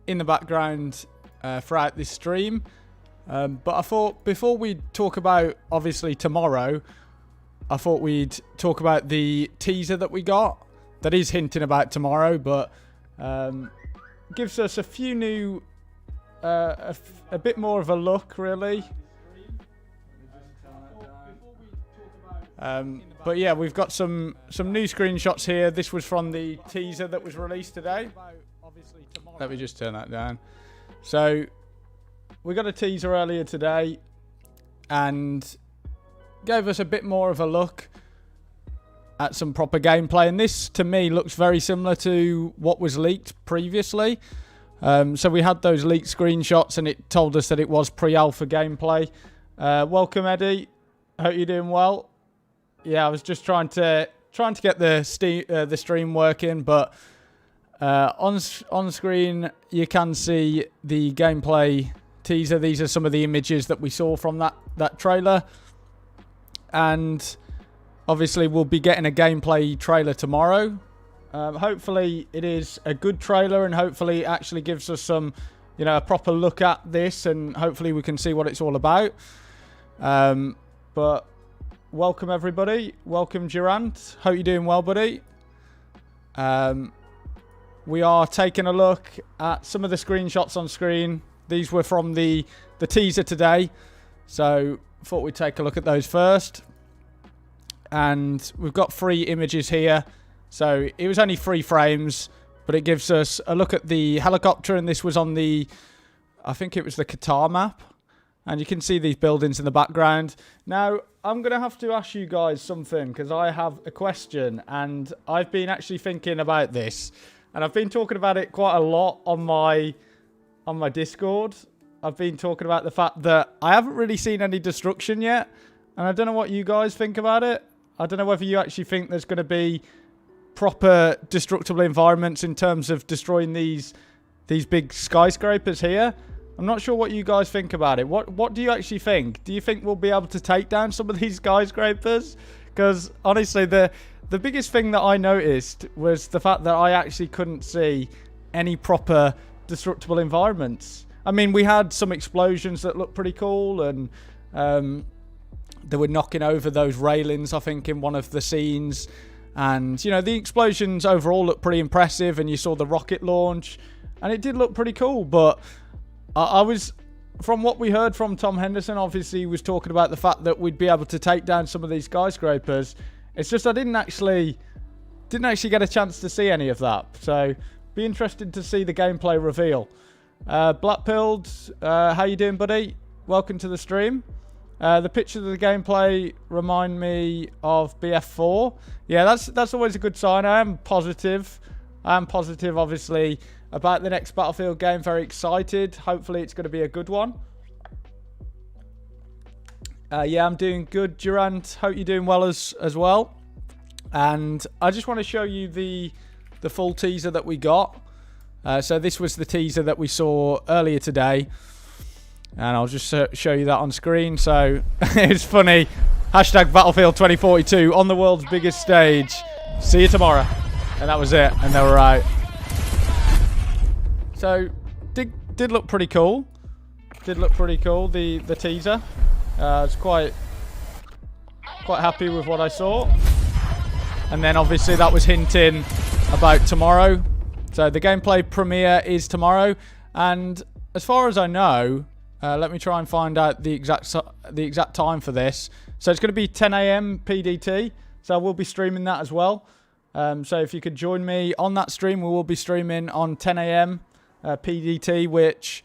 in the background throughout this stream. But I thought before we talk about, obviously, tomorrow, I thought we'd talk about the teaser that we got. That is hinting about tomorrow, but gives us a few new, a bit more of a look, really. But yeah, we've got some new screenshots here. This was from the teaser that was released today. Let me just turn that down. So we got a teaser earlier today and gave us a bit more of a look at some proper gameplay, and this to me looks very similar to what was leaked previously. So we had those leaked screenshots and it told us that it was pre-alpha gameplay. Welcome, Eddie. Hope you're doing well. Yeah, I was just trying to get the stream working, but on screen you can see the gameplay teaser. These are some of the images that we saw from that trailer, and obviously we'll be getting a gameplay trailer tomorrow. Hopefully it is a good trailer, and hopefully it actually gives us some, a proper look at this, and hopefully we can see what it's all about. But welcome everybody. Welcome Durant. Hope you're doing well, buddy. We are taking a look at some of the screenshots on screen. These were from the teaser today, so thought we'd take a look at those first. And we've got 3 images here, so it was only 3 frames, but it gives us a look at the helicopter, and this was on I think it was the Qatar map, and you can see these buildings in the background. Now I'm gonna have to ask you guys something, because I have a question, and I've been actually thinking about this, and I've been talking about it quite a lot on my Discord. I've been talking about the fact that I haven't really seen any destruction yet, and I don't know what you guys think about it. I don't know whether you actually think there's going to be proper destructible environments in terms of destroying these big skyscrapers here. I'm not sure what you guys think about it. What do you actually think? Do you think we'll be able to take down some of these skyscrapers? Because honestly, the biggest thing that I noticed was the fact that I actually couldn't see any proper destructible environments. I mean, we had some explosions that looked pretty cool, and they were knocking over those railings, I think, in one of the scenes. And, the explosions overall looked pretty impressive, and you saw the rocket launch, and it did look pretty cool. But I was, from what we heard from Tom Henderson, obviously he was talking about the fact that we'd be able to take down some of these skyscrapers. It's just I didn't actually get a chance to see any of that. So, be interested to see the gameplay reveal. Blackpilled, how you doing, buddy? Welcome to the stream. The pictures of the gameplay remind me of BF4. Yeah, that's always a good sign. I am positive, obviously, about the next Battlefield game. Very excited. Hopefully it's going to be a good one. Yeah, I'm doing good, Durant. Hope you're doing well as well. And I just want to show you the full teaser that we got. So this was the teaser that we saw earlier today. And I'll just show you that on screen. So it's funny. Hashtag Battlefield 2042 on the world's biggest stage. See you tomorrow. And that was it. And they were right. So did look pretty cool. Did look pretty cool, the teaser. I was quite happy with what I saw. And then obviously that was hinting about tomorrow. So the gameplay premiere is tomorrow. And as far as I know, let me try and find out the exact time for this. So it's going to be 10 a.m. PDT. So I will be streaming that as well. So if you could join me on that stream, we will be streaming on 10 a.m. PDT, which,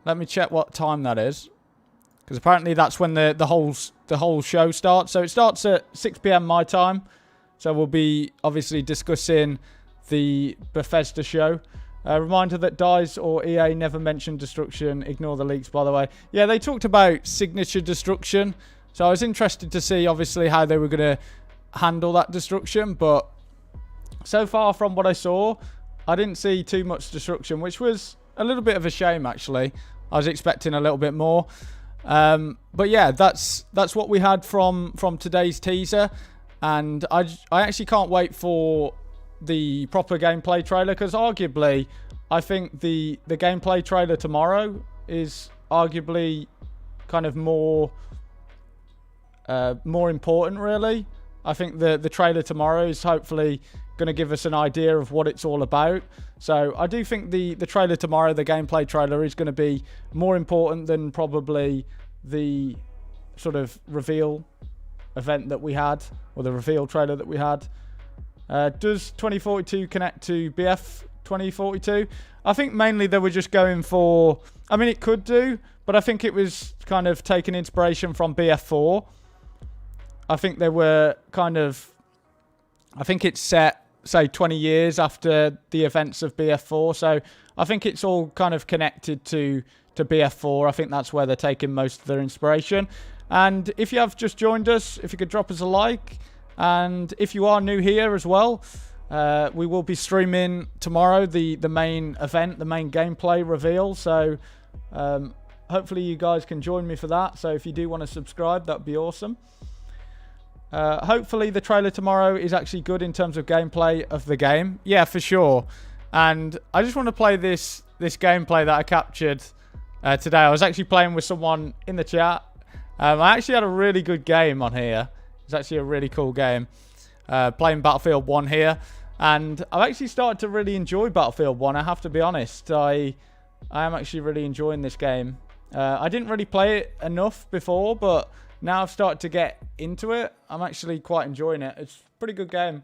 let me check what time that is. Because apparently that's when the whole show starts. So it starts at 6 p.m. my time. So we'll be obviously discussing the Bethesda show. Reminder that DICE or EA never mentioned destruction. Ignore the leaks, by the way. Yeah, they talked about signature destruction. So I was interested to see, obviously, how they were going to handle that destruction. But so far from what I saw, I didn't see too much destruction, which was a little bit of a shame, actually. I was expecting a little bit more. But yeah, that's what we had from today's teaser. And I actually can't wait for the proper gameplay trailer, because arguably I think the gameplay trailer tomorrow is arguably kind of more important, really. I think the trailer tomorrow is hopefully going to give us an idea of what it's all about. So I do think the trailer tomorrow, the gameplay trailer, is going to be more important than probably the sort of reveal event that we had, or the reveal trailer that we had. Does 2042 connect to BF 2042? I think mainly they were just going for, I mean, it could do, but I think it was kind of taking inspiration from BF4. I think they were kind of, I think it's set, say, 20 years after the events of BF4. So I think it's all kind of connected to BF4. I think that's where they're taking most of their inspiration. And if you have just joined us, if you could drop us a like. And if you are new here as well, we will be streaming tomorrow the main event, the main gameplay reveal. So hopefully you guys can join me for that. So if you do want to subscribe, that would be awesome. Hopefully the trailer tomorrow is actually good in terms of gameplay of the game. Yeah, for sure. And I just want to play this gameplay that I captured today. I was actually playing with someone in the chat. I actually had a really good game on here. It's actually a really cool game. Playing Battlefield 1 here. And I've actually started to really enjoy Battlefield 1, I have to be honest. I am actually really enjoying this game. I didn't really play it enough before, but now I've started to get into it. I'm actually quite enjoying it. It's a pretty good game.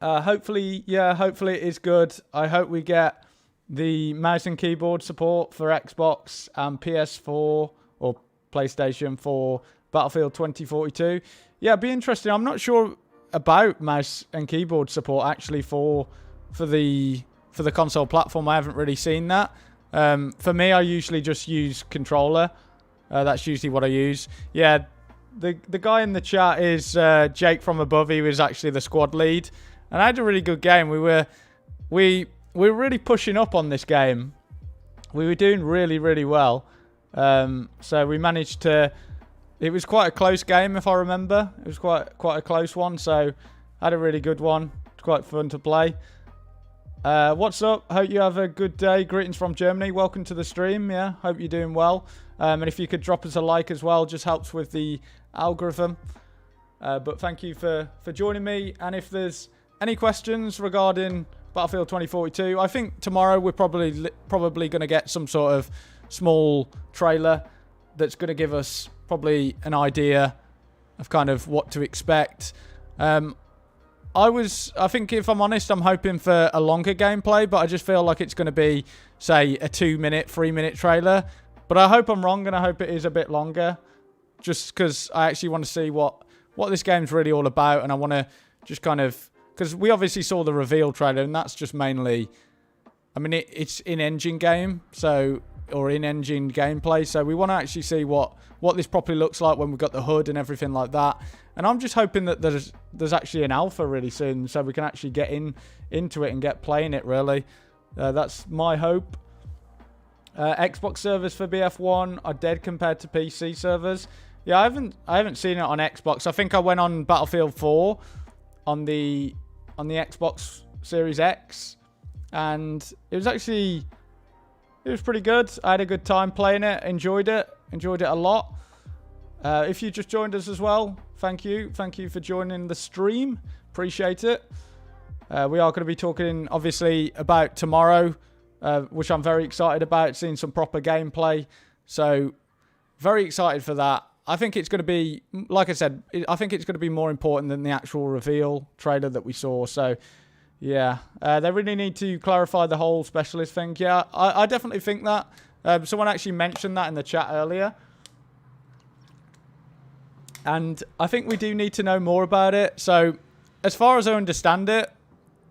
Hopefully it is good. I hope we get the mouse and keyboard support for Xbox and PS4 or PlayStation for Battlefield 2042. Yeah, it'd be interesting. I'm not sure about mouse and keyboard support actually for the console platform. I haven't really seen that. For me, I usually just use controller. That's usually what I use. Yeah, the guy in the chat is Jake from above. He was actually the squad lead, and I had a really good game. We were really pushing up on this game. We were doing really well. So we managed to. It was quite a close game, if I remember. It was quite a close one. So I had a really good one. It's quite fun to play. What's up? Hope you have a good day. Greetings from Germany. Welcome to the stream. Yeah, hope you're doing well. And if you could drop us a like as well, just helps with the algorithm. But thank you for joining me. And if there's any questions regarding Battlefield 2042, I think tomorrow we're probably going to get some sort of small trailer that's going to give us probably an idea of kind of what to expect. I think if I'm honest, I'm hoping for a longer gameplay, but I just feel like it's going to be, say, a 2-minute, 3-minute trailer. But I hope I'm wrong, and I hope it is a bit longer, just because I actually want to see what this game's really all about, and I want to just kind of, because we obviously saw the reveal trailer, and that's just mainly, I mean, it's in-engine game, so, or in-engine gameplay, so we want to actually see what this properly looks like when we've got the hood and everything like that. And I'm just hoping that there's actually an alpha really soon, so we can actually get into it and get playing it, really. That's my hope. Xbox servers for BF1 are dead compared to PC servers. Yeah, I haven't seen it on Xbox. I think I went on Battlefield 4 on the Xbox Series X, and it was pretty good. I had a good time playing it. Enjoyed it a lot. If you just joined us as well, thank you for joining the stream. Appreciate it. We are going to be talking obviously about tomorrow, which I'm very excited about, seeing some proper gameplay. So very excited for that. I think it's going to be, like I said, I think it's going to be more important than the actual reveal trailer that we saw. So yeah, they really need to clarify the whole specialist thing. Yeah, I definitely think that. Someone actually mentioned that in the chat earlier. And I think we do need to know more about it. So as far as I understand it,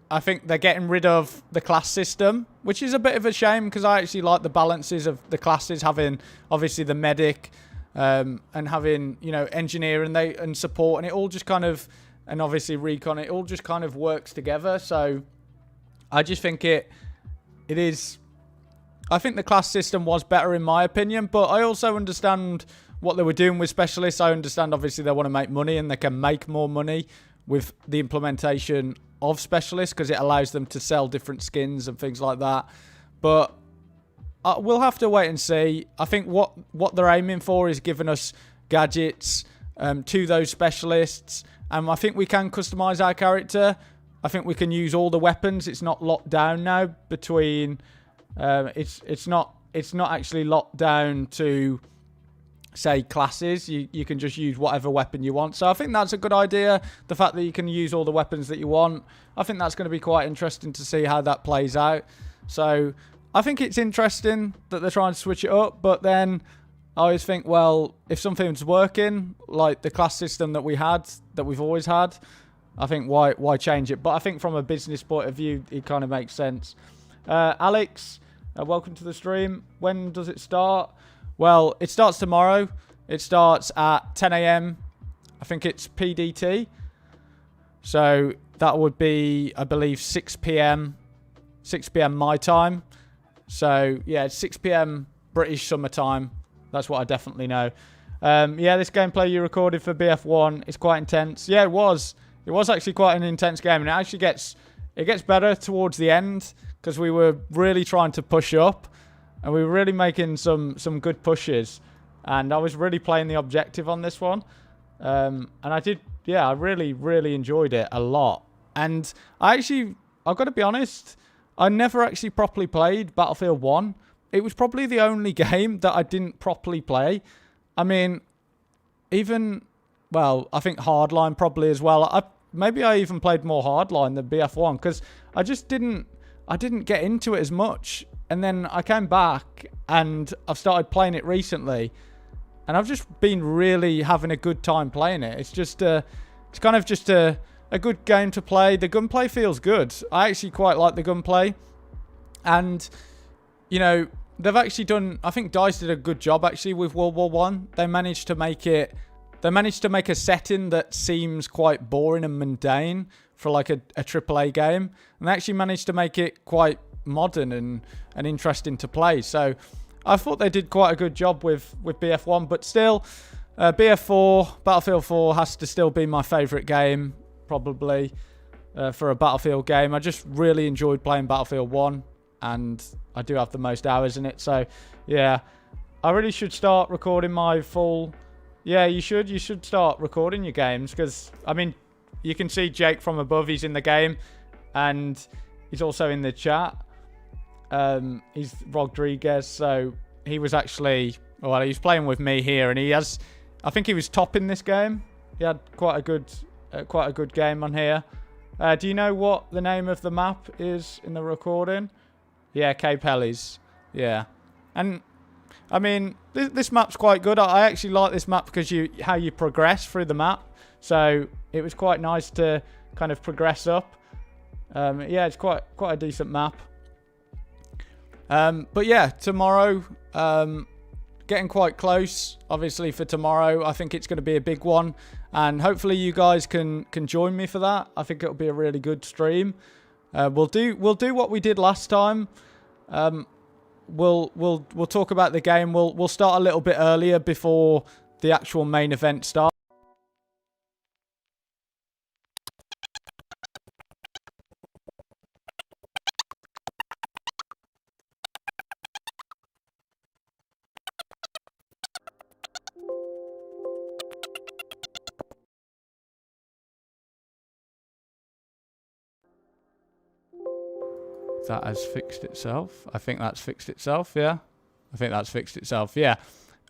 I think they're getting rid of the class system, which is a bit of a shame because I actually like the balances of the classes, having obviously the medic and having, you know, engineer and support, and it all just kind of, and obviously recon, it all just kind of works together. So I just think it is, I think the class system was better in my opinion, but I also understand what they were doing with specialists. I understand obviously they want to make money and they can make more money with the implementation of specialists, because it allows them to sell different skins and things like that. But we'll have to wait and see. I think what they're aiming for is giving us gadgets to those specialists, and I think we can customize our character. I think we can use all the weapons. It's not locked down now between. It's not actually locked down to, say, classes. You can just use whatever weapon you want. So I think that's a good idea. The fact that you can use all the weapons that you want. I think that's going to be quite interesting to see how that plays out. So I think it's interesting that they're trying to switch it up. But then I always think, well, if something's working, like the class system that we've always had, I think why change it? But I think from a business point of view, it kind of makes sense. Alex, welcome to the stream. When does it start? Well, it starts tomorrow. It starts at 10 a.m. I think it's PDT. So that would be, I believe, 6 p.m. my time. So, yeah, it's 6 p.m. British summertime. That's what I definitely know. Yeah, this gameplay you recorded for BF1 is quite intense. Yeah, it was. It was actually quite an intense game. And it actually gets better towards the end, because we were really trying to push up. And we were really making some good pushes. And I was really playing the objective on this one. And I did, yeah, I really, really enjoyed it a lot. And I've got to be honest, I never actually properly played Battlefield 1. It was probably the only game that I didn't properly play. I mean, even, well, I think Hardline probably as well. Maybe I even played more Hardline than BF1, because I didn't get into it as much. And then I came back and I've started playing it recently, and I've just been really having a good time playing it. It's just it's kind of just a good game to play. The gunplay feels good. I actually quite like the gunplay. And, you know, they've actually done, I think DICE did a good job actually with World War One. They managed to make a setting that seems quite boring and mundane for like a AAA game. And they actually managed to make it quite modern and interesting to play. So I thought they did quite a good job with BF1, but still BF4, Battlefield 4 has to still be my favourite game, probably, for a Battlefield game. I just really enjoyed playing Battlefield 1, and I do have the most hours in it. So yeah, I really should start recording my full... Yeah, you should start recording your games, because, I mean, you can see Jake from above. He's in the game, and he's also in the chat. He's Rodriguez, so he was actually, well, he's playing with me here, and I think he was top in this game. He had quite a good game on here. Do you know what the name of the map is in the recording? Yeah, Cape Helles. Yeah, and I mean, this map's quite good. I actually like this map because how you progress through the map. So it was quite nice to kind of progress up. Yeah, it's quite a decent map. But yeah, tomorrow, getting quite close, obviously, for tomorrow. I think it's going to be a big one, and hopefully you guys can join me for that. I think it'll be a really good stream. We'll do what we did last time. We'll talk about the game. We'll start a little bit earlier before the actual main event starts. That has fixed itself. I think that's fixed itself, yeah. I think that's fixed itself, yeah.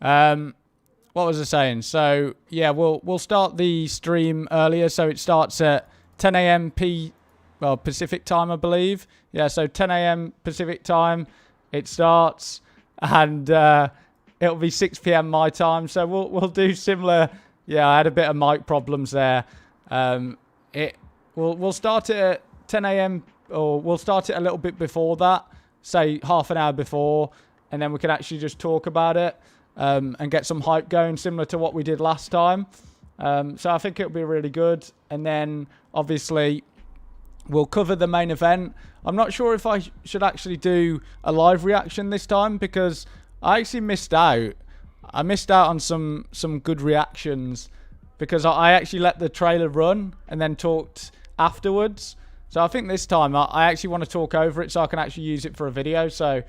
What was I saying? So, yeah, we'll start the stream earlier. So it starts at 10 a.m. Pacific time, I believe. Yeah, so 10 a.m. Pacific time it starts, and it'll be 6 p.m. my time. So we'll do similar. Yeah, I had a bit of mic problems there. We'll start it at 10 a.m. or we'll start it a little bit before that, say half an hour before, and then we can actually just talk about it and get some hype going, similar to what we did last time. So I think it'll be really good. And then, obviously, we'll cover the main event. I'm not sure if I should actually do a live reaction this time, because I actually missed out. I missed out on some good reactions because I actually let the trailer run and then talked afterwards. So I think this time I actually want to talk over it so I can actually use it for a video. So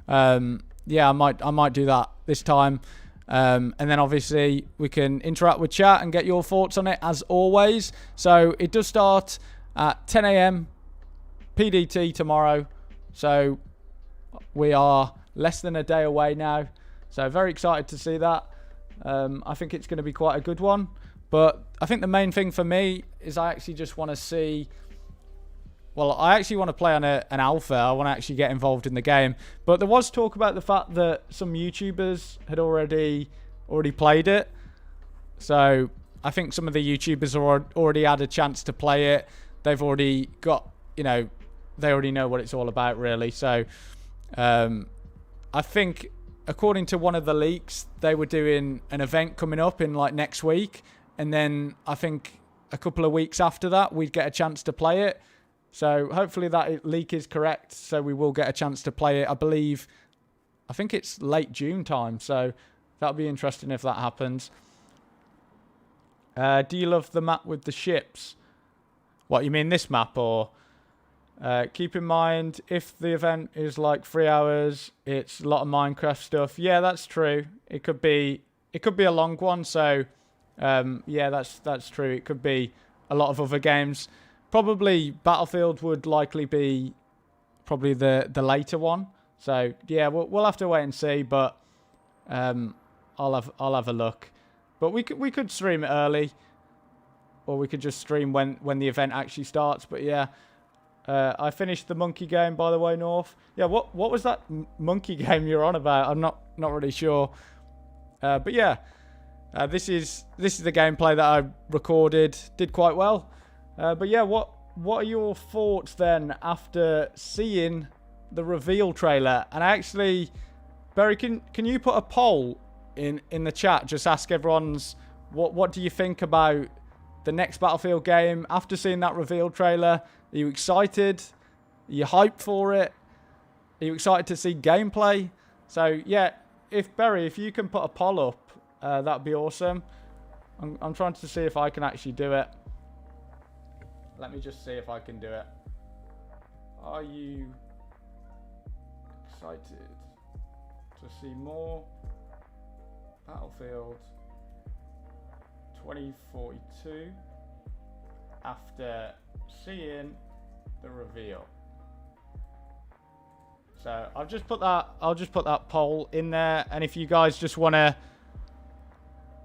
yeah, I might do that this time. And then obviously we can interact with chat and get your thoughts on it as always. So it does start at 10 a.m. PDT tomorrow. So we are less than a day away now. So very excited to see that. I think it's going to be quite a good one. But I think the main thing for me is I actually just want to see... Well, I actually want to play on an alpha. I want to actually get involved in the game. But there was talk about the fact that some YouTubers had already played it. So I think some of the YouTubers already had a chance to play it. They've already got, you know, they already know what it's all about, really. So I think, according to one of the leaks, they were doing an event coming up in like next week. And then I think a couple of weeks after that, we'd get a chance to play it. So hopefully that leak is correct. So we will get a chance to play it. I think it's late June time. So that'll be interesting if that happens. Do you love the map with the ships? What, you mean this map? Or keep in mind, if the event is like 3 hours, it's a lot of Minecraft stuff. Yeah, that's true. It could be a long one. So yeah, that's true. It could be a lot of other games. Probably Battlefield would likely be probably the later one. So yeah, we'll have to wait and see. But I'll have a look. But we could stream it early, or we could just stream when the event actually starts. But yeah, I finished the monkey game, by the way, North. Yeah, what was that monkey game you're on about? I'm not really sure. But yeah, this is the gameplay that I recorded. Did quite well. But yeah, what are your thoughts then after seeing the reveal trailer? And actually, Barry, can you put a poll in the chat? Just ask everyone's what do you think about the next Battlefield game after seeing that reveal trailer? Are you excited? Are you hyped for it? Are you excited to see gameplay? So yeah, if you can put a poll up, that'd be awesome. I'm trying to see if I can actually do it. Let me just see if I can do it. Are you excited to see more Battlefield 2042 after seeing the reveal? So I'll just put that poll in there, and if you guys just want to,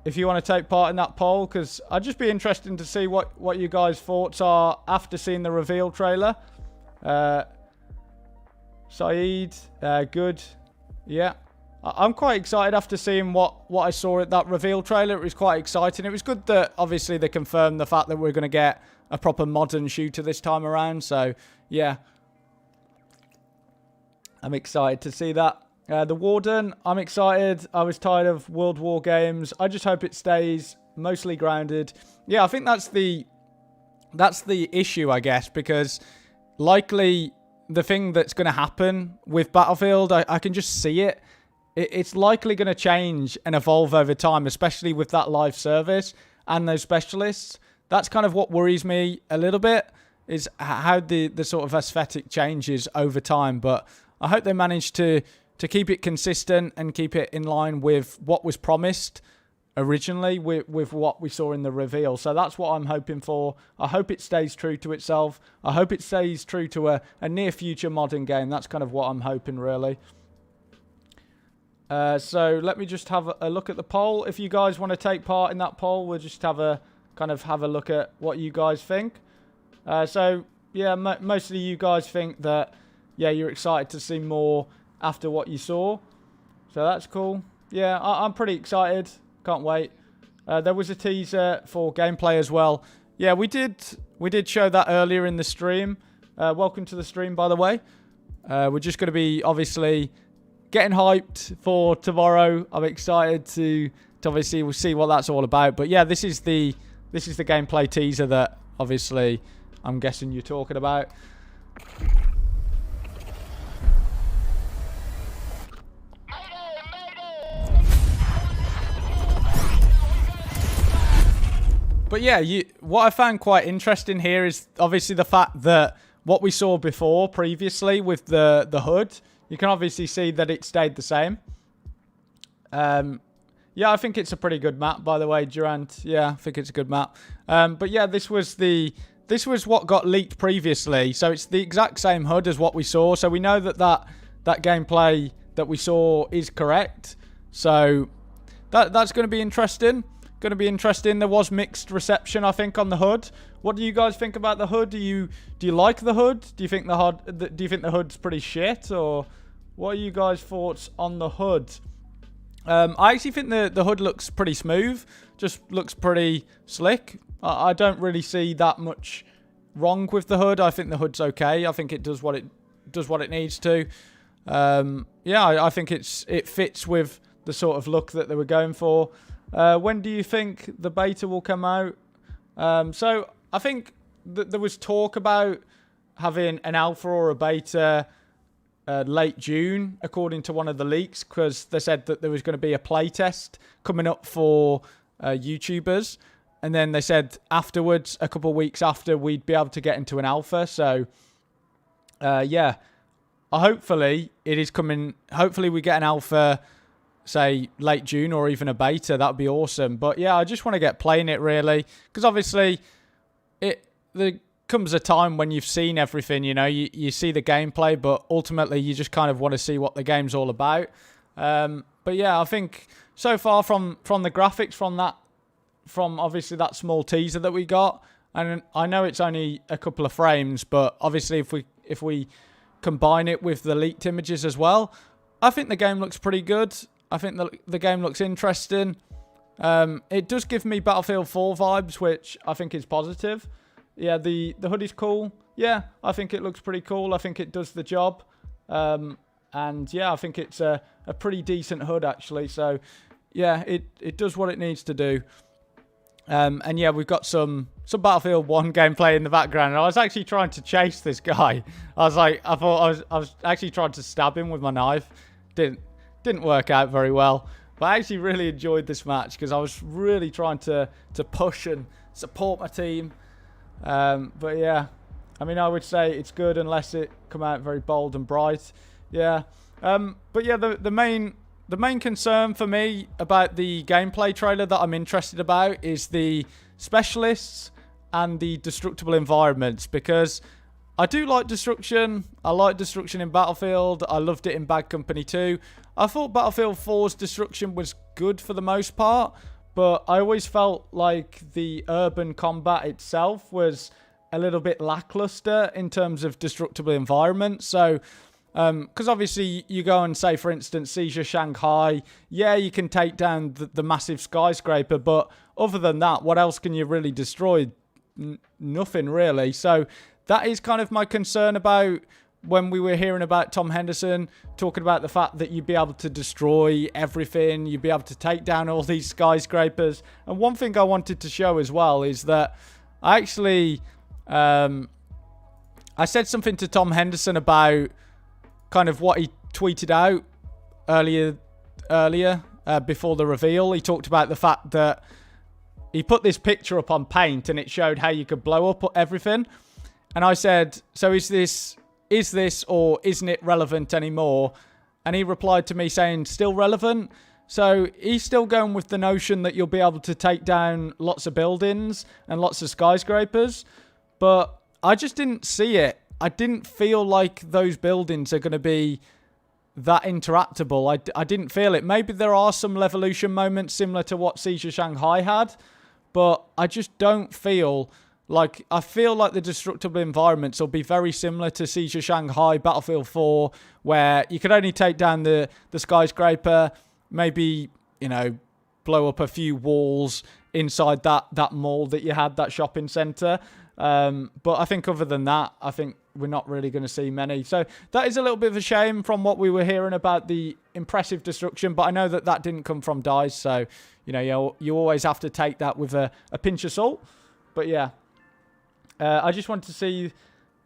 if you want to take part in that poll, because I'd just be interested to see what you guys' thoughts are after seeing the reveal trailer. Saeed, good. Yeah. I'm quite excited after seeing what I saw at that reveal trailer. It was quite exciting. It was good that, obviously, they confirmed the fact that we're going to get a proper modern shooter this time around. So, yeah. I'm excited to see that. The Warden, I'm excited. I was tired of World War games. I just hope it stays mostly grounded. Yeah, I think that's the issue, I guess, because likely the thing that's going to happen with Battlefield, I can just see it. It's likely going to change and evolve over time, especially with that live service and those specialists. That's kind of what worries me a little bit, is how the sort of aesthetic changes over time. But I hope they manage to keep it consistent and keep it in line with what was promised originally with what we saw in the reveal. So that's what I'm hoping for. I hope it stays true to itself. I hope it stays true to a near future modern game. That's kind of what I'm hoping, really. So let me just have a look at the poll. If you guys want to take part in that poll, we'll just have a look at what you guys think. So yeah, mostly you guys think that, yeah, you're excited to see more after what you saw. So that's cool. Yeah, I'm pretty excited. Can't wait. There was a teaser for gameplay as well. Yeah, we did show that earlier in the stream. Welcome to the stream, by the way. We're just going to be obviously getting hyped for tomorrow. I'm excited to obviously we'll see what that's all about. But yeah, this is the gameplay teaser that obviously I'm guessing you're talking about. But yeah, what I found quite interesting here is obviously the fact that what we saw before previously with the hood, you can obviously see that it stayed the same. Yeah, I think it's a pretty good map, by the way, Durant. Yeah, I think it's a good map. But yeah, this was what got leaked previously. So it's the exact same hood as what we saw. So we know that gameplay that we saw is correct. So that's going to be interesting. There was mixed reception, I think, on the hood. What do you guys think about the hood? Do you like the hood? Do you think the hood's pretty shit, or what are you guys' thoughts on the hood? I actually think the hood looks pretty smooth. Just looks pretty slick. I don't really see that much wrong with the hood. I think the hood's okay. I think it does what it needs to. Yeah, I think it fits with the sort of look that they were going for. When do you think the beta will come out? So I think there was talk about having an alpha or a beta late June, according to one of the leaks, because they said that there was going to be a playtest coming up for YouTubers. And then they said afterwards, a couple of weeks after, we'd be able to get into an alpha. So, yeah, hopefully it is coming. Hopefully we get an alpha, say, late June or even a beta. That would be awesome. But, yeah, I just want to get playing it, really. Because, obviously, there comes a time when you've seen everything, you know. You see the gameplay, but ultimately you just kind of want to see what the game's all about. But, yeah, I think so far from the graphics, from obviously that small teaser that we got, and I know it's only a couple of frames, but obviously if we combine it with the leaked images as well, I think the game looks pretty good. I think the game looks interesting. It does give me Battlefield 4 vibes, which I think is positive. Yeah, the hood is cool. Yeah, I think it looks pretty cool. I think it does the job. And yeah, I think it's a pretty decent hood, actually. So yeah, it does what it needs to do. And yeah, we've got some Battlefield 1 gameplay in the background. And I was actually trying to chase this guy. I was actually trying to stab him with my knife. Didn't work out very well. But I actually really enjoyed this match because I was really trying to push and support my team. But yeah, I mean, I would say it's good unless it come out very bold and bright. Yeah. But yeah, the main concern for me about the gameplay trailer that I'm interested about is the specialists and the destructible environments, because I do like destruction. I like destruction in Battlefield. I loved it in Bad Company 2. I thought Battlefield 4's destruction was good for the most part, but I always felt like the urban combat itself was a little bit lackluster in terms of destructible environments. So, because obviously you go and say, for instance, Seizure Shanghai, yeah, you can take down the massive skyscraper, but other than that, what else can you really destroy? Nothing really. So that is kind of my concern about when we were hearing about Tom Henderson talking about the fact that you'd be able to destroy everything, you'd be able to take down all these skyscrapers. And one thing I wanted to show as well is that I actually, I said something to Tom Henderson about kind of what he tweeted out earlier before the reveal. He talked about the fact that he put this picture up on Paint and it showed how you could blow up everything. And I said, so is this or isn't it relevant anymore? And he replied to me saying, still relevant. So he's still going with the notion that you'll be able to take down lots of buildings and lots of skyscrapers. But I just didn't see it. I didn't feel like those buildings are going to be that interactable. I didn't feel it. Maybe there are some Levolution moments similar to what Seizure Shanghai had, but I just don't feel like... I feel like the destructible environments will be very similar to Seizure Shanghai, Battlefield 4, where you could only take down the skyscraper, maybe, you know, blow up a few walls inside that mall that you had, that shopping centre. But I think other than that, I think we're not really going to see many. So that is a little bit of a shame from what we were hearing about the impressive destruction. But I know that didn't come from DICE. So, you know, you always have to take that with a pinch of salt. But yeah, I just want to see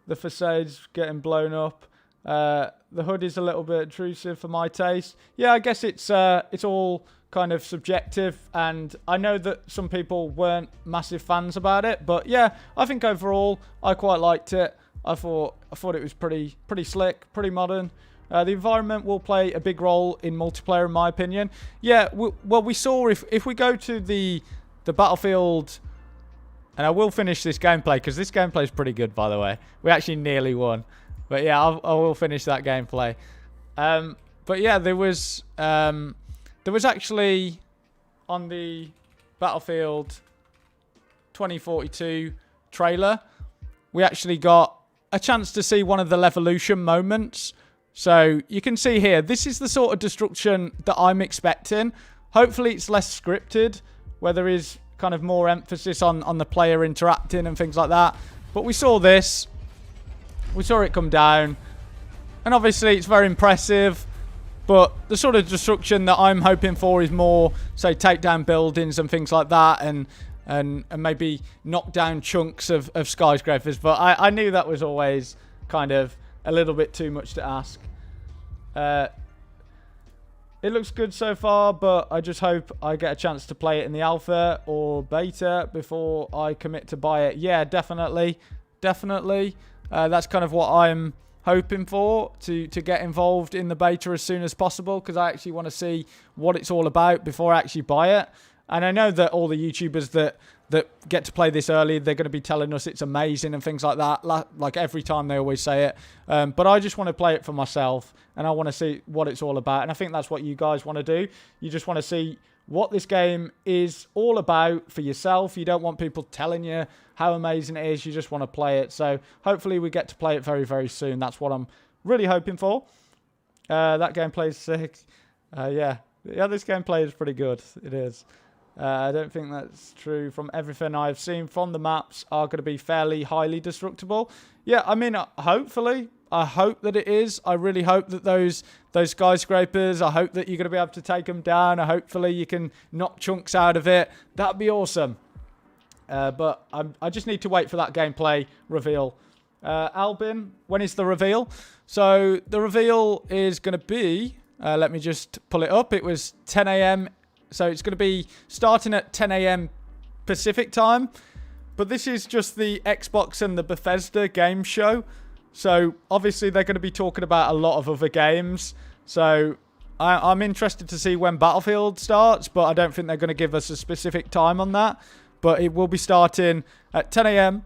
the facades getting blown up. The hood is a little bit intrusive for my taste. Yeah, I guess it's all kind of subjective, and I know that some people weren't massive fans about it, but yeah, I think overall I quite liked it. I thought it was pretty slick, pretty modern. The environment will play a big role in multiplayer, in my opinion. Yeah, well, we saw if we go to the Battlefield, and I will finish this gameplay because this gameplay is pretty good, by the way. We actually nearly won, but yeah, I will finish that gameplay. But yeah, there was actually on the Battlefield 2042 trailer, we actually got a chance to see one of the Levolution moments. So you can see here, this is the sort of destruction that I'm expecting. Hopefully it's less scripted, where there is kind of more emphasis on the player interacting and things like that. But we saw this. We saw it come down. And obviously it's very impressive. But the sort of destruction that I'm hoping for is more, say, take down buildings and things like that. And maybe knock down chunks of skyscrapers. But I knew that was always kind of a little bit too much to ask. It looks good so far, but I just hope I get a chance to play it in the alpha or beta before I commit to buy it. Yeah, definitely. That's kind of what I'm hoping for, to get involved in the beta as soon as possible, because I actually want to see what it's all about before I actually buy it. And I know that all the YouTubers that get to play this early, they're going to be telling us it's amazing and things like that. Like every time they always say it. But I just want to play it for myself, and I want to see what it's all about. And I think that's what you guys want to do. You just want to see what this game is all about for yourself. You don't want people telling you how amazing it is. You just want to play it. So hopefully we get to play it very, very soon. That's what I'm really hoping for. That gameplay is sick. Yeah, this gameplay is pretty good. It is. I don't think that's true. From everything I've seen from the maps, are going to be fairly highly destructible. Yeah, I mean, hopefully. I hope that it is. I really hope that those skyscrapers, I hope that you're going to be able to take them down. Hopefully you can knock chunks out of it. That'd be awesome. But I just need to wait for that gameplay reveal. Albin, when is the reveal? So the reveal is going to be, let me just pull it up. It was 10 a.m. So it's going to be starting at 10 a.m. Pacific time. But this is just the Xbox and the Bethesda game show. So obviously they're going to be talking about a lot of other games. So I'm interested to see when Battlefield starts, but I don't think they're going to give us a specific time on that. But it will be starting at 10 a.m.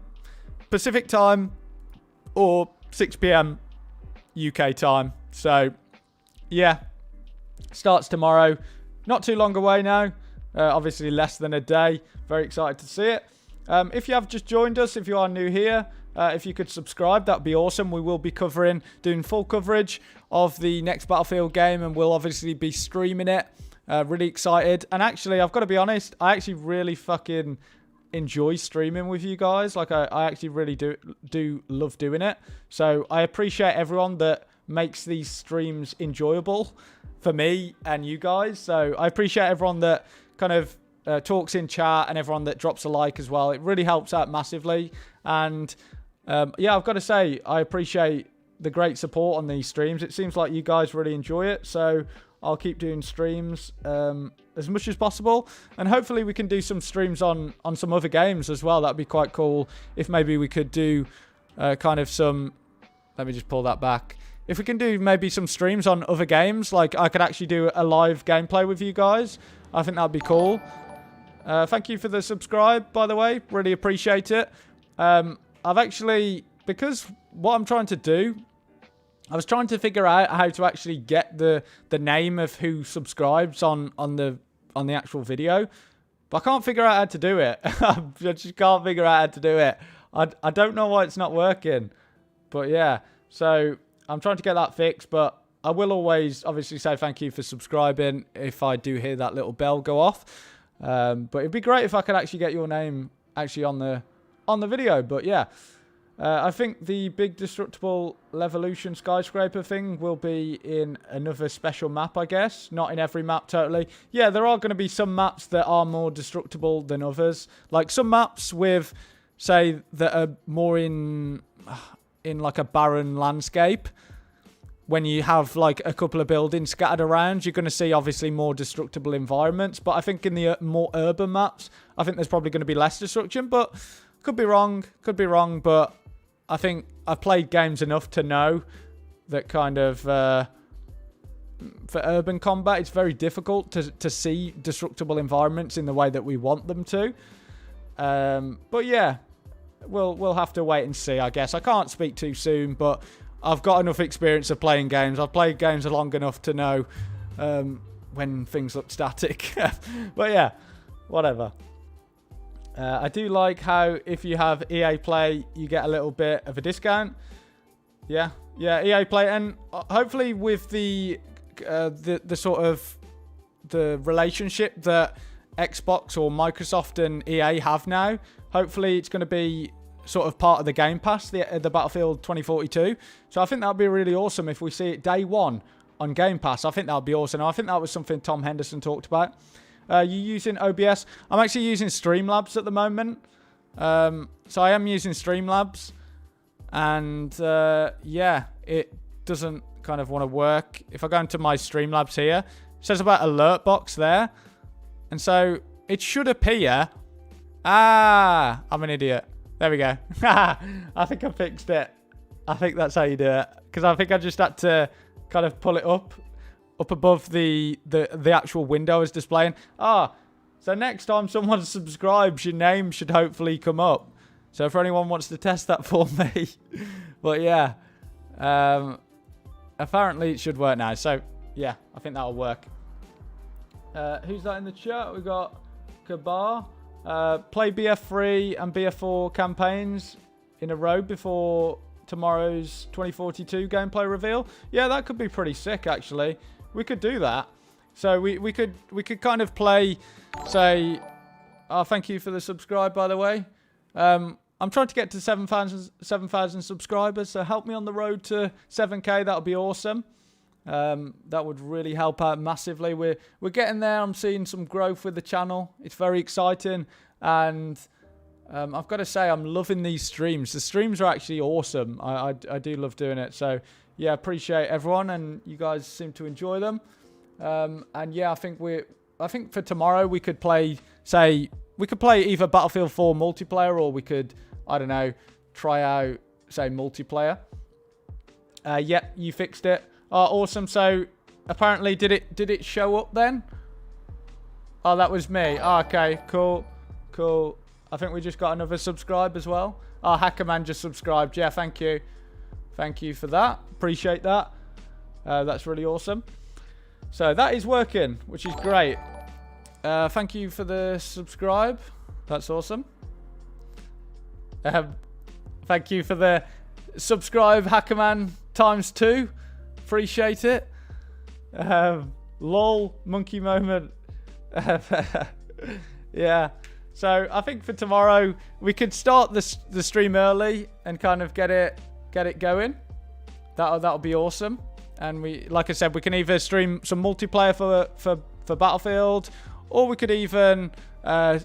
Pacific time or 6 p.m. UK time. So yeah, starts tomorrow. Not too long away now. Obviously less than a day. Very excited to see it. If you have just joined us, if you are new here, if you could subscribe, that'd be awesome. We will be doing full coverage of the next Battlefield game, and we'll obviously be streaming it. Really excited. And actually, I've got to be honest, I actually really fucking enjoy streaming with you guys. Like, I actually really do love doing it. So I appreciate everyone that makes these streams enjoyable for me and you guys. So I appreciate everyone that kind of talks in chat and everyone that drops a like as well. It really helps out massively. And yeah, I've got to say, I appreciate the great support on these streams. It seems like you guys really enjoy it. So I'll keep doing streams as much as possible. And hopefully we can do some streams on some other games as well. That'd be quite cool if maybe we could do kind of some... Let me just pull that back. If we can do maybe some streams on other games, like I could actually do a live gameplay with you guys. I think that'd be cool. Thank you for the subscribe, by the way. Really appreciate it. I've actually, because what I'm trying to do, I was trying to figure out how to actually get the name of who subscribes on the actual video, but I can't figure out how to do it. I just can't figure out how to do it. I don't know why it's not working, but yeah. So I'm trying to get that fixed, but I will always obviously say thank you for subscribing if I do hear that little bell go off. But it'd be great if I could actually get your name actually on the video. But yeah, I think the big destructible Levolution skyscraper thing will be in another special map, I guess. Not in every map totally. Yeah, there are going to be some maps that are more destructible than others. Like some maps with, say, that are more in like a barren landscape. when you have like a couple of buildings scattered around, you're going to see obviously more destructible environments. But I think in the more urban maps, I think there's probably going to be less destruction. But could be wrong, but I think I've played games enough to know that kind of for urban combat, it's very difficult to see destructible environments in the way that we want them to. But yeah, we'll have to wait and see, I guess. I can't speak too soon, but I've got enough experience of playing games. I've played games long enough to know when things look static. But yeah, whatever. I do like how if you have EA Play, you get a little bit of a discount. Yeah, EA Play, and hopefully with the sort of the relationship that Xbox or Microsoft and EA have now, hopefully it's going to be sort of part of the Game Pass, the Battlefield 2042. So I think that would be really awesome if we see it day one on Game Pass. I think that would be awesome. I think that was something Tom Henderson talked about. You using OBS? I'm actually using Streamlabs at the moment. So I am using Streamlabs. And yeah, it doesn't kind of want to work. If I go into my Streamlabs here, it says about alert box there. And so it should appear. Ah, I'm an idiot. There we go. I think I fixed it. I think that's how you do it. Because I think I just had to kind of pull it up above the actual window is displaying. So next time someone subscribes, your name should hopefully come up. So if anyone wants to test that for me. But yeah. Apparently it should work now. So yeah, I think that'll work. Who's that in the chat? We got Kabar. Play BF3 and BF4 campaigns in a row before tomorrow's 2042 gameplay reveal. Yeah, that could be pretty sick, actually. We could do that. So we could kind of play, say, thank you for the subscribe, by the way. I'm trying to get to 7,000 subscribers, so help me on the road to 7K. That would be awesome. That would really help out massively. We're getting there. I'm seeing some growth with the channel. It's very exciting, and I've got to say I'm loving these streams. The streams are actually awesome. I do love doing it. So yeah, appreciate everyone, and you guys seem to enjoy them. And yeah, I think for tomorrow we could play, say, we could play either Battlefield 4 multiplayer, or we could, I don't know, try out, say, multiplayer. Yeah, you fixed it. Oh, awesome. So apparently, did it show up then? Oh, that was me. Oh, okay, cool. I think we just got another subscribe as well. Oh, Hackerman just subscribed. Yeah, thank you. Thank you for that. Appreciate that. That's really awesome. So that is working, which is great. Thank you for the subscribe. That's awesome. Thank you for the subscribe, Hackerman ×2. Appreciate it. Lol, monkey moment. Yeah. So I think for tomorrow we could start the stream early and kind of get it going. That'll be awesome. And we, like I said, we can either stream some multiplayer for Battlefield, or we could even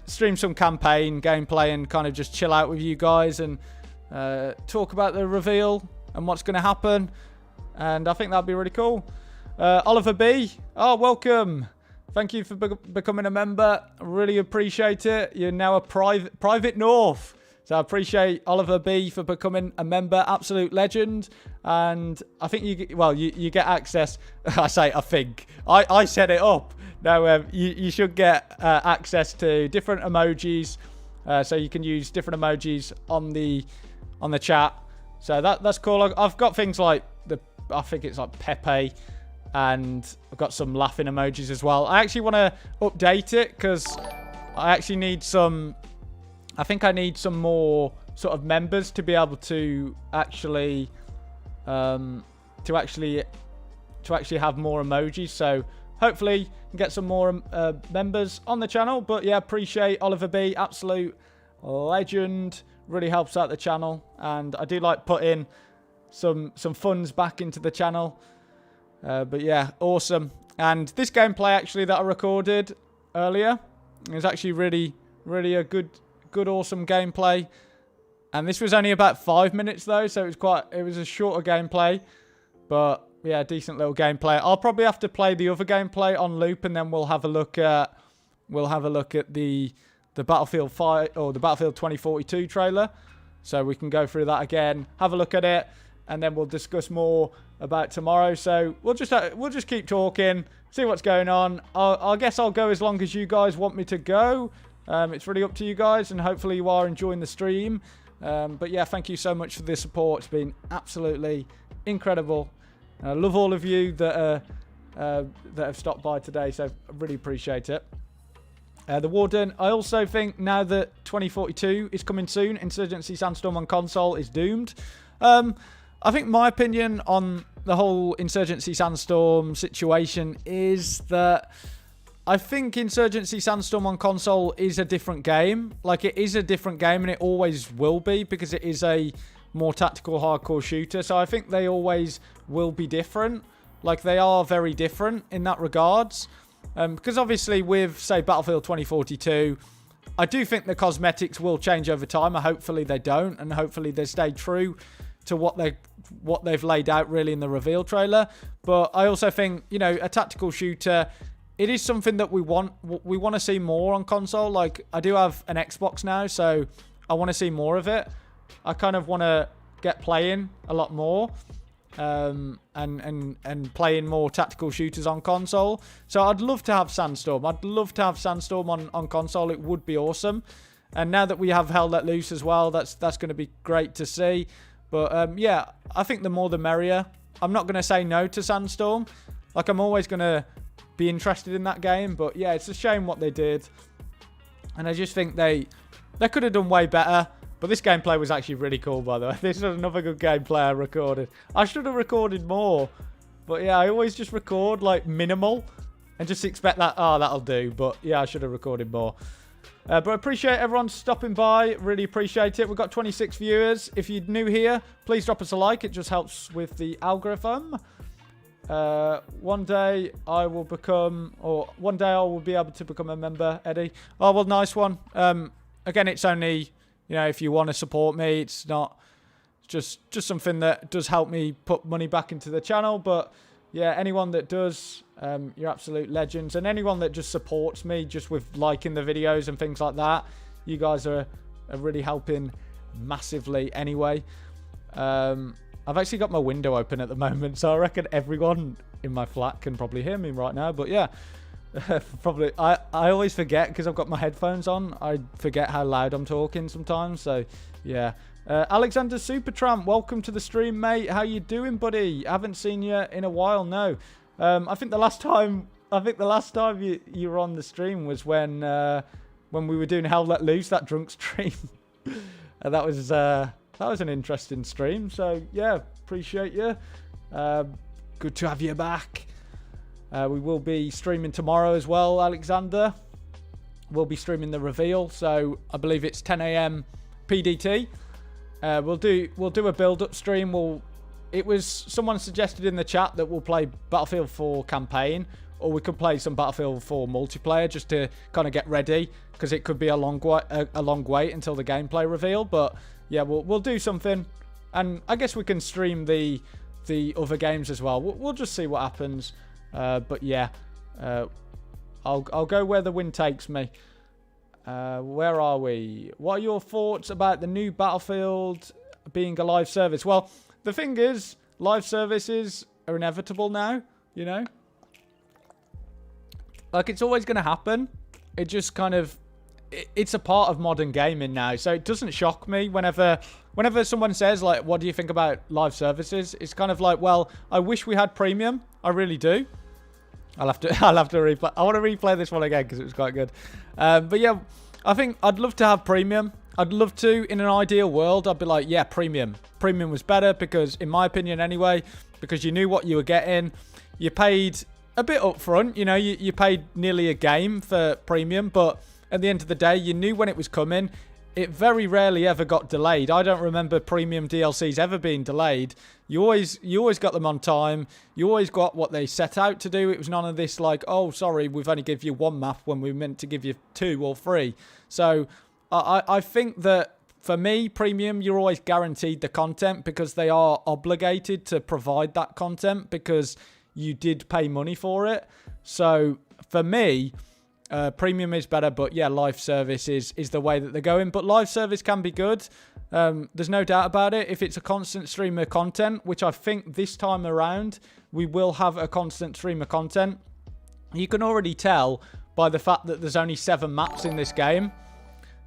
stream some campaign gameplay and kind of just chill out with you guys and talk about the reveal and what's going to happen. And I think that'd be really cool. Oliver B. Oh, welcome. Thank you for becoming a member. Really appreciate it. You're now a private North. So I appreciate Oliver B for becoming a member. Absolute legend. And I think you get access. I think. I set it up. No, you should get access to different emojis. So you can use different emojis on the chat. So that's cool. I've got things like I think it's like Pepe, and I've got some laughing emojis as well. I actually want to update it because I actually need some. I think I need some more sort of members to be able to actually have more emojis. So hopefully get some more members on the channel. But yeah, appreciate Oliver B. Absolute legend. Really helps out the channel, and I do like putting some funds back into the channel. But yeah, awesome. And this gameplay actually that I recorded earlier is actually really a good awesome gameplay. And this was only about 5 minutes though, so it was a shorter gameplay. But yeah, decent little gameplay. I'll probably have to play the other gameplay on loop, and then we'll have a look at the Battlefield 5 or the Battlefield 2042 trailer, so we can go through that again, have a look at it, and then we'll discuss more about tomorrow. So we'll just keep talking, see what's going on. I guess I'll go as long as you guys want me to go. It's really up to you guys, and hopefully you are enjoying the stream. But yeah, thank you so much for the support. It's been absolutely incredible. I love all of you that have stopped by today, so I really appreciate it. The Warden, I also think now that 2042 is coming soon, Insurgency Sandstorm on console is doomed. I think my opinion on the whole Insurgency Sandstorm situation is that I think Insurgency Sandstorm on console is a different game. Like, it is a different game, and it always will be, because it is a more tactical, hardcore shooter. So I think they always will be different. Like, they are very different in that regards. Because obviously with, say, Battlefield 2042, I do think the cosmetics will change over time. Hopefully they don't, and hopefully they stay true to what they've laid out really in the reveal trailer. But I also think, you know, a tactical shooter, it is something that we want to see more on console. Like, I do have an Xbox now, so I want to see more of it. I kind of want to get playing a lot more, and playing more tactical shooters on console. So I'd love to have Sandstorm. I'd love to have Sandstorm on console. It would be awesome. And now that we have Hell Let Loose as well, that's going to be great to see. But yeah, I think the more the merrier. I'm not going to say no to Sandstorm. Like, I'm always going to be interested in that game. But yeah, it's a shame what they did. And I just think they could have done way better. But this gameplay was actually really cool, by the way. This is another good gameplay I recorded. I should have recorded more. But yeah, I always just record, like, minimal. And just expect that, oh, that'll do. But yeah, I should have recorded more. But I appreciate everyone stopping by. Really appreciate it. We've got 26 viewers. If you're new here, please drop us a like. It just helps with the algorithm. One day I will be able to become a member, Eddie. Oh, well, nice one. Again, it's only, you know, if you want to support me, it's not just something that does help me put money back into the channel. But yeah, anyone that does, you're absolute legends. And anyone that just supports me just with liking the videos and things like that, you guys are really helping massively anyway. I've actually got my window open at the moment, so I reckon everyone in my flat can probably hear me right now. But yeah, probably I always forget because I've got my headphones on. I forget how loud I'm talking sometimes. So yeah, Alexander Supertramp, welcome to the stream, mate. How you doing, buddy? I haven't seen you in a while. No, I think the last time you were on the stream was when we were doing Hell Let Loose, that drunk stream. That was an interesting stream. So yeah, appreciate you. Good to have you back. We will be streaming tomorrow as well, Alexander. We'll be streaming the reveal, so I believe it's 10 a.m. PDT. We'll do a build-up stream. Someone suggested in the chat that we'll play Battlefield 4 campaign, or we could play some Battlefield 4 multiplayer just to kind of get ready, because it could be a long wait until the gameplay reveal. But yeah, we'll do something, and I guess we can stream the other games as well. We'll just see what happens. But yeah, I'll go where the wind takes me. Where are we? What are your thoughts about the new Battlefield being a live service? Well, the thing is, live services are inevitable now, you know? Like, it's always going to happen. It just kind of... It's a part of modern gaming now, so it doesn't shock me whenever someone says, like, what do you think about live services? It's kind of like, well, I wish we had premium. I really do. I'll have to replay. I want to replay this one again because it was quite good. But yeah, I think I'd love to have premium. I'd love to. In an ideal world, I'd be like, yeah, premium. Premium was better because, in my opinion anyway, because you knew what you were getting. You paid a bit up front. You know, you paid nearly a game for premium, but at the end of the day, you knew when it was coming. It very rarely ever got delayed. I don't remember premium DLCs ever being delayed. You always got them on time. You always got what they set out to do. It was none of this like, oh, sorry, we've only give you one map when we meant to give you 2 or 3. So I think that for me, premium, you're always guaranteed the content because they are obligated to provide that content because you did pay money for it. So for me, premium is better, but yeah, live service is the way that they're going. But live service can be good. There's no doubt about it. If it's a constant stream of content, which I think this time around, we will have a constant stream of content. You can already tell by the fact that there's only 7 maps in this game.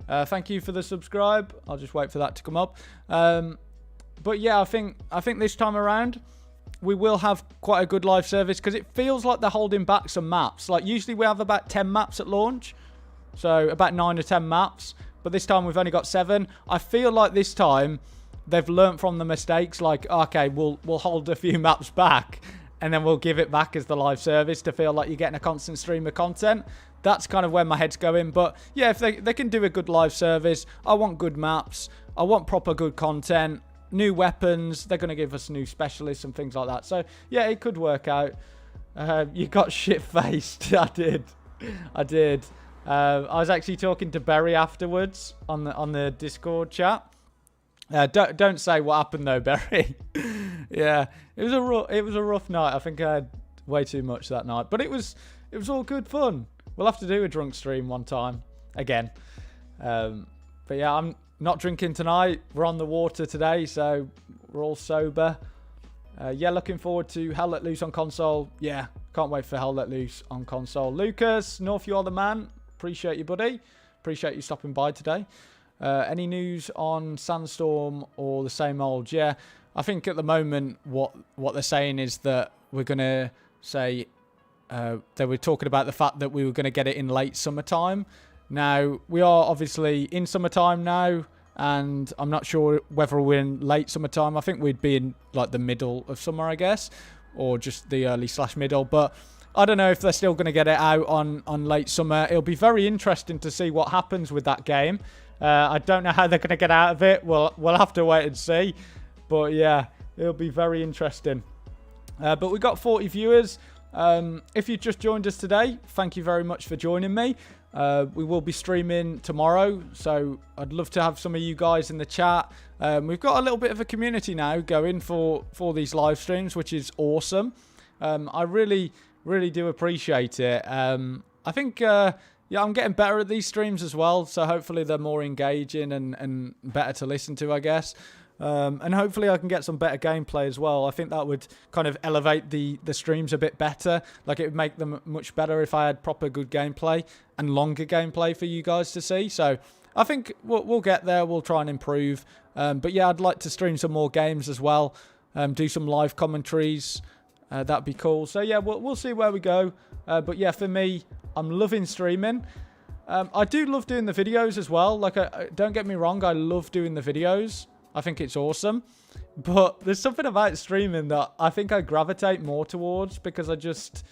Thank you for the subscribe. I'll just wait for that to come up. But yeah, I think this time around we will have quite a good live service because it feels like they're holding back some maps. Like usually we have about 10 maps at launch, so about 9 or 10 maps. But this time we've only got 7. I feel like this time they've learnt from the mistakes. Like, okay, we'll hold a few maps back and then we'll give it back as the live service to feel like you're getting a constant stream of content. That's kind of where my head's going. But yeah, if they can do a good live service, I want good maps. I want proper good content, new weapons. They're going to give us new specialists and things like that. So yeah, it could work out. You got shit-faced. I did. I was actually talking to Berry afterwards on the Discord chat. Don't say what happened though, Berry. Yeah, it was a rough night. I think I had way too much that night, but it was all good fun. We'll have to do a drunk stream one time again. But yeah, I'm not drinking tonight. We're on the water today, so we're all sober. Yeah, looking forward to Hell Let Loose on console. Yeah, can't wait for Hell Let Loose on console. Lucas, North, you are the man. Appreciate you, buddy. Appreciate you stopping by today. Any news on Sandstorm or the same old? Yeah, I think at the moment what they're saying is that we're going to say... they were talking about the fact that we were going to get it in late summertime. Now, we are obviously in summertime now, and I'm not sure whether we're in late summertime. I think we'd be in like the middle of summer, I guess, or just the early/middle. But I don't know if they're still going to get it out on late summer. It'll be very interesting to see what happens with that game. I don't know how they're going to get out of it. We'll have to wait and see. But yeah, it'll be very interesting. But we got 40 viewers. If you just joined us today, thank you very much for joining me. We will be streaming tomorrow, so I'd love to have some of you guys in the chat. We've got a little bit of a community now going for these live streams, which is awesome. I really do appreciate it. I think yeah, I'm getting better at these streams as well, so hopefully they're more engaging and better to listen to, I guess. And hopefully I can get some better gameplay as well. I think that would kind of elevate the streams a bit better. Like, it would make them much better if I had proper good gameplay and longer gameplay for you guys to see. So I think we'll get there. We'll try and improve. But yeah, I'd like to stream some more games as well. Do some live commentaries. That'd be cool. So yeah, we'll see where we go. But yeah, for me, I'm loving streaming. I do love doing the videos as well. Like, don't get me wrong, I love doing the videos. I think it's awesome. But there's something about streaming that I think I gravitate more towards because I just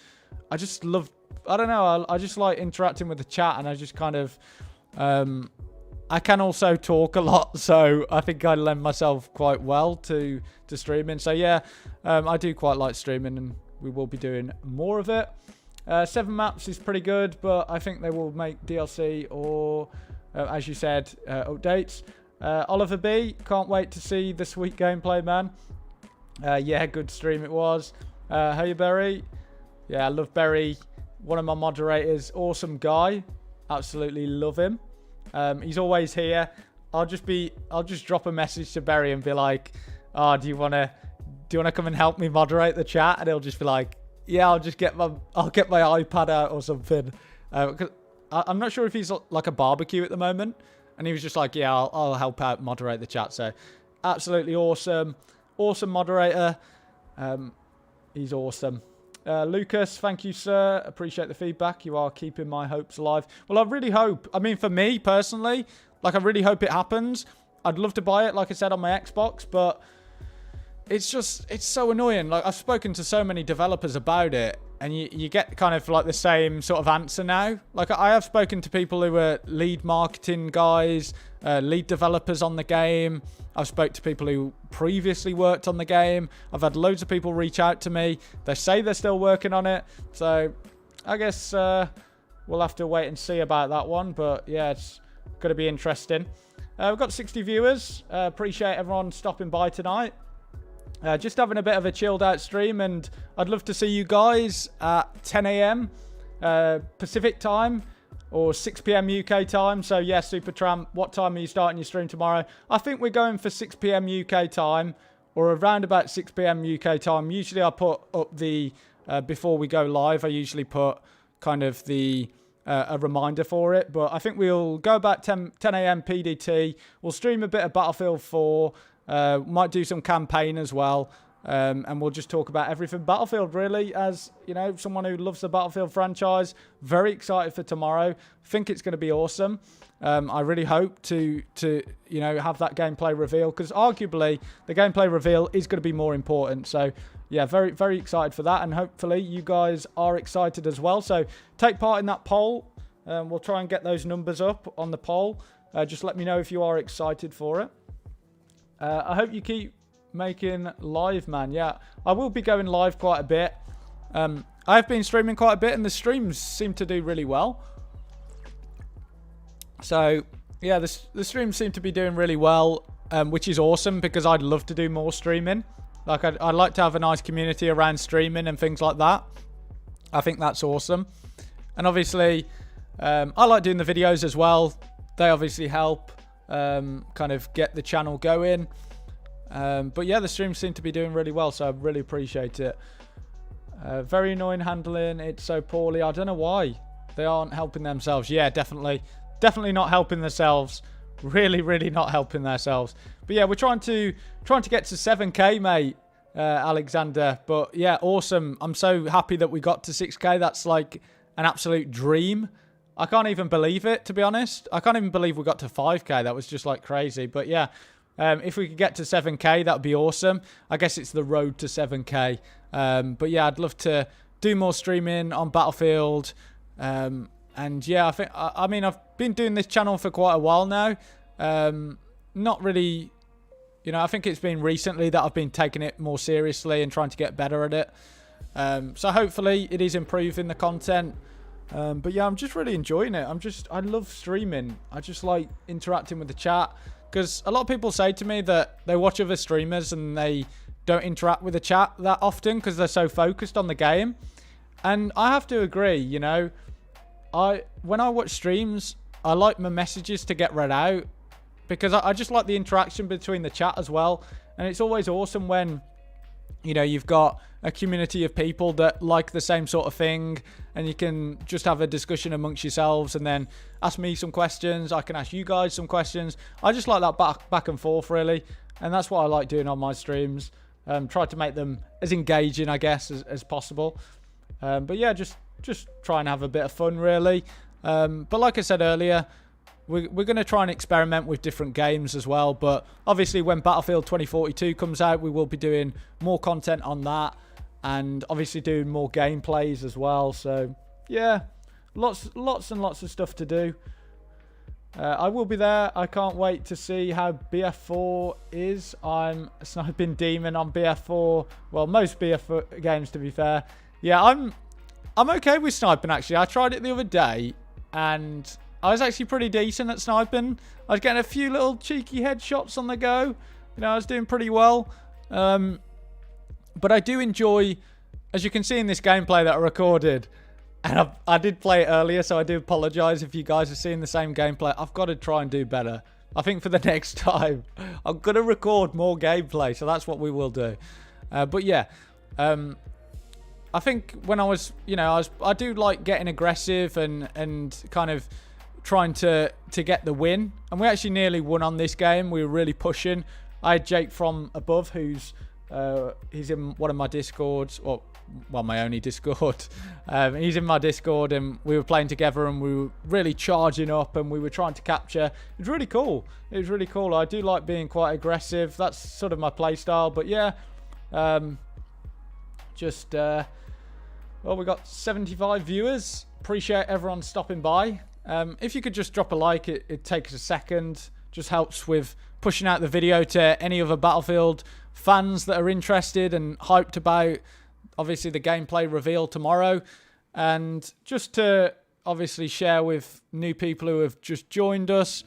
love, I don't know, I just like interacting with the chat, and I just kind of, I can also talk a lot, so I think I lend myself quite well to streaming. So yeah, I do quite like streaming, and we will be doing more of it. 7 maps is pretty good, but I think they will make DLC or, as you said, updates. Oliver B, can't wait to see the sweet gameplay, man. Yeah, good stream it was. Hey, Berry. Yeah, I love Berry. One of my moderators, awesome guy. Absolutely love him. He's always here. I'll just drop a message to Berry and be like, "Oh, do you wanna come and help me moderate the chat?" And he'll just be like, "Yeah, I'll get my iPad out or something." 'Cause I'm not sure if he's like a barbecue at the moment. And he was just like, yeah, I'll help out, moderate the chat. So absolutely awesome. Awesome moderator. He's awesome. Lucas, thank you, sir. Appreciate the feedback. You are keeping my hopes alive. Well, I really hope. I mean, for me personally, like, I really hope it happens. I'd love to buy it, like I said, on my Xbox. But it's so annoying. Like, I've spoken to so many developers about it. And you get kind of like the same sort of answer now. Like, I have spoken to people who are lead marketing guys, lead developers on the game. I've spoke to people who previously worked on the game. I've had loads of people reach out to me. They say they're still working on it. So I guess we'll have to wait and see about that one. But yeah, it's going to be interesting. We've got 60 viewers. Appreciate everyone stopping by tonight. Just having a bit of a chilled out stream, and I'd love to see you guys at 10 a.m. Pacific time or 6 p.m. UK time. So yeah, Supertramp, what time are you starting your stream tomorrow? I think we're going for 6 p.m. UK time or around about 6 p.m. UK time. Usually I put up the, before we go live, I usually put kind of the a reminder for it. But I think we'll go about 10 a.m. PDT. We'll stream a bit of Battlefield 4. Might do some campaign as well. And we'll just talk about everything Battlefield, really, as, you know, someone who loves the Battlefield franchise. Very excited for tomorrow. Think it's going to be awesome. I really hope to you know, have that gameplay reveal, because arguably the gameplay reveal is going to be more important. So yeah, very, very excited for that, and hopefully you guys are excited as well. So take part in that poll. We'll try and get those numbers up on the poll. Just let me know if you are excited for it. I hope you keep making live, man. Yeah, I will be going live quite a bit. I've been streaming quite a bit, and the streams seem to do really well. So yeah, the streams seem to be doing really well, which is awesome, because I'd love to do more streaming. Like I'd like to have a nice community around streaming and things like that. I think that's awesome. And obviously I like doing the videos as well. They obviously help kind of get the channel going. But yeah, the streams seem to be doing really well, so I really appreciate it. Very annoying handling it so poorly. I don't know why they aren't helping themselves. Yeah, definitely not helping themselves. Really not helping themselves. But yeah, we're trying to get to 7k, mate, Alexander. But yeah, awesome. I'm so happy that we got to 6k. That's like an absolute dream. I can't even believe it, to be honest. I can't even believe we got to 5k. That was just like crazy. But yeah, if we could get to 7k, that would be awesome. I guess it's the road to 7k. But yeah, I'd love to do more streaming on Battlefield. And yeah, I mean, I've been doing this channel for quite a while now. Not really, you know, I think it's been recently that I've been taking it more seriously and trying to get better at it. So hopefully it is improving the content. But yeah, I'm just really enjoying it. I love streaming. I just like interacting with the chat, because a lot of people say to me that they watch other streamers and they don't interact with the chat that often because they're so focused on the game. And I have to agree, you know, when I watch streams, I like my messages to get read out, because I just like the interaction between the chat as well. And it's always awesome when, you know, you've got a community of people that like the same sort of thing, and you can just have a discussion amongst yourselves and then ask me some questions. I can ask you guys some questions. I just like that back and forth, really. And that's what I like doing on my streams. Try to make them as engaging, I guess, as possible. But yeah, just try and have a bit of fun, really. But like I said earlier, we're going to try and experiment with different games as well. But obviously when Battlefield 2042 comes out, we will be doing more content on that, and obviously doing more gameplays as well. So yeah, lots and lots of stuff to do. I will be there. I can't wait to see how BF4 is. I'm a sniping demon on BF4. Well, most BF4 games, to be fair. Yeah, I'm okay with sniping, actually. I tried it the other day, and I was actually pretty decent at sniping. I was getting a few little cheeky headshots on the go. You know, I was doing pretty well. But I do enjoy, as you can see in this gameplay that I recorded, and I did play it earlier, so I do apologise if you guys are seeing the same gameplay. I've got to try and do better. I think for the next time, I'm going to record more gameplay, so that's what we will do. But yeah, I think when I was, you know, I do like getting aggressive and kind of trying to get the win. And we actually nearly won on this game. We were really pushing. I had Jake from above, who's he's in one of my Discords, or well, my only Discord. He's in my Discord, and we were playing together, and we were really charging up, and we were trying to capture. It was really cool. It was really cool. I do like being quite aggressive. That's sort of my play style. But yeah, well, we got 75 viewers. Appreciate everyone stopping by. If you could just drop a like, it takes a second. Just helps with pushing out the video to any other Battlefield fans that are interested and hyped about, obviously, the gameplay reveal tomorrow. And just to obviously share with new people who have just joined us,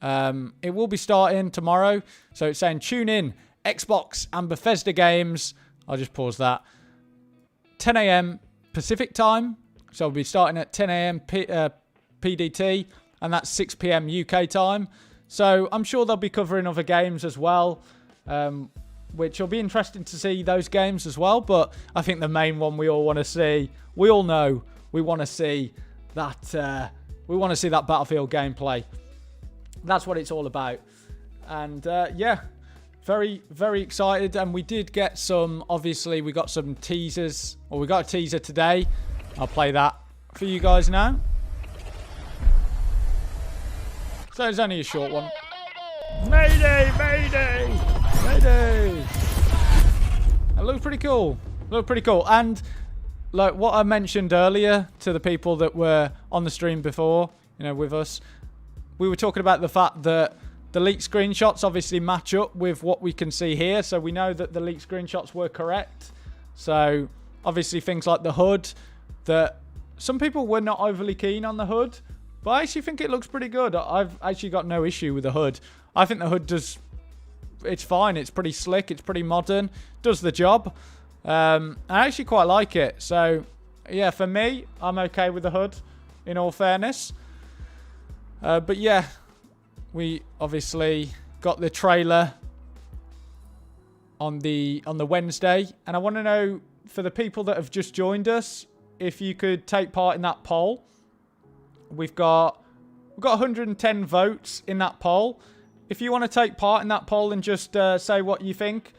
It will be starting tomorrow. So it's saying tune in, Xbox and Bethesda games. I'll just pause that. 10 a.m. Pacific time. So we'll be starting at 10 a.m. PDT. And that's 6 p.m. UK time. So I'm sure they'll be covering other games as well. Which will be interesting to see those games as well. But I think the main one we all want to see, we all know we want to see that Battlefield gameplay. That's what it's all about. And yeah, very, very excited. And we did get some, obviously we got some teasers, or we got a teaser today. I'll play that for you guys now. So it's only a short one. Mayday, mayday, mayday. It looked pretty cool. Looked pretty cool. And like what I mentioned earlier to the people that were on the stream before, you know, with us, we were talking about the fact that the leaked screenshots obviously match up with what we can see here. So we know that the leaked screenshots were correct. So obviously things like the hood, that some people were not overly keen on the hood, but I actually think it looks pretty good. I've actually got no issue with the hood. I think the hood does, it's fine. It's pretty slick. It's pretty modern. Does the job. I actually quite like it. So yeah, for me, I'm okay with the hood, in all fairness. But yeah, we obviously got the trailer on the Wednesday, and I want to know, for the people that have just joined us, if you could take part in that poll. We've got 110 votes in that poll. If you want to take part in that poll and just say what you think,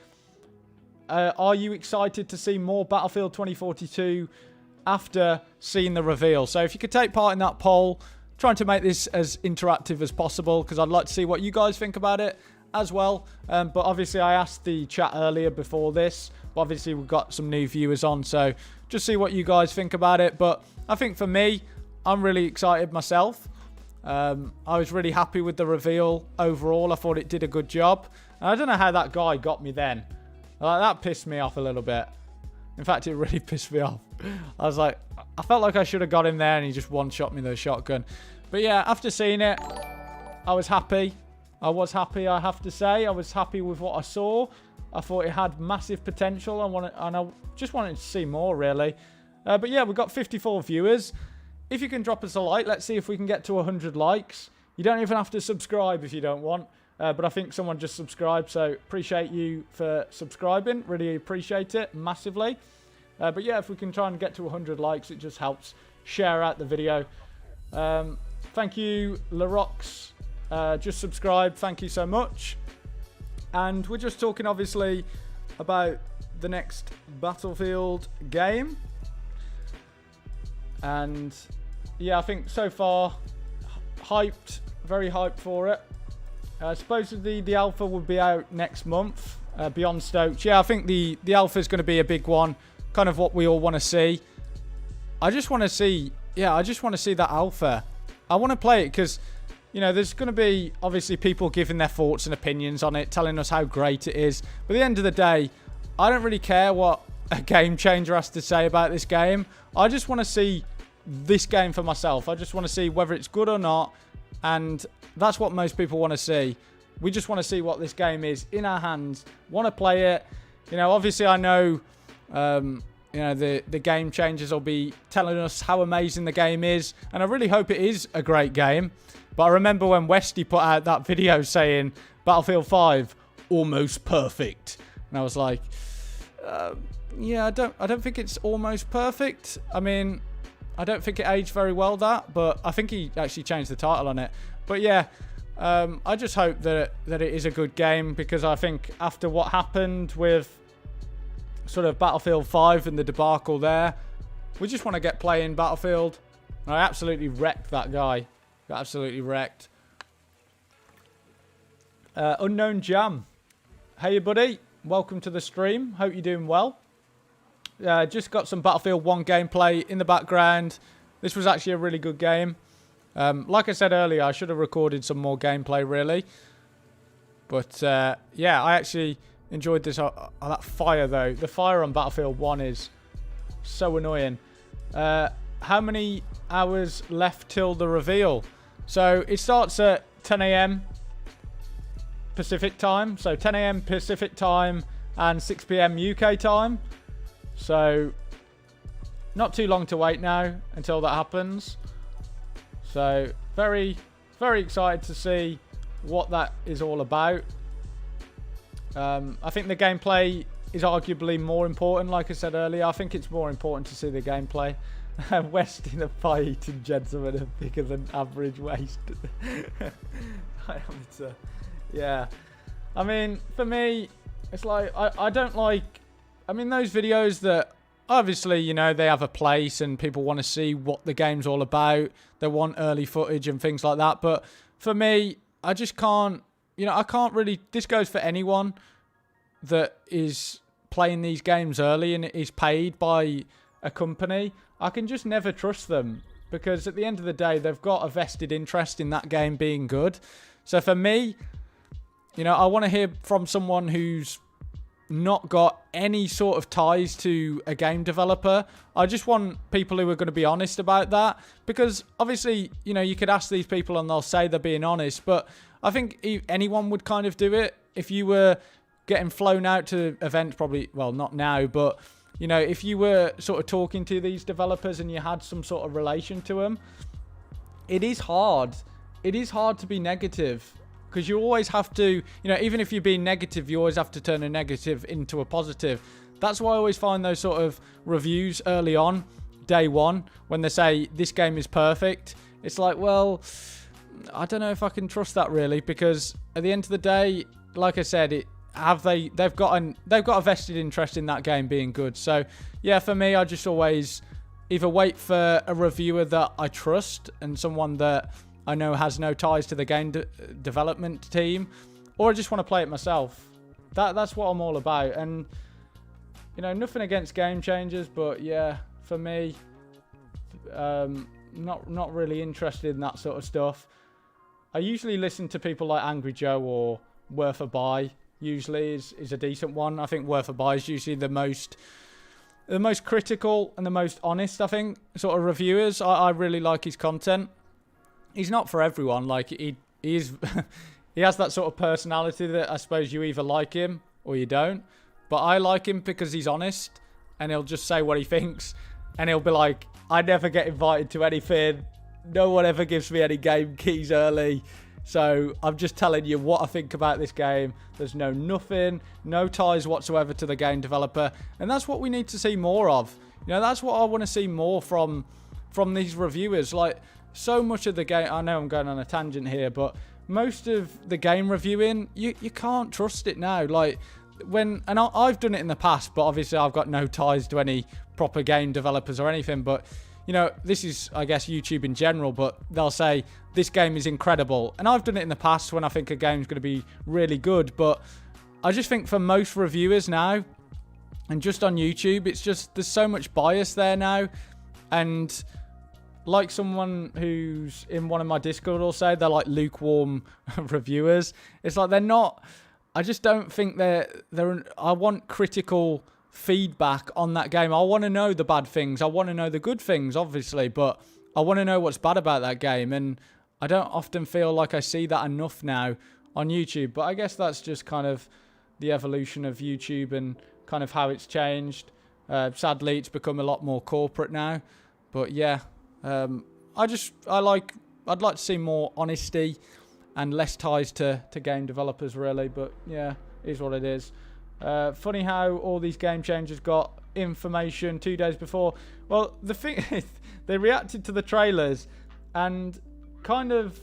are you excited to see more Battlefield 2042 after seeing the reveal? So if you could take part in that poll, trying to make this as interactive as possible, because I'd like to see what you guys think about it as well. But obviously I asked the chat earlier before this, but obviously we've got some new viewers on, so just see what you guys think about it. But I think for me, I'm really excited myself. I was really happy with the reveal overall. I thought it did a good job. And I don't know how that guy got me then. Like, that pissed me off a little bit. In fact, it really pissed me off. I was like, I felt like I should have got him there and he just one-shot me with a shotgun. But yeah, after seeing it, I was happy. I was happy, I have to say. I was happy with what I saw. I thought it had massive potential. And I just wanted to see more, really. But yeah, we've got 54 viewers. If you can drop us a like, let's see if we can get to 100 likes. You don't even have to subscribe if you don't want. But I think someone just subscribed, so appreciate you for subscribing. Really appreciate it massively. But yeah, if we can try and get to 100 likes, it just helps share out the video. Thank you, Larox. Just subscribe. Thank you so much. And we're just talking, obviously, about the next Battlefield game. And yeah, I think so far, hyped, very hyped for it. Supposedly the alpha will be out next month, beyond stoked. Yeah, I think the alpha is going to be a big one, kind of what we all want to see. I just want to see, yeah, I just want to see that alpha. I want to play it because, you know, there's going to be obviously people giving their thoughts and opinions on it, telling us how great it is. But at the end of the day, I don't really care what a game changer has to say about this game. I just want to see this game for myself. I just want to see whether it's good or not, and that's what most people want to see. We just want to see what this game is in our hands. Want to play it. You know, obviously I know, you know, the game changers will be telling us how amazing the game is, and I really hope it is a great game. But I remember when Westy put out that video saying Battlefield 5 almost perfect, and I was like, yeah, I don't think it's almost perfect. I mean, I don't think it aged very well, that, but I think he actually changed the title on it. But yeah, I just hope that it is a good game, because I think after what happened with sort of Battlefield 5 and the debacle there, we just want to get playing Battlefield. And I absolutely wrecked that guy. Got absolutely wrecked. Unknown Jam. Hey, buddy. Welcome to the stream. Hope you're doing well. Just got some Battlefield 1 gameplay in the background. This was actually a really good game. Like I said earlier, I should have recorded some more gameplay, really. But, yeah, I actually enjoyed this. That fire, though. The fire on Battlefield 1 is so annoying. How many hours left till the reveal? So, it starts at 10 a.m. Pacific time. So 10 a.m. Pacific time and 6 p.m. UK time. So not too long to wait now until that happens. So very, very excited to see what that is all about. I think the gameplay is arguably more important. Like I said earlier, I think it's more important to see the gameplay. West in a pie-eating gentleman of bigger than average waist. Yeah. I mean, for me, it's like, I don't like... I mean, those videos that... Obviously, you know, they have a place and people want to see what the game's all about. They want early footage and things like that. But for me, I just can't... You know, I can't really... This goes for anyone that is playing these games early and is paid by a company. I can just never trust them because at the end of the day, they've got a vested interest in that game being good. So for me, you know, I want to hear from someone who's not got any sort of ties to a game developer. I just want people who are going to be honest about that, because obviously, you know, you could ask these people and they'll say they're being honest, but I think anyone would kind of do it. If you were getting flown out to events, probably, well, not now, but, you know, if you were sort of talking to these developers and you had some sort of relation to them, it is hard. It is hard to be negative. Because you always have to, you know, even if you're being negative, you always have to turn a negative into a positive. That's why I always find those sort of reviews early on, day one, when they say this game is perfect. It's like, well, I don't know if I can trust that really, because at the end of the day, like I said, they've got a vested interest in that game being good. So yeah, for me, I just always either wait for a reviewer that I trust and someone that I know has no ties to the game development team, or I just want to play it myself. That's what I'm all about. And, you know, nothing against game changers, but yeah, for me, not really interested in that sort of stuff. I usually listen to people like Angry Joe or Worth a Buy. Usually is a decent one. I think Worth a Buy is usually the most critical and the most honest, I think, sort of reviewers. I really like his content. He's not for everyone. Like he has that sort of personality that I suppose you either like him or you don't. But I like him because he's honest and he'll just say what he thinks, and he'll be like, I never get invited to anything. No one ever gives me any game keys early. So I'm just telling you what I think about this game. There's no ties whatsoever to the game developer. And that's what we need to see more of. You know, that's what I want to see more from these reviewers. Like, so much of the game, I know I'm going on a tangent here, but most of the game reviewing, you can't trust it now. Like, I've done it in the past, but obviously I've got no ties to any proper game developers or anything. But, you know, this is, I guess, YouTube in general, but they'll say, this game is incredible. And I've done it in the past when I think a game's going to be really good. But I just think for most reviewers now, and just on YouTube, it's just, there's so much bias there now. And like someone who's in one of my Discord will say, they're like lukewarm reviewers. It's like they're not... I just don't think they're... I want critical feedback on that game. I want to know the bad things. I want to know the good things, obviously, but I want to know what's bad about that game. And I don't often feel like I see that enough now on YouTube. But I guess that's just kind of the evolution of YouTube and kind of how it's changed. Sadly, it's become a lot more corporate now. But yeah... I'd like to see more honesty and less ties to game developers, really. But yeah, it is what it is. Funny how all these game changers got information 2 days before. Well, the thing is, they reacted to the trailers and kind of...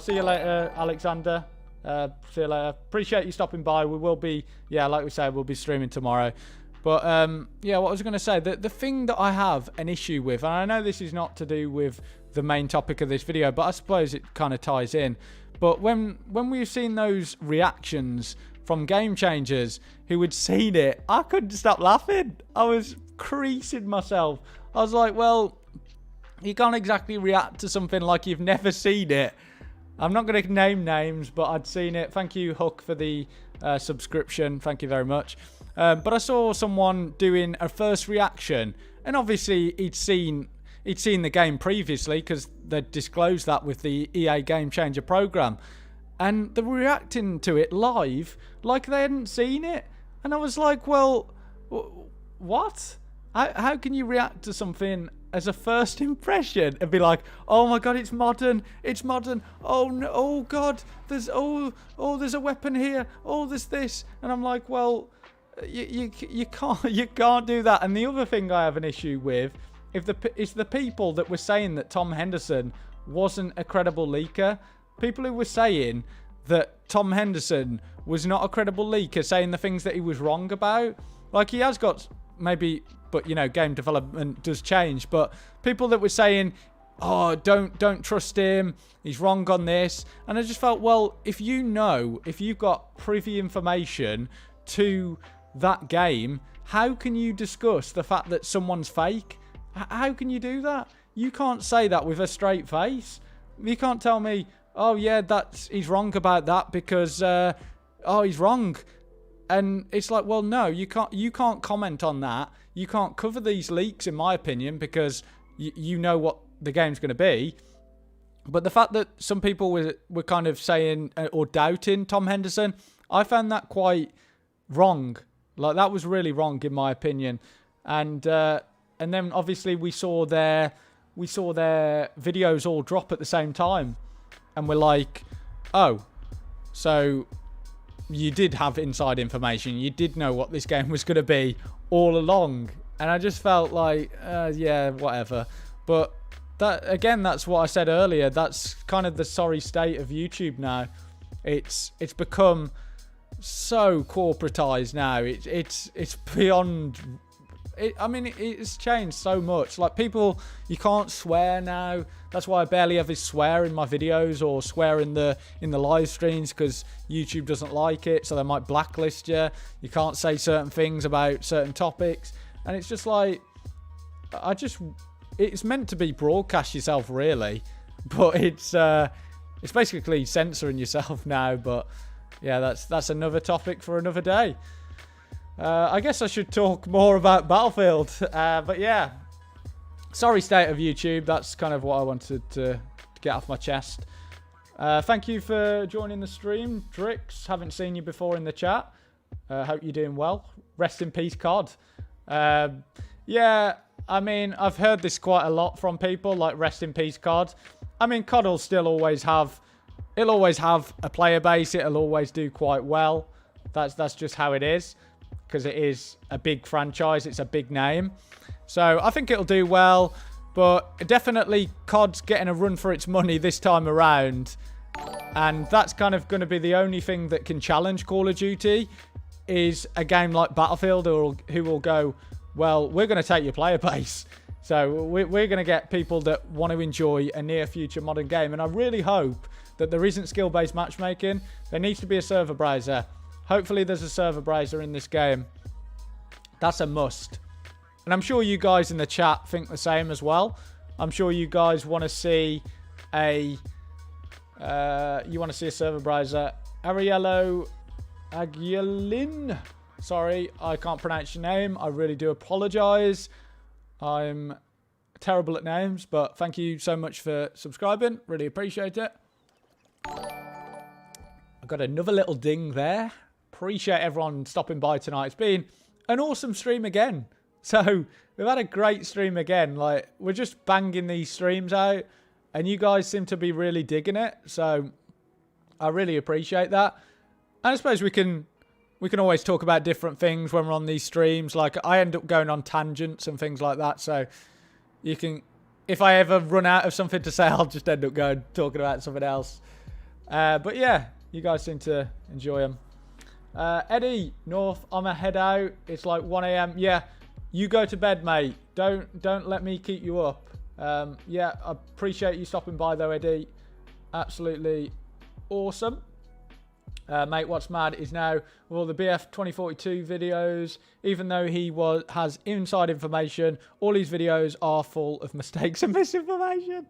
see you later, Alexander. See you later. Appreciate you stopping by. We will be... Yeah, like we said, we'll be streaming tomorrow. But, yeah, what I was going to say, the thing that I have an issue with, and I know this is not to do with the main topic of this video, but I suppose it kind of ties in. But when we've seen those reactions from game changers who had seen it, I couldn't stop laughing. I was creasing myself. I was like, well, you can't exactly react to something like you've never seen it. I'm not going to name names, but I'd seen it. Thank you, Hook, for the subscription. Thank you very much. But I saw someone doing a first reaction, and obviously he'd seen the game previously because they disclosed that with the EA Game Changer program. and they were reacting to it live like they hadn't seen it. And I was like, well, what? How can you react to something as a first impression and be like, oh my god, it's modern, oh no, oh god, there's there's a weapon here, oh there's this, and I'm like, well, you can't do that. And the other thing I have an issue with is the people that were saying that Tom Henderson wasn't a credible leaker. People who were saying that Tom Henderson was not a credible leaker, saying the things that he was wrong about. Like, he has got maybe, but you know, game development does change. But people that were saying, oh, don't trust him, he's wrong on this. And I just felt, well, if you've got privy information to that game, how can you discuss the fact that someone's fake? How can you do that? You can't say that with a straight face. You can't tell me, oh yeah, he's wrong about that because he's wrong. And it's like, well, no, you can't comment on that. You can't cover these leaks, in my opinion, because you know what the game's going to be. But the fact that some people were kind of saying or doubting Tom Henderson, I found that quite wrong. Like, that was really wrong, in my opinion. And then obviously we saw their videos all drop at the same time, and we're like, oh, so you did have inside information. You did know what this game was going to be all along. And I just felt like, yeah, whatever. But that, again, that's what I said earlier. That's kind of the sorry state of YouTube now. It's become so corporatized now. It's beyond. It's changed so much. Like, people, you can't swear now. That's why I barely ever swear in my videos or swear in the live streams, because YouTube doesn't like it, so they might blacklist you. You can't say certain things about certain topics, and it's just like, it's meant to be broadcast yourself, really, but it's basically censoring yourself now. But yeah, that's another topic for another day. I guess I should talk more about Battlefield. But yeah, sorry state of YouTube. That's kind of what I wanted to get off my chest. Thank you for joining the stream, Drix. Haven't seen you before in the chat. Hope you're doing well. Rest in peace, COD. Yeah, I mean, I've heard this quite a lot from people, like, rest in peace, COD. I mean, COD will still always have... It'll always have a player base. It'll always do quite well. That's just how it is, because it is a big franchise. It's a big name. So I think it'll do well, but definitely COD's getting a run for its money this time around. And that's kind of going to be the only thing that can challenge Call of Duty, is a game like Battlefield, who will go, well, we're going to take your player base. So we're going to get people that want to enjoy a near future modern game. And I really hope that there isn't skill-based matchmaking. There needs to be a server browser. Hopefully there's a server browser in this game. That's a must. And I'm sure you guys in the chat think the same as well. I'm sure you guys want to see a server browser. Ariello Aguilin. Sorry, I can't pronounce your name. I really do apologize. I'm terrible at names, but thank you so much for subscribing. Really appreciate it. I got another little ding there. Appreciate everyone stopping by tonight. It's been an awesome stream again. So we've had a great stream again. Like, we're just banging these streams out, and you guys seem to be really digging it. So I really appreciate that. And I suppose we can always talk about different things when we're on these streams. Like, I end up going on tangents and things like that. So you can, if I ever run out of something to say, I'll just end up talking about something else. But yeah, you guys seem to enjoy them. Eddie North, I'm a head out. It's like 1 a.m. Yeah, you go to bed, mate. Don't let me keep you up. Yeah, I appreciate you stopping by though, Eddie. Absolutely awesome. Mate, what's mad is now with all the BF 2042 videos, even though he has inside information, all his videos are full of mistakes and misinformation.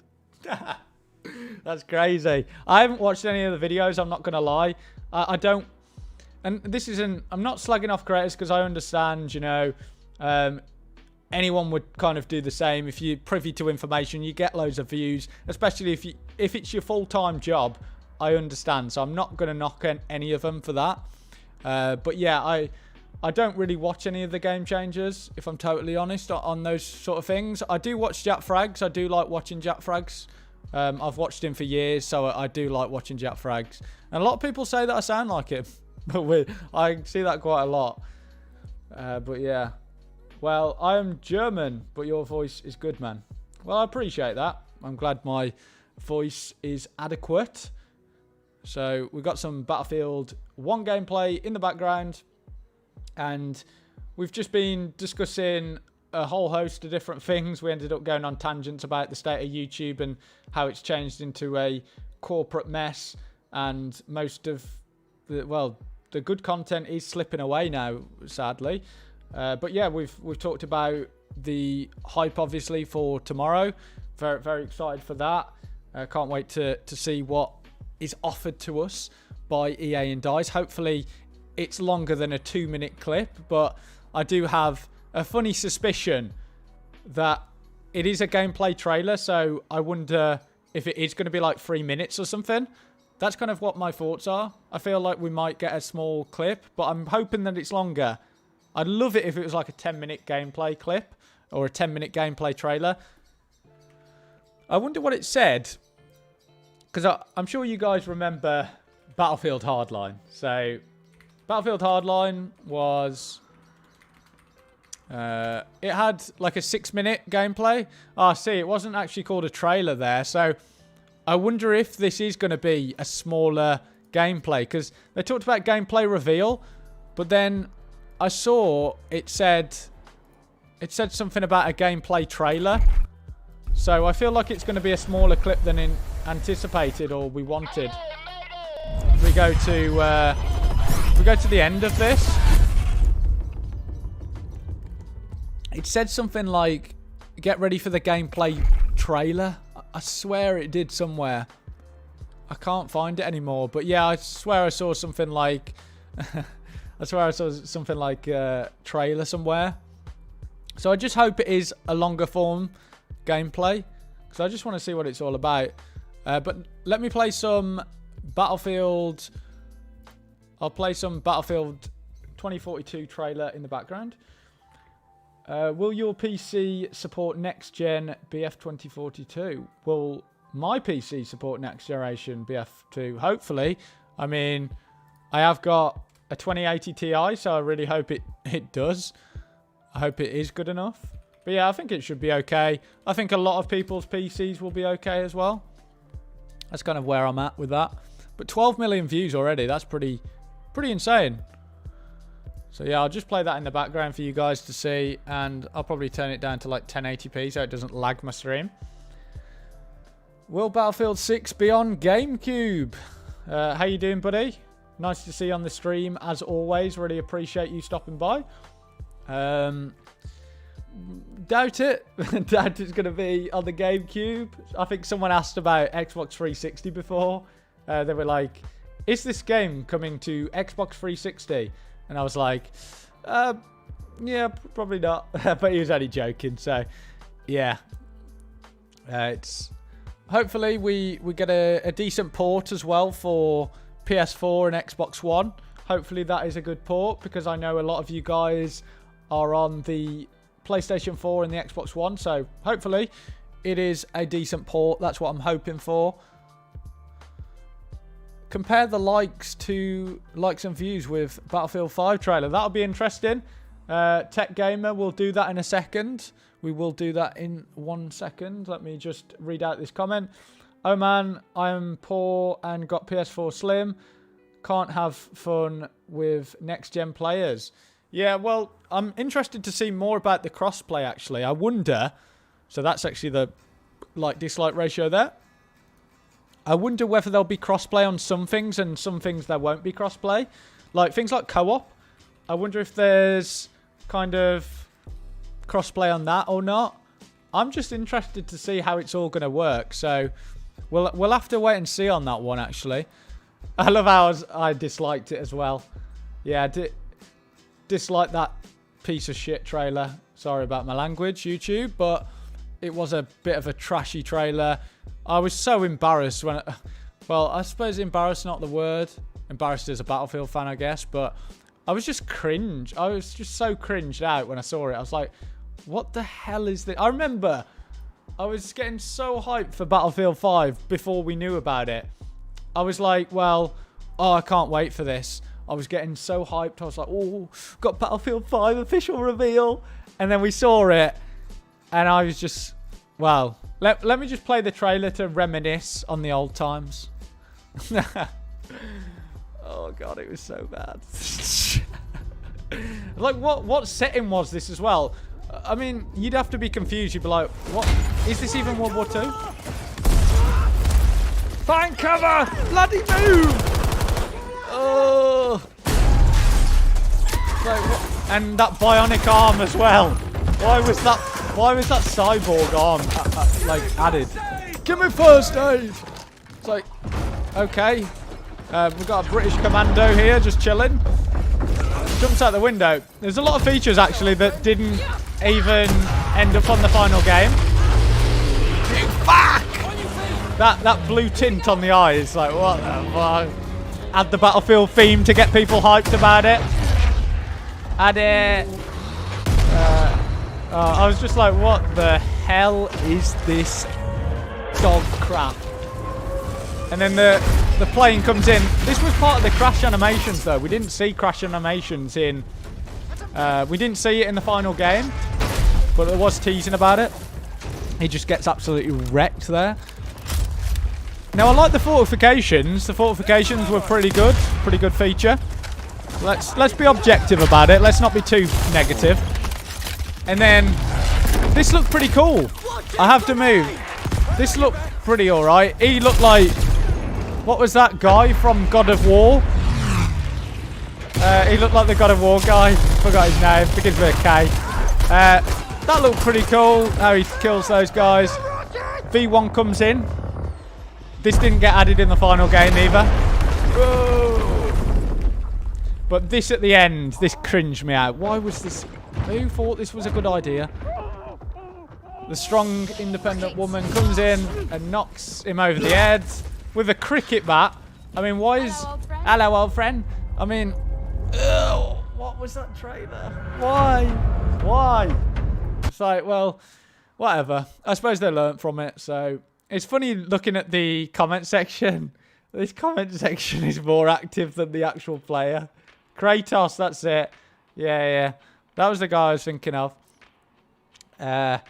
That's crazy. I haven't watched any of the videos, I'm not going to lie. I don't... And this isn't... I'm not slagging off creators, because I understand, you know, anyone would kind of do the same. If you're privy to information, you get loads of views, especially if it's your full-time job. I understand. So I'm not going to knock any of them for that. But yeah, I don't really watch any of the Game Changers, if I'm totally honest, on those sort of things. I do watch Jack Frags. I do like watching Jack Frags. I've watched him for years, so I do like watching Jack Frags. And a lot of people say that I sound like him. But I see that quite a lot. But yeah. Well, I am German, but your voice is good, man. Well, I appreciate that. I'm glad my voice is adequate. So we've got some Battlefield 1 gameplay in the background. And we've just been discussing a whole host of different things. We ended up going on tangents about the state of YouTube and how it's changed into a corporate mess. And most of the good content is slipping away now, sadly. But yeah, we've talked about the hype, obviously, for tomorrow. Very, very excited for that. Can't wait to see what is offered to us by EA and DICE. Hopefully, it's longer than a 2-minute clip, but I do have a funny suspicion that it is a gameplay trailer, so I wonder if it is going to be like 3 minutes or something. That's kind of what my thoughts are. I feel like we might get a small clip, but I'm hoping that it's longer. I'd love it if it was like a 10-minute gameplay clip or a 10-minute gameplay trailer. I wonder what it said, because I'm sure you guys remember Battlefield Hardline. So Battlefield Hardline was... it had like a 6-minute gameplay. Ah, see, it wasn't actually called a trailer there. So I wonder if this is going to be a smaller gameplay, because they talked about gameplay reveal, but then I saw it said something about a gameplay trailer. So I feel like it's going to be a smaller clip than anticipated or we wanted. We go to the end of this. It said something like, get ready for the gameplay trailer. I swear it did somewhere. I can't find it anymore. But yeah, I swear I saw something like... I swear I saw something like trailer somewhere. So I just hope it is a longer form gameplay, because I just want to see what it's all about. But let me play some Battlefield. I'll play some Battlefield 2042 trailer in the background. Will your PC support next gen BF 2042? Will my PC support next generation BF2? Hopefully. I mean, I have got a 2080 Ti, so I really hope it does. I hope it is good enough. But yeah, I think it should be okay. I think a lot of people's PCs will be okay as well. That's kind of where I'm at with that. But 12 million views already. That's pretty insane. So yeah, I'll just play that in the background for you guys to see. And I'll probably turn it down to like 1080p so it doesn't lag my stream. Will Battlefield 6 be on GameCube? How you doing, buddy? Nice to see you on the stream, as always. Really appreciate you stopping by. Doubt it. Doubt it's going to be on the GameCube. I think someone asked about Xbox 360 before. They were like, is this game coming to Xbox 360? And I was like, yeah, probably not. But he was only joking. So, yeah. It's hopefully we get a decent port as well for PS4 and Xbox One. Hopefully that is a good port, because I know a lot of you guys are on the PlayStation 4 and the Xbox One. So hopefully it is a decent port. That's what I'm hoping for. Compare the likes and views with Battlefield 5 trailer. That'll be interesting. Tech Gamer will do that in a second. We will do that in 1 second. Let me just read out this comment. Oh man, I'm poor and got PS4 Slim. Can't have fun with next-gen players. Yeah, well, I'm interested to see more about the crossplay, actually. I wonder... So that's actually the like-dislike ratio there. I wonder whether there'll be crossplay on some things and some things there won't be crossplay. Like, things like co-op. I wonder if there's kind of crossplay on that or not. I'm just interested to see how it's all going to work. So... We'll have to wait and see on that one, actually. I love how I disliked it as well. Yeah, dislike that piece of shit trailer. Sorry about my language, YouTube, but it was a bit of a trashy trailer. I was so embarrassed well, I suppose embarrassed not the word. Embarrassed as a Battlefield fan, I guess. But I was just cringe. I was just so cringed out when I saw it. I was like, what the hell is this? I remember I was getting so hyped for Battlefield 5 before we knew about it. I was like, well, oh, I can't wait for this. I was getting so hyped. I was like, oh, got Battlefield 5 official reveal. And then we saw it. And I was just, well, let me just play the trailer to reminisce on the old times. Oh, God, it was so bad. Like, what setting was this as well? I mean, you'd have to be confused. You'd be like, what? Is this even World War II? Find cover! Bloody move! Oh. Like, what? And that bionic arm as well. Why was that cyborg arm like added? Give me first aid! It's like, okay. We've got a British commando here just chilling. Jumps out the window. There's a lot of features actually that didn't even end up on the final game. Fuck! That blue tint on the eyes, like what the fuck? Add the Battlefield theme to get people hyped about it. Add it. I was just like, what the hell is this dog crap? And then the plane comes in. This was part of the crash animations, though. We didn't see crash animations in. We didn't see it in the final game, but there was teasing about it. He just gets absolutely wrecked there. Now I like the fortifications. The fortifications were pretty good feature. Let's be objective about it. Let's not be too negative. And then this looked pretty cool. I have to move. This looked pretty alright. He looked like, what was that guy from God of War? He looked like the God of War guy. Forgot his name. Begins with a K. That looked pretty cool. How he kills those guys. V1 comes in. This didn't get added in the final game either. Whoa. But this at the end, this cringed me out. Why was this? Who thought this was a good idea? The strong, independent woman comes in and knocks him over the head with a cricket bat. I mean, why is... Hello, old friend. I mean... Ugh, what was that trailer? Why? Why? It's like, well, whatever. I suppose they learnt from it, so... It's funny looking at the comment section. This comment section is more active than the actual player. Kratos, that's it. Yeah. That was the guy I was thinking of. The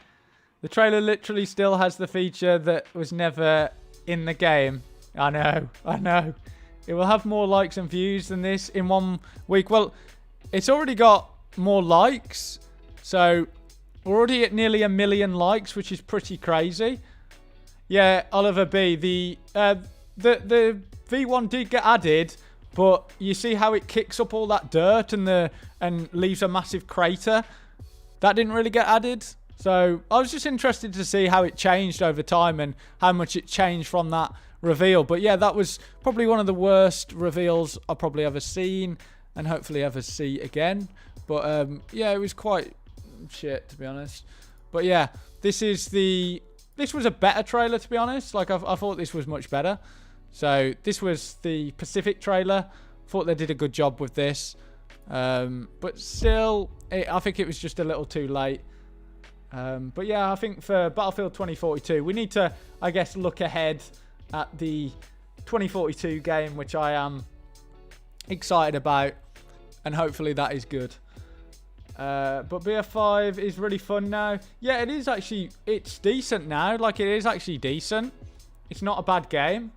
trailer literally still has the feature that was never in the game. I know. It will have more likes and views than this in 1 week. Well, it's already got more likes. So, we're already at nearly 1 million likes, which is pretty crazy. Yeah, Oliver B. The V1 did get added, but you see how it kicks up all that dirt and leaves a massive crater? That didn't really get added. So I was just interested to see how it changed over time and how much it changed from that reveal. But yeah, that was probably one of the worst reveals I've probably ever seen and hopefully ever see again. But yeah, it was quite shit, to be honest. But yeah, this was a better trailer, to be honest. Like, I thought this was much better. So, this was the Pacific trailer. Thought they did a good job with this. But still, I think it was just a little too late. But yeah, I think for Battlefield 2042, we need to, I guess, look ahead at the 2042 game, which I am excited about. And hopefully that is good. But BF5 is really fun now. Yeah, it is actually, it's decent now. Like, it is actually decent. It's not a bad game.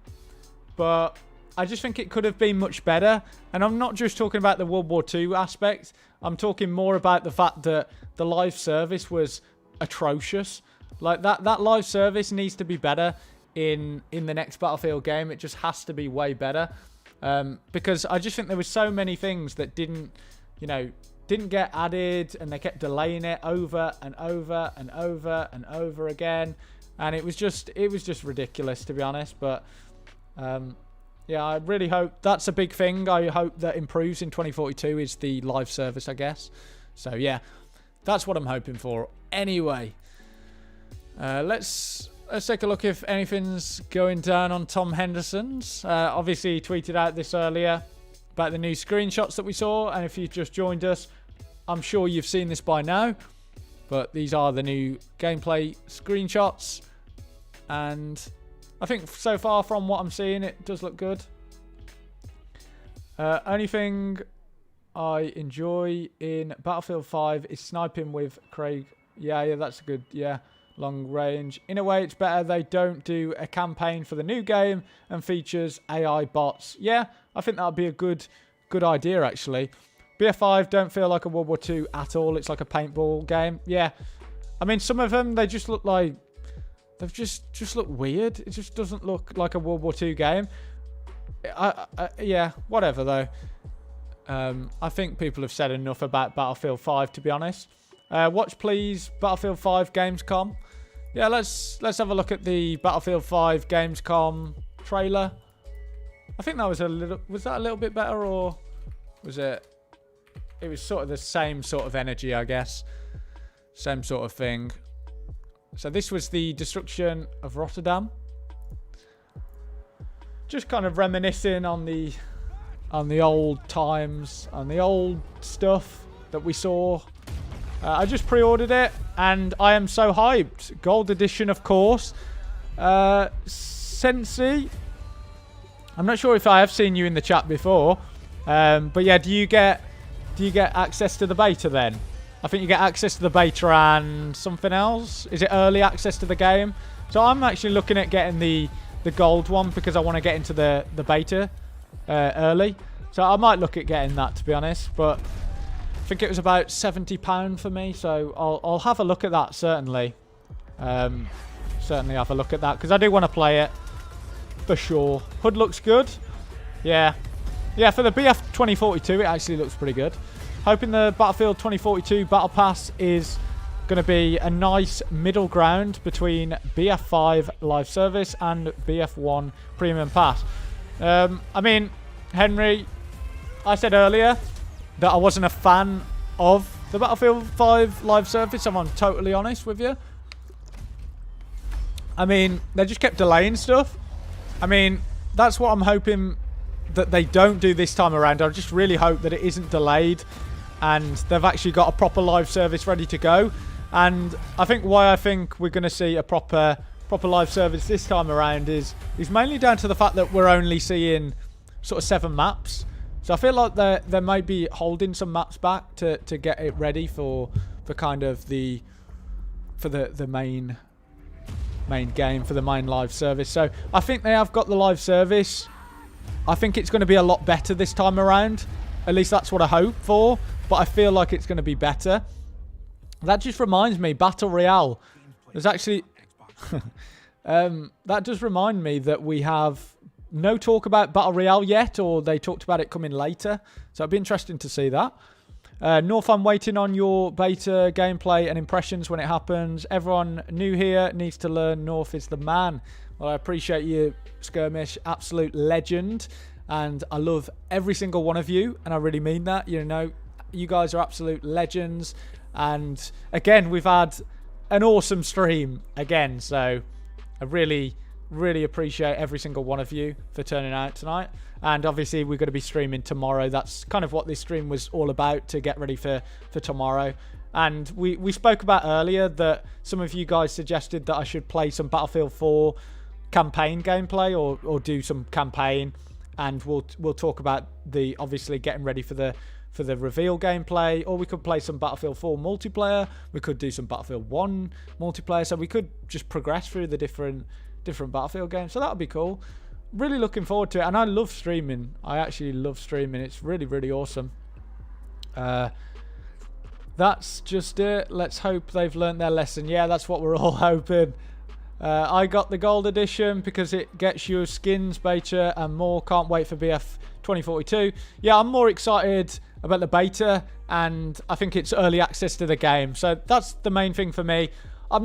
But I just think it could have been much better. And I'm not just talking about the World War II aspect. I'm talking more about the fact that the live service was atrocious. Like, that live service needs to be better in the next Battlefield game. It just has to be way better. Because I just think there were so many things that didn't get added, and they kept delaying it over and over and over and over again, and it was just ridiculous, to be honest. But yeah, I really hope that's a big thing. I hope that improves in 2042 is the live service, I guess. So yeah, that's what I'm hoping for. Anyway, let's let's take a look if anything's going down on Tom Henderson's. Obviously, he tweeted out this earlier about the new screenshots that we saw. And if you've just joined us, I'm sure you've seen this by now. But these are the new gameplay screenshots. And I think so far from what I'm seeing, it does look good. Only thing I enjoy in Battlefield 5 is sniping with Craig. Yeah, that's a good, long range. In a way, it's better they don't do a campaign for the new game and features AI bots. Yeah, I think that would be a good idea, actually. BF5 don't feel like a World War II at all. It's like a paintball game. Yeah, I mean, some of them, they just look like, they've just look weird. It just doesn't look like a World War II game. Yeah, whatever, though. I think people have said enough about Battlefield 5, to be honest. Watch, please, Battlefield 5 Gamescom. Yeah, let's have a look at the Battlefield 5 Gamescom trailer. I think that was a little bit better, or was it? It was sort of the same sort of energy, I guess. Same sort of thing. So this was the destruction of Rotterdam. Just kind of reminiscing on the old times, on the old stuff that we saw. I just pre-ordered it, and I am so hyped. Gold edition, of course. Sensi, I'm not sure if I have seen you in the chat before, but yeah, do you get access to the beta then? I think you get access to the beta and something else. Is it early access to the game? So I'm actually looking at getting the gold one because I want to get into the beta early. So I might look at getting that, to be honest, but I think it was about £70 for me, so I'll have a look at that, certainly. Certainly have a look at that, because I do want to play it, for sure. HUD looks good. Yeah. Yeah, for the BF 2042, it actually looks pretty good. Hoping the Battlefield 2042 Battle Pass is going to be a nice middle ground between BF5 Live Service and BF1 Premium Pass. I mean, Henry, I said earlier that I wasn't a fan of the Battlefield 5 Live Service, if I'm totally honest with you. I mean, they just kept delaying stuff. I mean, that's what I'm hoping that they don't do this time around. I just really hope that it isn't delayed and they've actually got a proper live service ready to go. And I think why I think we're going to see a proper live service this time around is mainly down to the fact that we're only seeing sort of 7 maps. So I feel like they might be holding some maps back to get it ready for kind of the main game, for the main live service. So I think they have got the live service. I think it's going to be a lot better this time around. At least that's what I hope for. But I feel like it's going to be better. That just reminds me, Battle Royale. There's actually that does remind me that we have no talk about Battle Royale yet, or they talked about it coming later. So it'd be interesting to see that. North, I'm waiting on your beta gameplay and impressions when it happens. Everyone new here needs to learn North is the man. Well, I appreciate you, Skirmish. Absolute legend. And I love every single one of you. And I really mean that. You know, you guys are absolute legends. And again, we've had an awesome stream again. So I really appreciate every single one of you for turning out tonight. And obviously we're going to be streaming tomorrow. That's kind of what this stream was all about, to get ready for tomorrow. And we spoke about earlier that some of you guys suggested that I should play some Battlefield 4 campaign gameplay or do some campaign, and we'll talk about the obviously getting ready for the reveal gameplay, or we could play some Battlefield 4 multiplayer. We could do some Battlefield 1 multiplayer, so we could just progress through the different Battlefield games. So that would be cool. Really looking forward to it. And I love streaming. I actually love streaming. It's really awesome. That's just it. Let's hope they've learned their lesson. Yeah, that's what we're all hoping. I got the gold edition because it gets you skins, beta and more. Can't wait for BF 2042. Yeah, I'm more excited about the beta, and I think it's early access to the game. So that's the main thing for me. I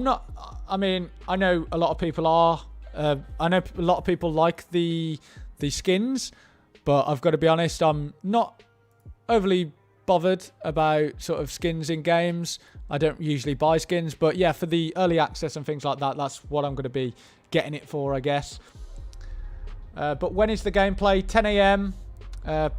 mean, I know a lot of people are. I know a lot of people like the skins, but I've got to be honest, I'm not overly bothered about sort of skins in games. I don't usually buy skins, but yeah, for the early access and things like that, that's what I'm going to be getting it for, I guess. But when is the gameplay? 10 a.m.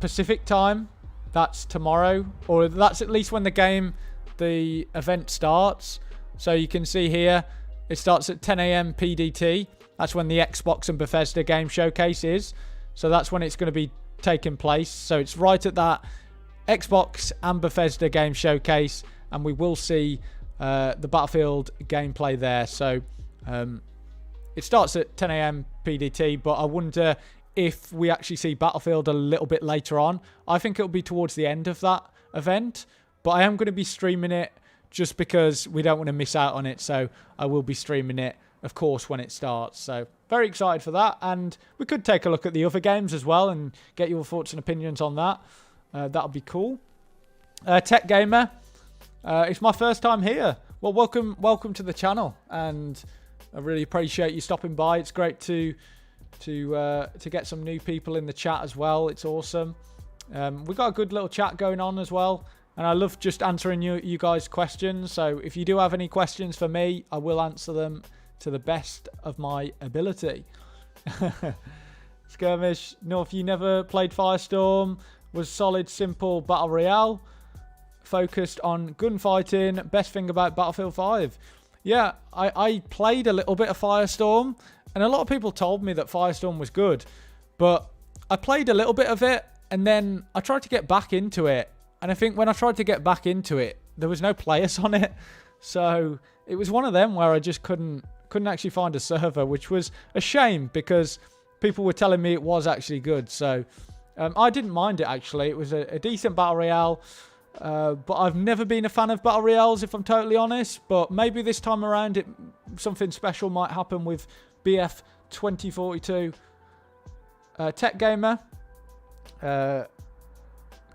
Pacific time. That's tomorrow, or that's at least when the event starts. So you can see here, it starts at 10 a.m. PDT. That's when the Xbox and Bethesda game showcase is. So that's when it's going to be taking place. So it's right at that Xbox and Bethesda game showcase, and we will see the Battlefield gameplay there. So it starts at 10 a.m. PDT, but I wonder if we actually see Battlefield a little bit later on. I think it'll be towards the end of that event, but I am going to be streaming it just because we don't want to miss out on it. So I will be streaming it, of course, when it starts. So very excited for that. And we could take a look at the other games as well and get your thoughts and opinions on that. That'll be cool. Tech Gamer, it's my first time here. Well, welcome to the channel, and I really appreciate you stopping by. It's great to get some new people in the chat as well. It's awesome. We've got a good little chat going on as well, and I love just answering you guys' questions. So if you do have any questions for me, I will answer them to the best of my ability. Skirmish, North, you never played Firestorm, was solid, simple battle royale, focused on gunfighting. Best thing about Battlefield 5. Yeah, I played a little bit of Firestorm, and a lot of people told me that Firestorm was good, but I played a little bit of it, and then I tried to get back into it, and I think when I tried to get back into it, there was no players on it, so it was one of them where I just couldn't actually find a server, which was a shame because people were telling me it was actually good. So I didn't mind it, actually. It was a decent battle royale, but I've never been a fan of battle royales, if I'm totally honest. But maybe this time around, something special might happen with BF 2042. Tech Gamer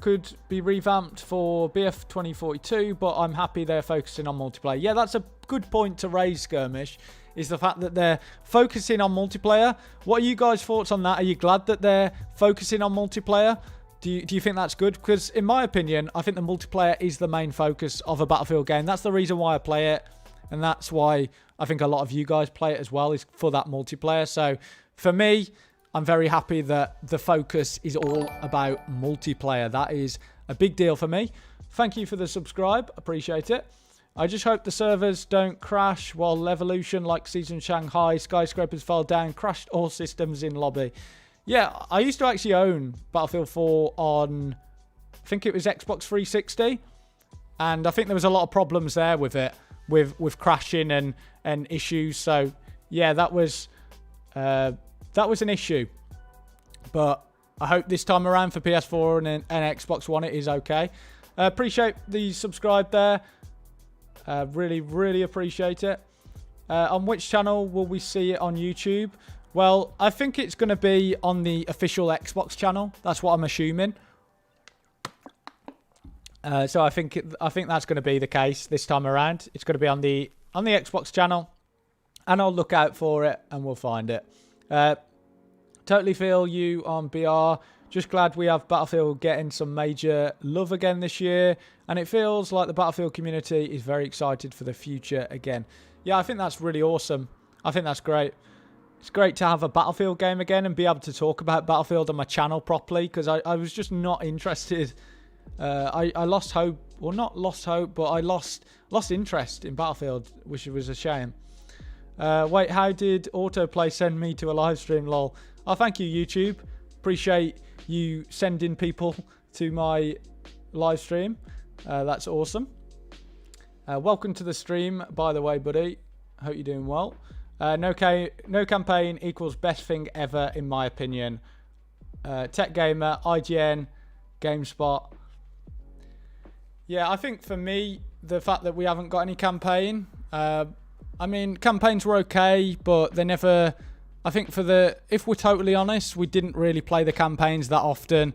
could be revamped for BF 2042, but I'm happy they're focusing on multiplayer. Yeah, that's a good point to raise, Skirmish, is the fact that they're focusing on multiplayer. What are you guys' thoughts on that? Are you glad that they're focusing on multiplayer? Do you think that's good? Because in my opinion, I think the multiplayer is the main focus of a Battlefield game. That's the reason why I play it, and that's why I think a lot of you guys play it as well, is for that multiplayer. So for me, I'm very happy that the focus is all about multiplayer. That is a big deal for me. Thank you for the subscribe. Appreciate it. I just hope the servers don't crash while Levolution, like Season Shanghai, Skyscrapers fell down, crashed all systems in lobby. Yeah, I used to actually own Battlefield 4 on, I think it was Xbox 360. And I think there was a lot of problems there with it, with crashing and issues. So, yeah, that was an issue. But I hope this time around for PS4 and Xbox One it is okay. Appreciate the subscribe there. Really, really appreciate it. On which channel will we see it on YouTube? Well, I think it's going to be on the official Xbox channel. That's what I'm assuming. So I think that's going to be the case this time around. It's going to be on the Xbox channel, and I'll look out for it and we'll find it. Totally feel you on BR. Just glad we have Battlefield getting some major love again this year, and it feels like the Battlefield community is very excited for the future again. Yeah, I think that's really awesome. I think that's great. It's great to have a Battlefield game again and be able to talk about Battlefield on my channel properly, because I was just not interested. I lost hope, well, not lost hope, but I lost interest in Battlefield, which was a shame. Wait, how did autoplay send me to a live stream? Lol. Oh, thank you, YouTube. Appreciate you sending people to my live stream. That's awesome. Welcome to the stream, by the way, buddy. Hope you're doing well. No campaign equals best thing ever, in my opinion. Tech Gamer, IGN, GameSpot. Yeah, I think for me, the fact that we haven't got any campaign, I mean, campaigns were okay, but they never, I think if we're totally honest, we didn't really play the campaigns that often.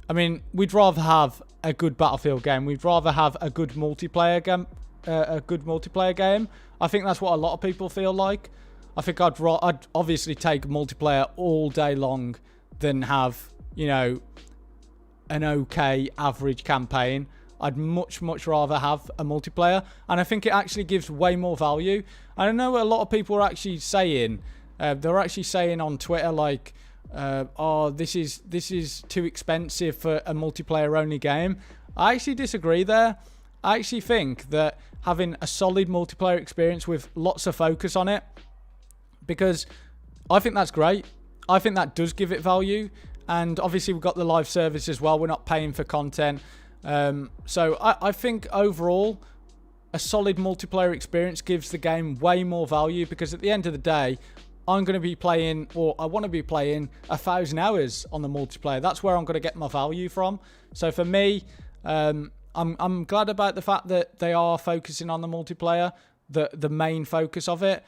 I mean, we'd rather have a good Battlefield game. We'd rather have a good multiplayer game. I think that's what a lot of people feel like. I think I'd obviously take multiplayer all day long than have, you know, an okay average campaign. I'd much rather have a multiplayer, and I think it actually gives way more value. I know a lot of people are actually saying, they're actually saying on Twitter like, oh, this is too expensive for a multiplayer only game. I actually disagree there. I actually think that having a solid multiplayer experience with lots of focus on it, because I think that's great. I think that does give it value. And obviously we've got the live service as well. We're not paying for content. So I think overall, a solid multiplayer experience gives the game way more value, because at the end of the day, I'm going to be playing, or I want to be playing 1,000 hours on the multiplayer. That's where I'm going to get my value from. So for me, I'm glad about the fact that they are focusing on the multiplayer, the main focus of it.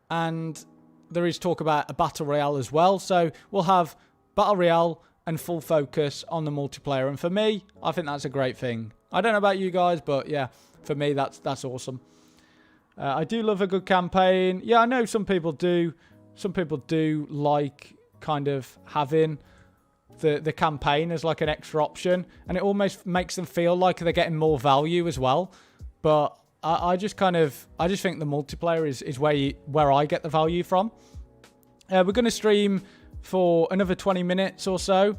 And there is talk about a battle royale as well. So we'll have battle royale and full focus on the multiplayer. And for me, I think that's a great thing. I don't know about you guys, but yeah, for me, that's awesome. I do love a good campaign. Yeah, I know some people do. Some people do like kind of having the campaign as like an extra option, and it almost makes them feel like they're getting more value as well. But I just think the multiplayer is where I get the value from. We're going to stream for another 20 minutes or so,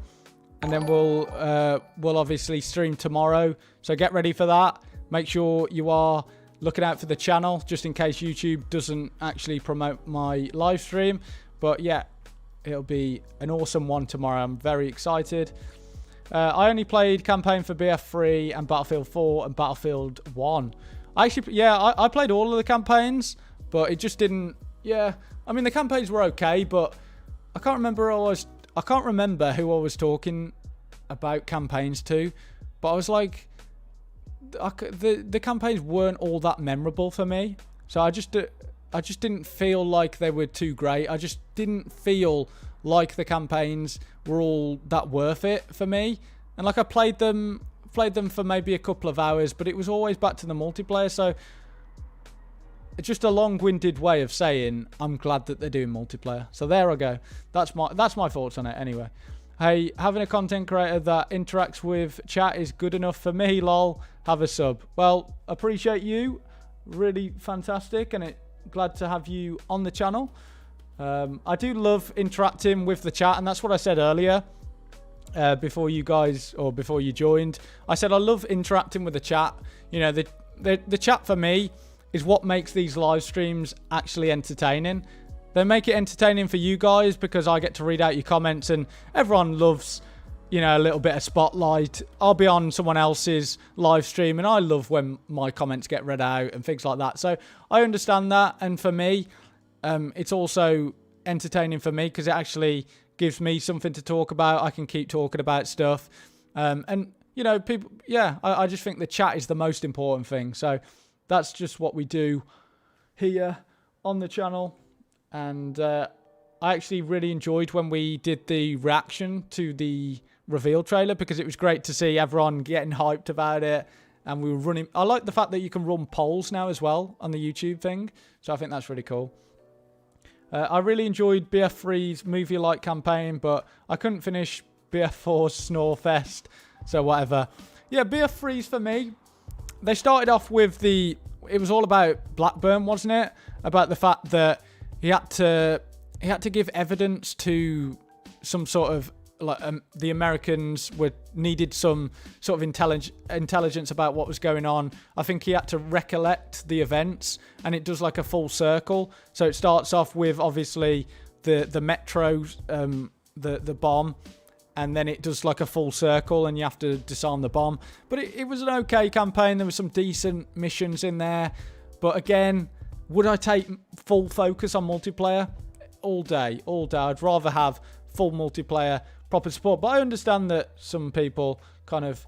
and then we'll obviously stream tomorrow. So get ready for that. Make sure you are looking out for the channel, just in case YouTube doesn't actually promote my live stream. But yeah, it'll be an awesome one tomorrow. I'm very excited. I only played campaign for BF3 and Battlefield 4 and Battlefield 1. I played all of the campaigns, but it just didn't. Yeah, I mean the campaigns were okay, but I can't remember who I was talking about campaigns to. But I was like, the campaigns weren't all that memorable for me. So I just didn't feel like they were too great. I just didn't feel like the campaigns were all that worth it for me. And like I played them for maybe a couple of hours, but it was always back to the multiplayer. So it's just a long-winded way of saying I'm glad that they're doing multiplayer. So there I go. That's my thoughts on it anyway. Hey, having a content creator that interacts with chat is good enough for me, lol. Have a sub. Well, appreciate you. Really fantastic, and glad to have you on the channel. I do love interacting with the chat, and that's what I said earlier before you joined. I said I love interacting with the chat. You know, the chat for me is what makes these live streams actually entertaining. They make it entertaining for you guys because I get to read out your comments, and everyone loves, you know, a little bit of spotlight. I'll be on someone else's live stream, and I love when my comments get read out and things like that. So I understand that, and for me, it's also entertaining for me because it actually gives me something to talk about. I can keep talking about stuff, and you know, people. Yeah, I just think the chat is the most important thing. So that's just what we do here on the channel. And I actually really enjoyed when we did the reaction to the reveal trailer, because it was great to see everyone getting hyped about it. And we were running. I like the fact that you can run polls now as well on the YouTube thing. So I think that's really cool. I really enjoyed BF3's movie light campaign, but I couldn't finish BF4's Snore Fest. So whatever. Yeah, BF3's for me. They started off with it was all about Blackburn, wasn't it? About the fact that he had to give evidence to some sort of like the Americans needed some sort of intelligence about what was going on. I think he had to recollect the events, and it does like a full circle. So it starts off with obviously the metro, the bomb, and then it does like a full circle, and you have to disarm the bomb. But it was an okay campaign. There were some decent missions in there, but again, would I take full focus on multiplayer? All day. I'd rather have full multiplayer, proper support. But I understand that some people kind of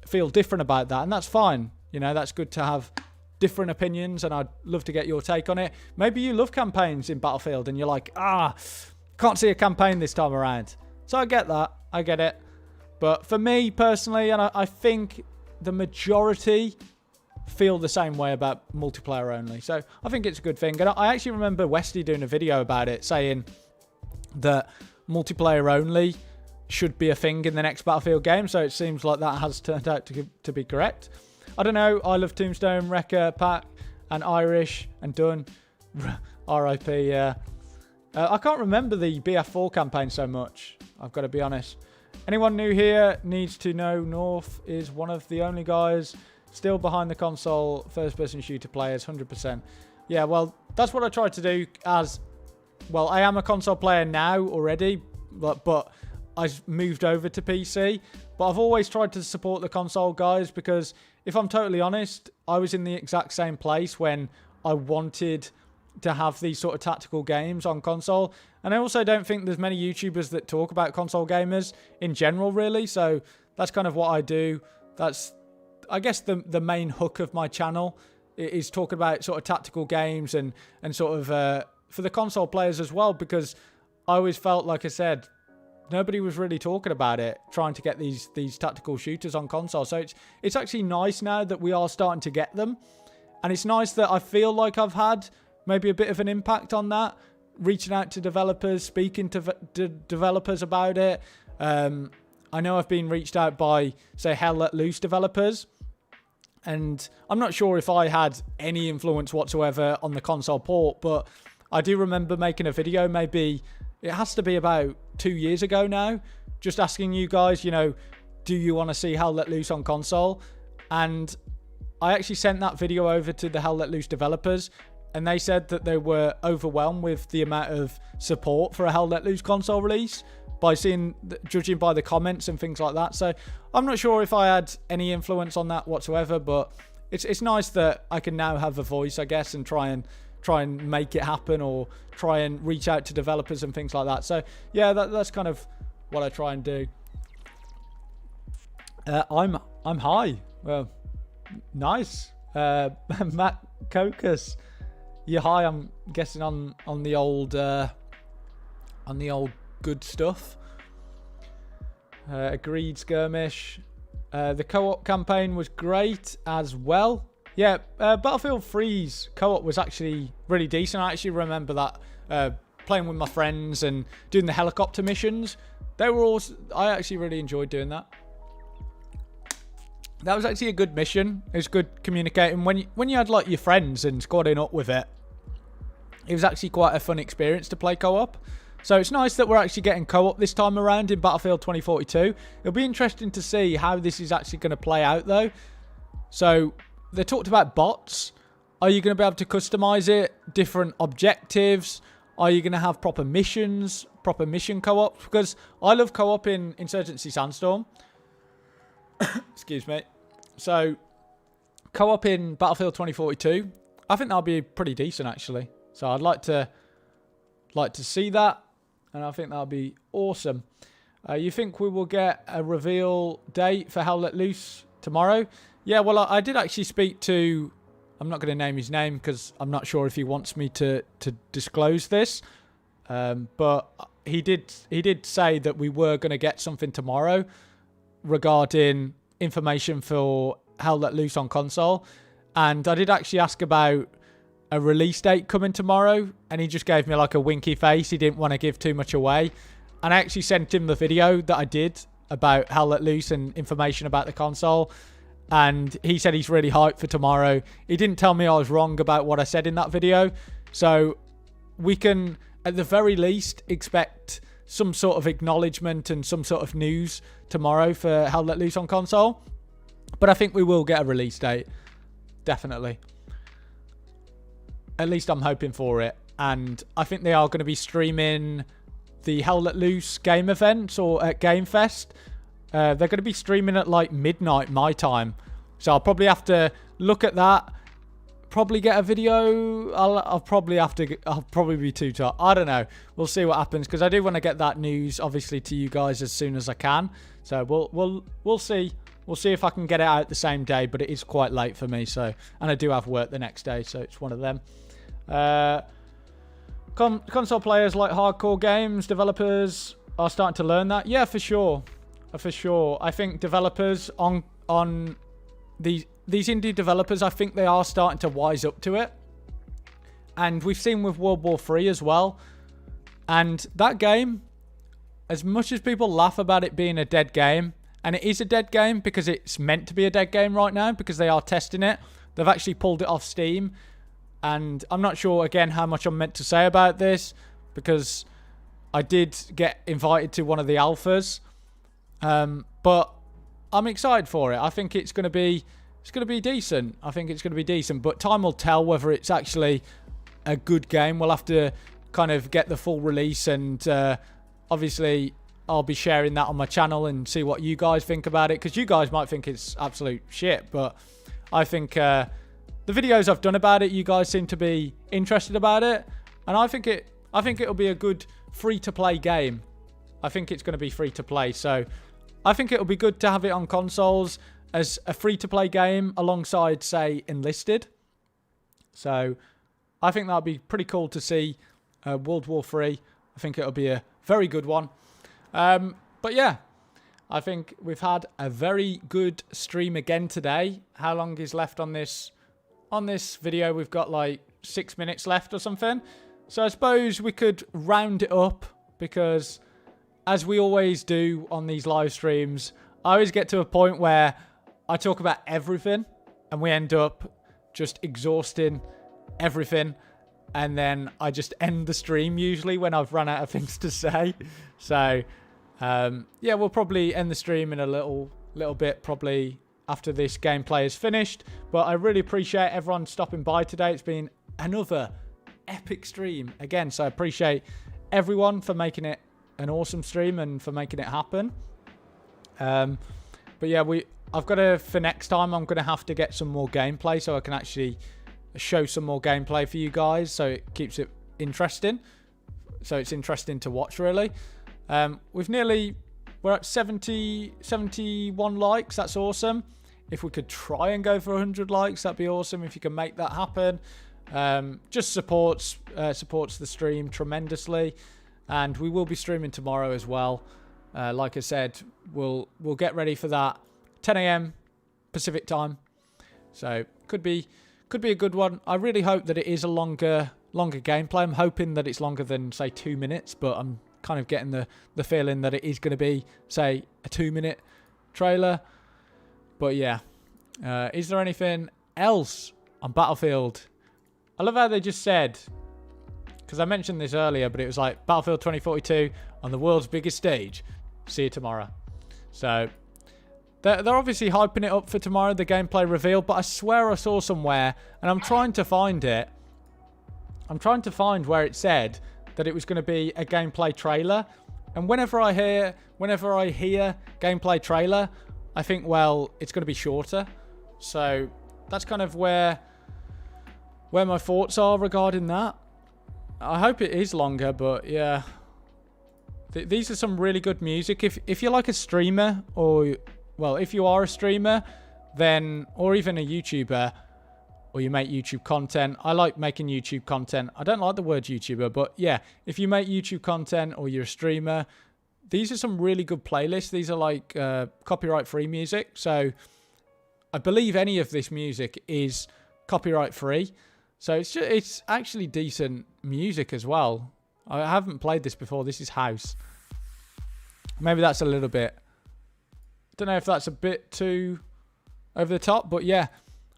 feel different about that, and that's fine. You know, that's good to have different opinions, and I'd love to get your take on it. Maybe you love campaigns in Battlefield, and you're like, can't see a campaign this time around. So I get that. I get it. But for me personally, and I think the majority feel the same way about multiplayer only. So I think it's a good thing. And I actually remember Westy doing a video about it, saying that multiplayer only should be a thing in the next Battlefield game. So it seems like that has turned out to be correct. I don't know. I love Tombstone, Wrecker, Pat, and Irish, and Dunn. R.I.P. Yeah. I can't remember the BF4 campaign so much. I've got to be honest. Anyone new here needs to know North is one of the only guys still behind the console first-person shooter players, 100%. Yeah, well, that's what I tried to do as... Well, I am a console player now already, but I've moved over to PC. But I've always tried to support the console guys because, if I'm totally honest, I was in the exact same place when I wanted to have these sort of tactical games on console. And I also don't think there's many YouTubers that talk about console gamers in general, really. So that's kind of what I do. That's, I guess, the main hook of my channel is talking about sort of tactical games and sort of for the console players as well, because I always felt, like I said, nobody was really talking about it, trying to get these tactical shooters on console. So it's actually nice now that we are starting to get them. And it's nice that I feel like I've had maybe a bit of an impact on that, reaching out to developers, speaking to developers about it. I know I've been reached out by, say, Hell Let Loose developers, and I'm not sure if I had any influence whatsoever on the console port, but I do remember making a video, maybe it has to be about 2 years ago now, just asking you guys, you know, do you want to see Hell Let Loose on console? And I actually sent that video over to the Hell Let Loose developers, and they said that they were overwhelmed with the amount of support for a Hell Let Loose console release judging by the comments and things like that. So I'm not sure if I had any influence on that whatsoever, but it's nice that I can now have a voice, I guess, and try and make it happen, or try and reach out to developers and things like that. So yeah, that's kind of what I try and do. I'm high. Well, nice. Matt Cocos, you're high. I'm guessing on the old good stuff. Agreed, Skirmish. The co-op campaign was great as well. Yeah, Battlefield 3's co-op was actually really decent. I actually remember that playing with my friends and doing the helicopter missions. They were all. I actually really enjoyed doing that. That was actually a good mission. It was good communicating when you had like your friends and squadding up with it. It was actually quite a fun experience to play co-op. So it's nice that we're actually getting co-op this time around in Battlefield 2042. It'll be interesting to see how this is actually going to play out though. So they talked about bots. Are you going to be able to customize it? Different objectives? Are you going to have proper missions? Proper mission co-op? Because I love co-op in Insurgency Sandstorm. Excuse me. So co-op in Battlefield 2042, I think that'll be pretty decent actually. So I'd like to see that, and I think that'll be awesome. You think we will get a reveal date for Hell Let Loose tomorrow? Yeah, well, I did actually speak to... I'm not going to name his name because I'm not sure if he wants me to disclose this. But he did say that we were going to get something tomorrow regarding information for Hell Let Loose on console. And I did actually ask about a release date coming tomorrow, and he just gave me like a winky face. He didn't want to give too much away. And I actually sent him the video that I did about Hell Let Loose and information about the console. And he said he's really hyped for tomorrow. He didn't tell me I was wrong about what I said in that video. So we can, at the very least, expect some sort of acknowledgement and some sort of news tomorrow for Hell Let Loose on console. But I think we will get a release date. Definitely. At least I'm hoping for it. And I think they are going to be streaming the Hell Let Loose game event or at Game Fest. They're going to be streaming at like midnight my time. So I'll probably have to look at that. Probably get a video. I'll probably be too tired. I don't know. We'll see what happens, because I do want to get that news obviously to you guys as soon as I can. So we'll see. We'll see if I can get it out the same day, but it is quite late for me. So, and I do have work the next day, so it's one of them. Console players like hardcore games developers are starting to learn that. Yeah, for sure. For sure. I think developers on these indie developers, I think they are starting to wise up to it. And we've seen with World War III as well. And that game, as much as people laugh about it being a dead game, and it is a dead game because it's meant to be a dead game right now because they are testing it. They've actually pulled it off Steam. And I'm not sure, again, how much I'm meant to say about this because I did get invited to one of the alphas. But I'm excited for it. I think it's going to be decent. I think it's going to be decent. But time will tell whether it's actually a good game. We'll have to kind of get the full release. And obviously, I'll be sharing that on my channel and see what you guys think about it. Because you guys might think it's absolute shit. But I think... the videos I've done about it, you guys seem to be interested about it, and I think it'll be a good free-to-play game. I think it's going to be free-to-play, so I think it'll be good to have it on consoles as a free-to-play game alongside, say, Enlisted. So I think that'll be pretty cool to see World War 3. I think it'll be a very good one. But yeah, I think we've had a very good stream again today. How long is left on this? On this video, we've got like 6 minutes left or something. So I suppose we could round it up because, as we always do on these live streams, I always get to a point where I talk about everything and we end up just exhausting everything. And then I just end the stream usually when I've run out of things to say. So, yeah, we'll probably end the stream in a little bit, probably after this gameplay is finished. But I really appreciate everyone stopping by today. It's been another epic stream again, so I appreciate everyone for making it an awesome stream and for making it happen. But yeah, I've got to, for next time, I'm going to have to get some more gameplay so I can actually show some more gameplay for you guys, so it keeps it interesting, so it's interesting to watch really. We're at 71 likes. That's awesome. If we could try and go for 100 likes, that'd be awesome. If you can make that happen, just supports the stream tremendously. And we will be streaming tomorrow as well. Like I said, we'll get ready for that 10 a.m. Pacific time. So could be a good one. I really hope that it is a longer gameplay. I'm hoping that it's longer than, say, 2 minutes, but I'm kind of getting the feeling that it is going to be, say, a 2-minute trailer. But yeah, is there anything else on Battlefield? I love how they just said, because I mentioned this earlier, but it was like Battlefield 2042 on the world's biggest stage. See you tomorrow. So they're obviously hyping it up for tomorrow, the gameplay reveal, but I swear I saw somewhere, and I'm trying to find it. I'm trying to find where it said that it was going to be a gameplay trailer. And whenever I hear gameplay trailer, I think, well, it's going to be shorter. So that's kind of where my thoughts are regarding that. I hope it is longer, but yeah. These are some really good music. If you're like a streamer, or, well, if you are a streamer, then, or even a YouTuber, or you make YouTube content. I like making YouTube content. I don't like the word YouTuber, but yeah, if you make YouTube content or you're a streamer, these are some really good playlists. These are like copyright-free music. So I believe any of this music is copyright-free. So it's actually decent music as well. I haven't played this before. This is house. Maybe that's a little bit... don't know if that's a bit too over the top, but yeah.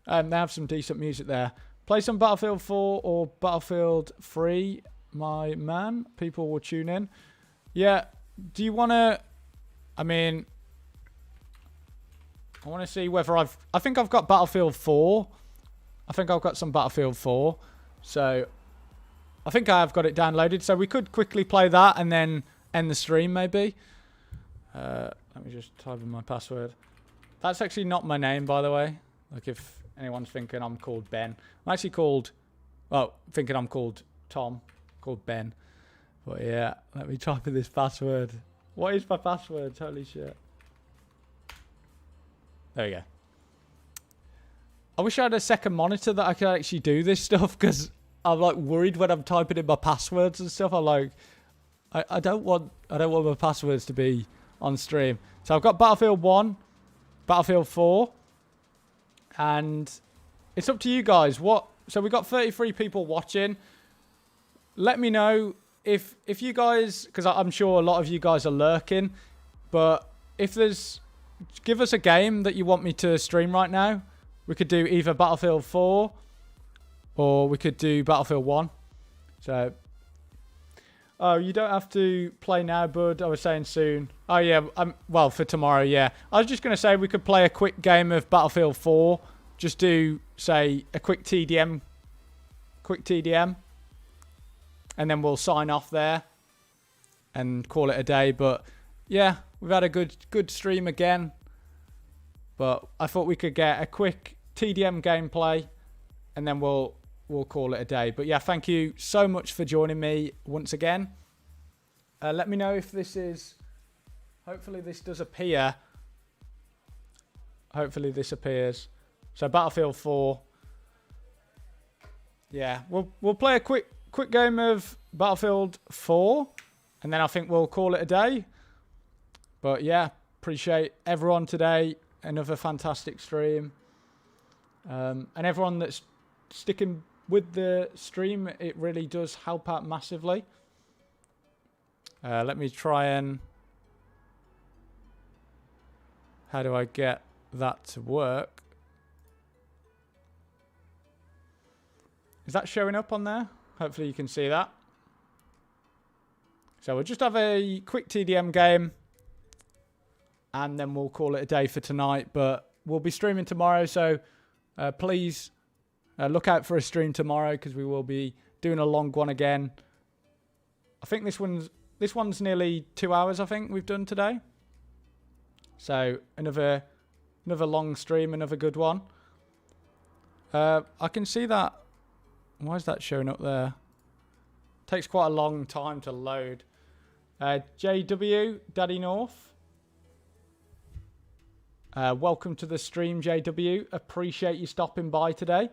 They have some decent music there. Play some Battlefield 4 or Battlefield 3, my man. People will tune in. Yeah. Do you want to... I mean... I want to see whether I think I've got Battlefield 4. I think I've got some Battlefield 4. So... I think I have got it downloaded. So we could quickly play that and then end the stream, maybe. Let me just type in my password. That's actually not my name, by the way. Like, if anyone's thinking I'm called Ben. I'm actually called... well, thinking I'm called Tom. Called Ben. But yeah, let me type in this password. What is my password? Holy shit. There we go. I wish I had a second monitor that I could actually do this stuff, because I'm like worried when I'm typing in my passwords and stuff. I'm like, I don't want my passwords to be on stream. So I've got Battlefield 1, Battlefield 4, and it's up to you guys. So we've got 33 people watching. Let me know if you guys, because I'm sure a lot of you guys are lurking, but if there's, give us a game that you want me to stream right now. We could do either Battlefield 4 or we could do Battlefield 1. So, oh, you don't have to play now, bud. I was saying soon. Oh, yeah. Well, for tomorrow, yeah. I was just going to say we could play a quick game of Battlefield 4. Just do, say, a quick TDM. And then we'll sign off there and call it a day. But, yeah, we've had a good stream again. But I thought we could get a quick TDM gameplay and then we'll call it a day. But yeah, thank you so much for joining me once again. Let me know if this is... Hopefully this does appear. Hopefully this appears. So Battlefield 4. Yeah, we'll play a quick game of Battlefield 4. And then I think we'll call it a day. But yeah, appreciate everyone today. Another fantastic stream. And everyone that's sticking with the stream, it really does help out massively. Let me try and... How do I get that to work? Is that showing up on there? Hopefully you can see that. So we'll just have a quick TDM game. And then we'll call it a day for tonight. But we'll be streaming tomorrow. So please look out for a stream tomorrow. Because we will be doing a long one again. I think this one's nearly 2 hours, I think, we've done today. So another long stream, another good one. I can see that. Why is that showing up there? Takes quite a long time to load. JW, Daddy North. Welcome to the stream, JW. Appreciate you stopping by today.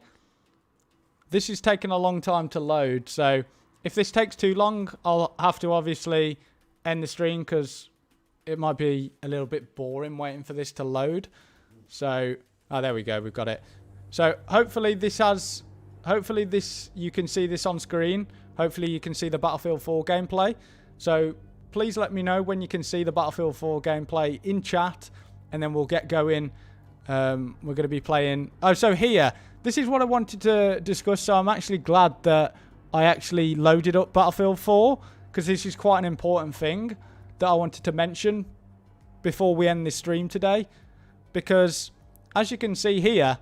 This is taking a long time to load, so if this takes too long, I'll have to obviously end the stream because it might be a little bit boring waiting for this to load. So, oh, there we go. We've got it. So hopefully you can see this on screen. Hopefully you can see the Battlefield 4 gameplay. So please let me know when you can see the Battlefield 4 gameplay in chat. And then we'll get going. We're going to be playing... Oh, so here. This is what I wanted to discuss. So I'm actually glad that I actually loaded up Battlefield 4. Because this is quite an important thing that I wanted to mention before we end this stream today. Because as you can see here,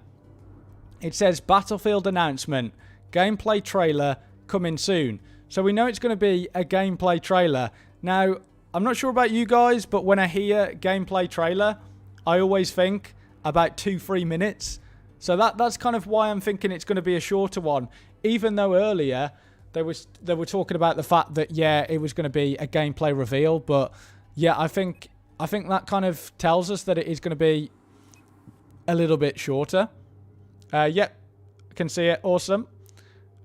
it says Battlefield announcement. Gameplay trailer coming soon. So we know it's going to be a gameplay trailer. Now, I'm not sure about you guys, but when I hear gameplay trailer... I always think about 2-3 minutes. So that's kind of why I'm thinking it's going to be a shorter one. Even though earlier they were talking about the fact that, yeah, it was going to be a gameplay reveal. But, yeah, I think that kind of tells us that it is going to be a little bit shorter. Yep, can see it. Awesome.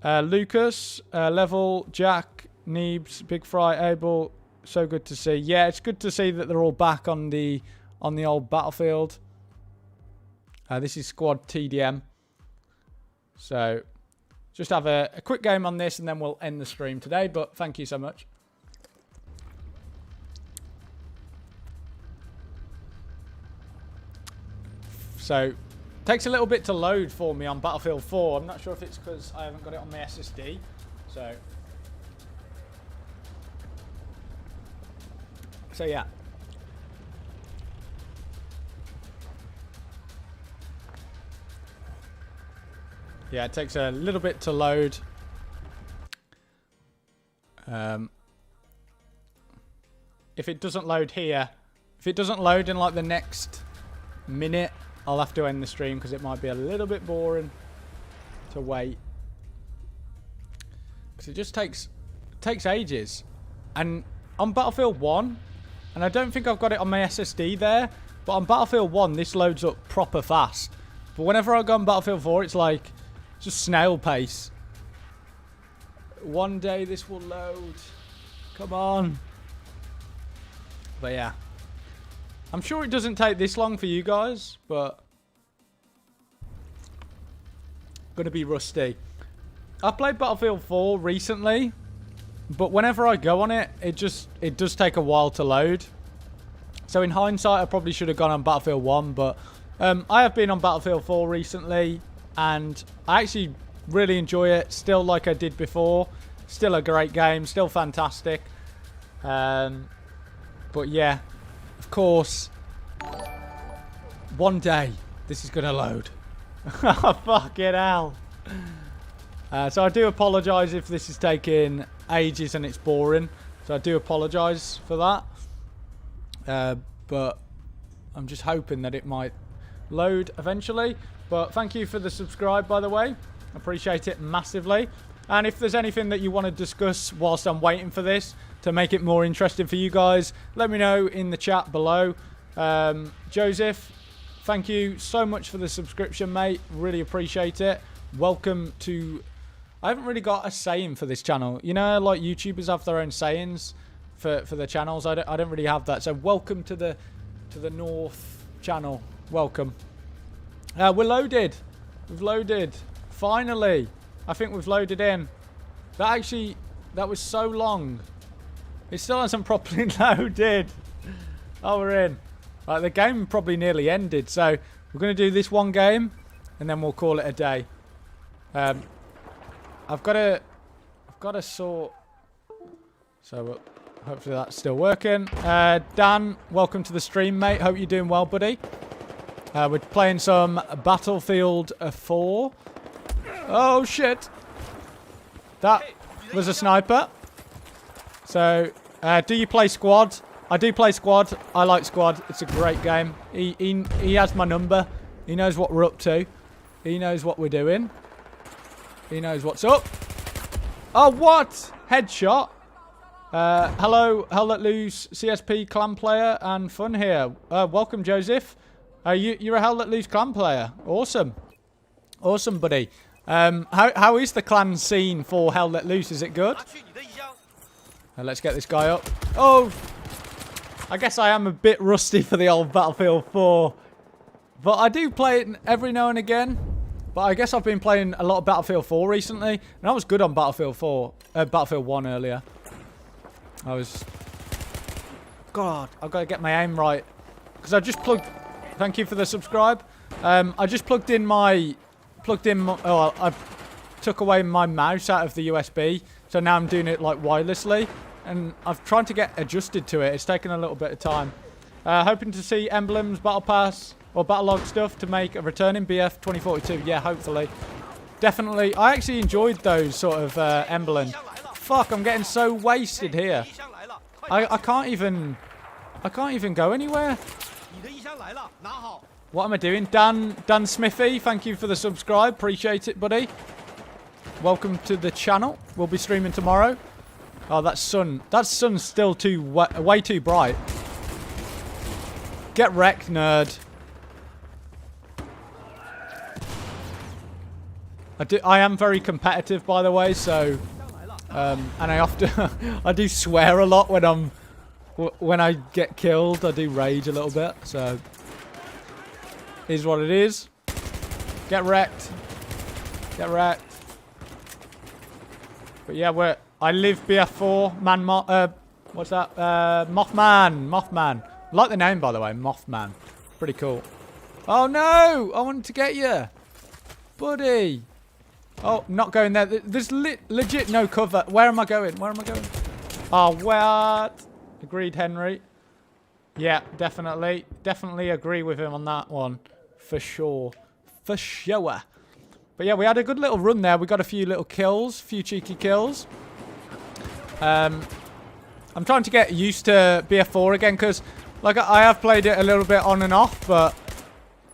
Lucas, Level, Jack, Neebs, Big Fry, Abel. So good to see. Yeah, it's good to see that they're all back on the old Battlefield. This is Squad TDM. So, just have a quick game on this and then we'll end the stream today. But thank you so much. So, takes a little bit to load for me on Battlefield 4. I'm not sure if it's because I haven't got it on my SSD. So yeah. Yeah, it takes a little bit to load. If it doesn't load here, if it doesn't load in like the next minute, I'll have to end the stream because it might be a little bit boring to wait. Because it just takes ages. And on Battlefield 1, and I don't think I've got it on my SSD there, but on Battlefield 1, this loads up proper fast. But whenever I go on Battlefield 4, it's like just snail pace. One day this will load. Come on. But yeah. I'm sure it doesn't take this long for you guys, but gonna be rusty. I played Battlefield 4 recently, but whenever I go on it, it does take a while to load. So in hindsight, I probably should have gone on Battlefield 1, but I have been on Battlefield 4 recently, and I actually really enjoy it, still like I did before. Still a great game, still fantastic. But yeah, of course, one day this is going to load. Fucking hell. So I do apologise if this is taking ages and it's boring. So I do apologise for that. But I'm just hoping that it might load eventually. But thank you for the subscribe, by the way. Appreciate it massively. And if there's anything that you want to discuss whilst I'm waiting for this to make it more interesting for you guys, let me know in the chat below. Joseph, thank you so much for the subscription, mate. Really appreciate it. Welcome to... I haven't really got a saying for this channel. You know, like YouTubers have their own sayings for their channels. I don't really have that. So welcome to the North channel. Welcome. We're loaded. We've loaded. Finally. I think we've loaded in. That was so long. It still hasn't properly loaded. Oh, we're in. Right, the game probably nearly ended. So we're going to do this one game and then we'll call it a day. I've got to sort. So hopefully that's still working. Dan, welcome to the stream, mate. Hope you're doing well, buddy. We're playing some Battlefield 4. Oh, shit. That was a sniper. So, do you play squad? I do play squad. I like squad. It's a great game. He has my number. He knows what we're up to. He knows what we're doing. He knows what's up. Oh, what? Headshot. Hello, Hell Let Loose CSP clan player and fun here. Welcome, Joseph. You're a Hell Let Loose clan player. Awesome. Awesome, buddy. How is the clan scene for Hell Let Loose? Is it good? Let's get this guy up. Oh! I guess I am a bit rusty for the old Battlefield 4. But I do play it every now and again. But I guess I've been playing a lot of Battlefield 4 recently. And I was good on Battlefield 1 earlier. God, I've got to get my aim right. Because I just plugged... Thank you for the subscribe. I just plugged in my... Oh, I took away my mouse out of the USB. So now I'm doing it like wirelessly. And I've tried to get adjusted to it. It's taken a little bit of time. Hoping to see emblems, battle pass, or battle log stuff to make a return in BF 2042. Yeah, hopefully. Definitely. I actually enjoyed those sort of emblems. Fuck, I'm getting so wasted here. I can't even go anywhere. What am I doing? Dan Smithy, thank you for the subscribe. Appreciate it, buddy. Welcome to the channel. We'll be streaming tomorrow. Oh, that sun's still way too bright. Get wrecked, nerd. I am very competitive, by the way, so and I often I do swear a lot when I get killed. I do rage a little bit, so is what it is. Get wrecked. Get wrecked. But yeah, I live BF4 man. What's that? Mothman. I like the name, by the way, Mothman. Pretty cool. Oh no! I wanted to get you, buddy. Oh, not going there. There's legit no cover. Where am I going? Where am I going? Oh, what? Agreed, Henry. Yeah, definitely. Definitely agree with him on that one. For sure. For sure. But yeah, we had a good little run there. We got a few little kills. A few cheeky kills. I'm trying to get used to BF4 again because, like, I have played it a little bit on and off, but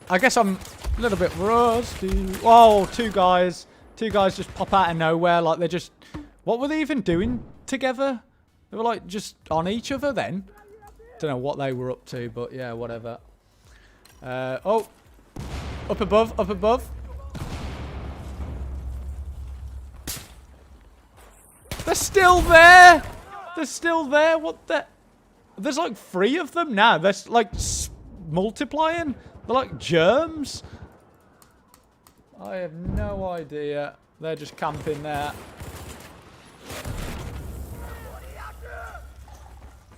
I guess I'm a little bit rusty. Oh, two guys. Two guys just pop out of nowhere. Like, they're just... What were they even doing together? They were, like, just on each other then. Don't know what they were up to, but yeah, whatever. Oh. Up above. Up above. They're still there! They're still there? What the... There's like 3 of them now. They're like multiplying. They're like germs. I have no idea. They're just camping there.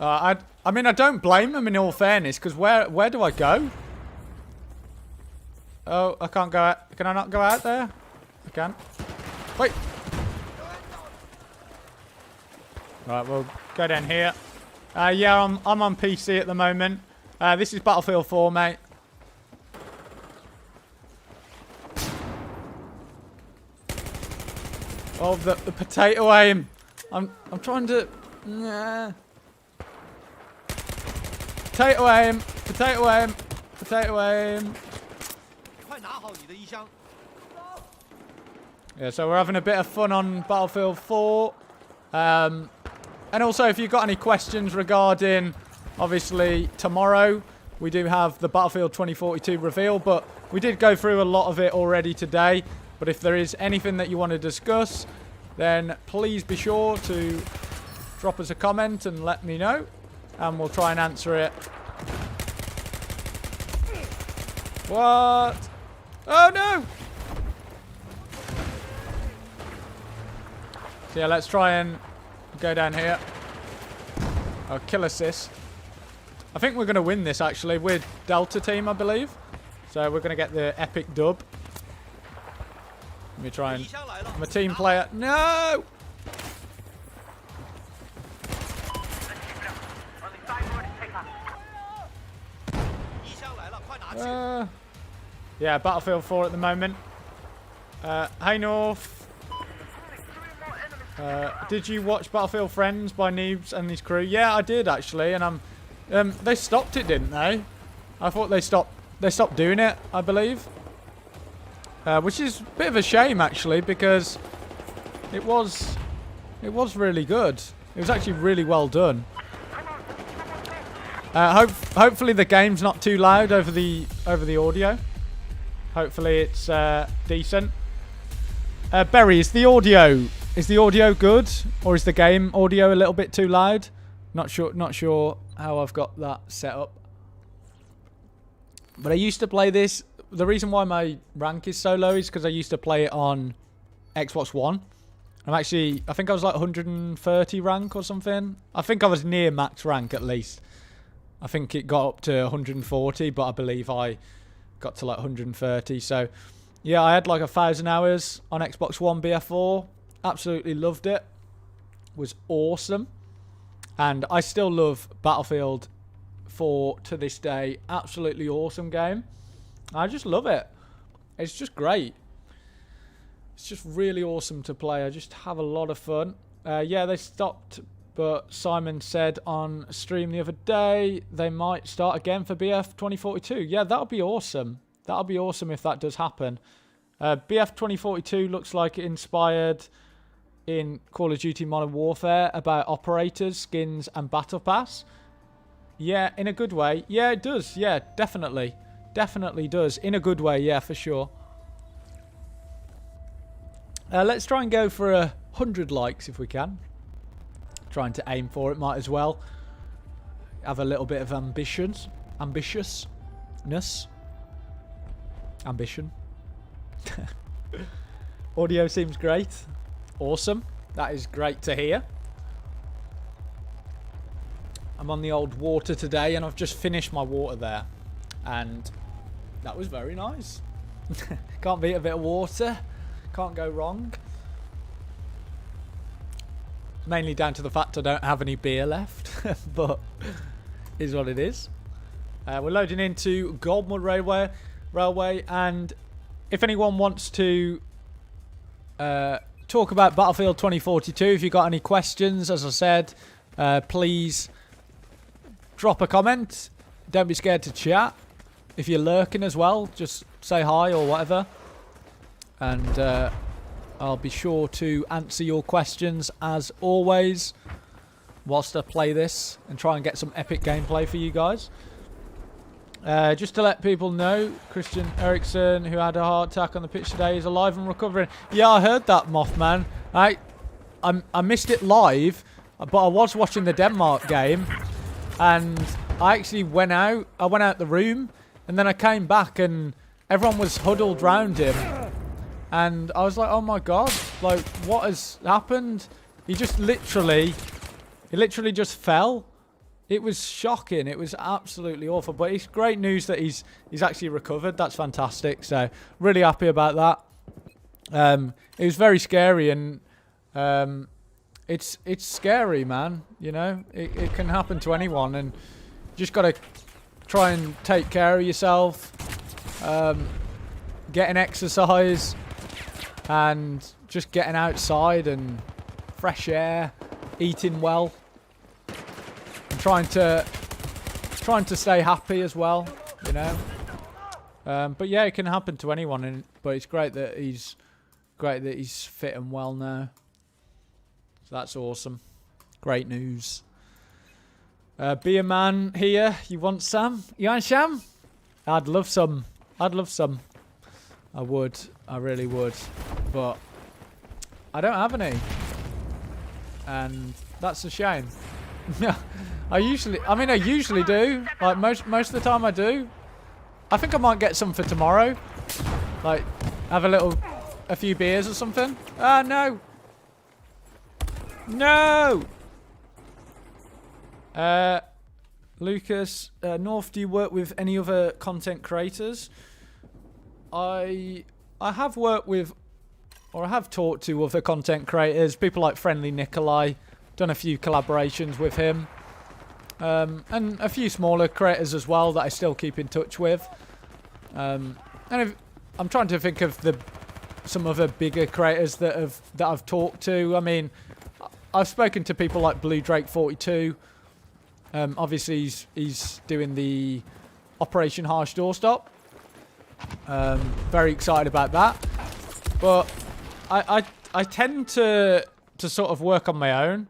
I mean, I don't blame them in all fairness, because where do I go? Oh, I can't go out. Can I not go out there? I can. Wait. Right, we'll go down here. Yeah, I'm on PC at the moment. This is Battlefield 4, mate. Oh, the potato aim. I'm trying to. Nah. Potato aim. Potato aim. Potato aim. Yeah, so we're having a bit of fun on Battlefield 4. And also, if you've got any questions regarding, obviously, tomorrow, we do have the Battlefield 2042 reveal, but we did go through a lot of it already today. But if there is anything that you want to discuss, then please be sure to drop us a comment and let me know, and we'll try and answer it. What? Oh, no! So yeah, let's try and go down here. Oh, kill assist. I think we're going to win this, actually. We're Delta team, I believe. So we're going to get the epic dub. Let me try and... I'm a team player. No! Yeah, Battlefield 4 at the moment. Hey, North. Did you watch Battlefield Friends by Noobs and his crew? Yeah, I did actually, and they stopped it, didn't they? I thought they stopped doing it, I believe. Which is a bit of a shame actually, because it was really good. It was actually really well done. Hopefully the game's not too loud over the audio. Hopefully it's decent. Berry, is the audio good, or is the game audio a little bit too loud? Not sure how I've got that set up. But I used to play this. The reason why my rank is so low is because I used to play it on Xbox One. I think I was like 130 rank or something. I think I was near max rank at least. I think it got up to 140, but I believe I got to like 130. So yeah, I had like 1,000 hours on Xbox One BF4. Absolutely loved it. Was awesome. And I still love Battlefield 4 to this day. Absolutely awesome game. I just love it. It's just great. It's just really awesome to play. I just have a lot of fun. Yeah, they stopped, but Simon said on stream the other day they might start again for BF 2042. Yeah, that would be awesome. That would be awesome if that does happen. BF 2042 looks like it inspired in Call of Duty Modern Warfare about operators, skins, and Battle Pass. Yeah, in a good way. Yeah, it does. Yeah, definitely. Definitely does. In a good way, yeah, for sure. Let's try and go for 100 likes if we can. Trying to aim for it, might as well. Have a little bit of ambitiousness. Ambition. Audio seems great. Awesome. That is great to hear. I'm on the old water today, and I've just finished my water there. And that was very nice. Can't beat a bit of water. Can't go wrong. Mainly down to the fact I don't have any beer left. But is what it is. We're loading into Goldmud Railway, and if anyone wants to talk about Battlefield 2042, if you've got any questions, as I said, please drop a comment. Don't be scared to chat. If you're lurking as well, just say hi or whatever. And I'll be sure to answer your questions as always whilst I play this and try and get some epic gameplay for you guys. Just to let people know, Christian Eriksen, who had a heart attack on the pitch today, is alive and recovering. Yeah, I heard that, Mothman. I missed it live, but I was watching the Denmark game, and I actually went out. I went out the room, and then I came back, and everyone was huddled round him. And I was like, oh my god, like, what has happened? He literally just fell. it was shocking. It was absolutely awful. But it's great news that he's actually recovered. That's fantastic. So really happy about that. It was very scary, and it's scary, man. You know, it can happen to anyone, and you just got to try and take care of yourself, getting exercise, and just getting outside and fresh air, eating well. Trying to stay happy as well, you know. But yeah, it can happen to anyone, but it's great that he's fit and well now. So that's awesome. Great news. Beer man here. You want some? You want some? I'd love some. I'd love some. I would. I really would. But I don't have any, and that's a shame. I usually do. Like most of the time I do. I think I might get some for tomorrow. Like have a few beers or something. Ah, no. No. Lucas, North, do you work with any other content creators? I have worked with, or I have talked to other content creators, people like Friendly Nikolai. Done a few collaborations with him. And a few smaller creators as well that I still keep in touch with. And I'm trying to think of some other bigger creators that I've talked to. I mean, I've spoken to people like Blue Drake 42. Obviously, he's doing the Operation Harsh Doorstop. Very excited about that. But I tend to sort of work on my own.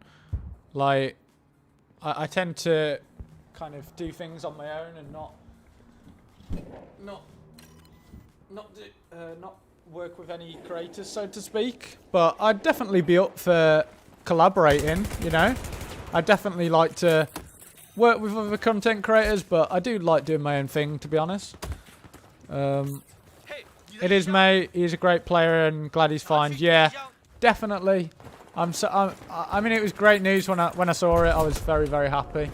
Like, I tend to kind of do things on my own and not work with any creators, so to speak. But I'd definitely be up for collaborating, you know. I'd definitely like to work with other content creators, but I do like doing my own thing, to be honest. It is, mate. He's a great player and glad he's fine. Yeah, definitely. I mean, it was great news when I saw it. I was very, very happy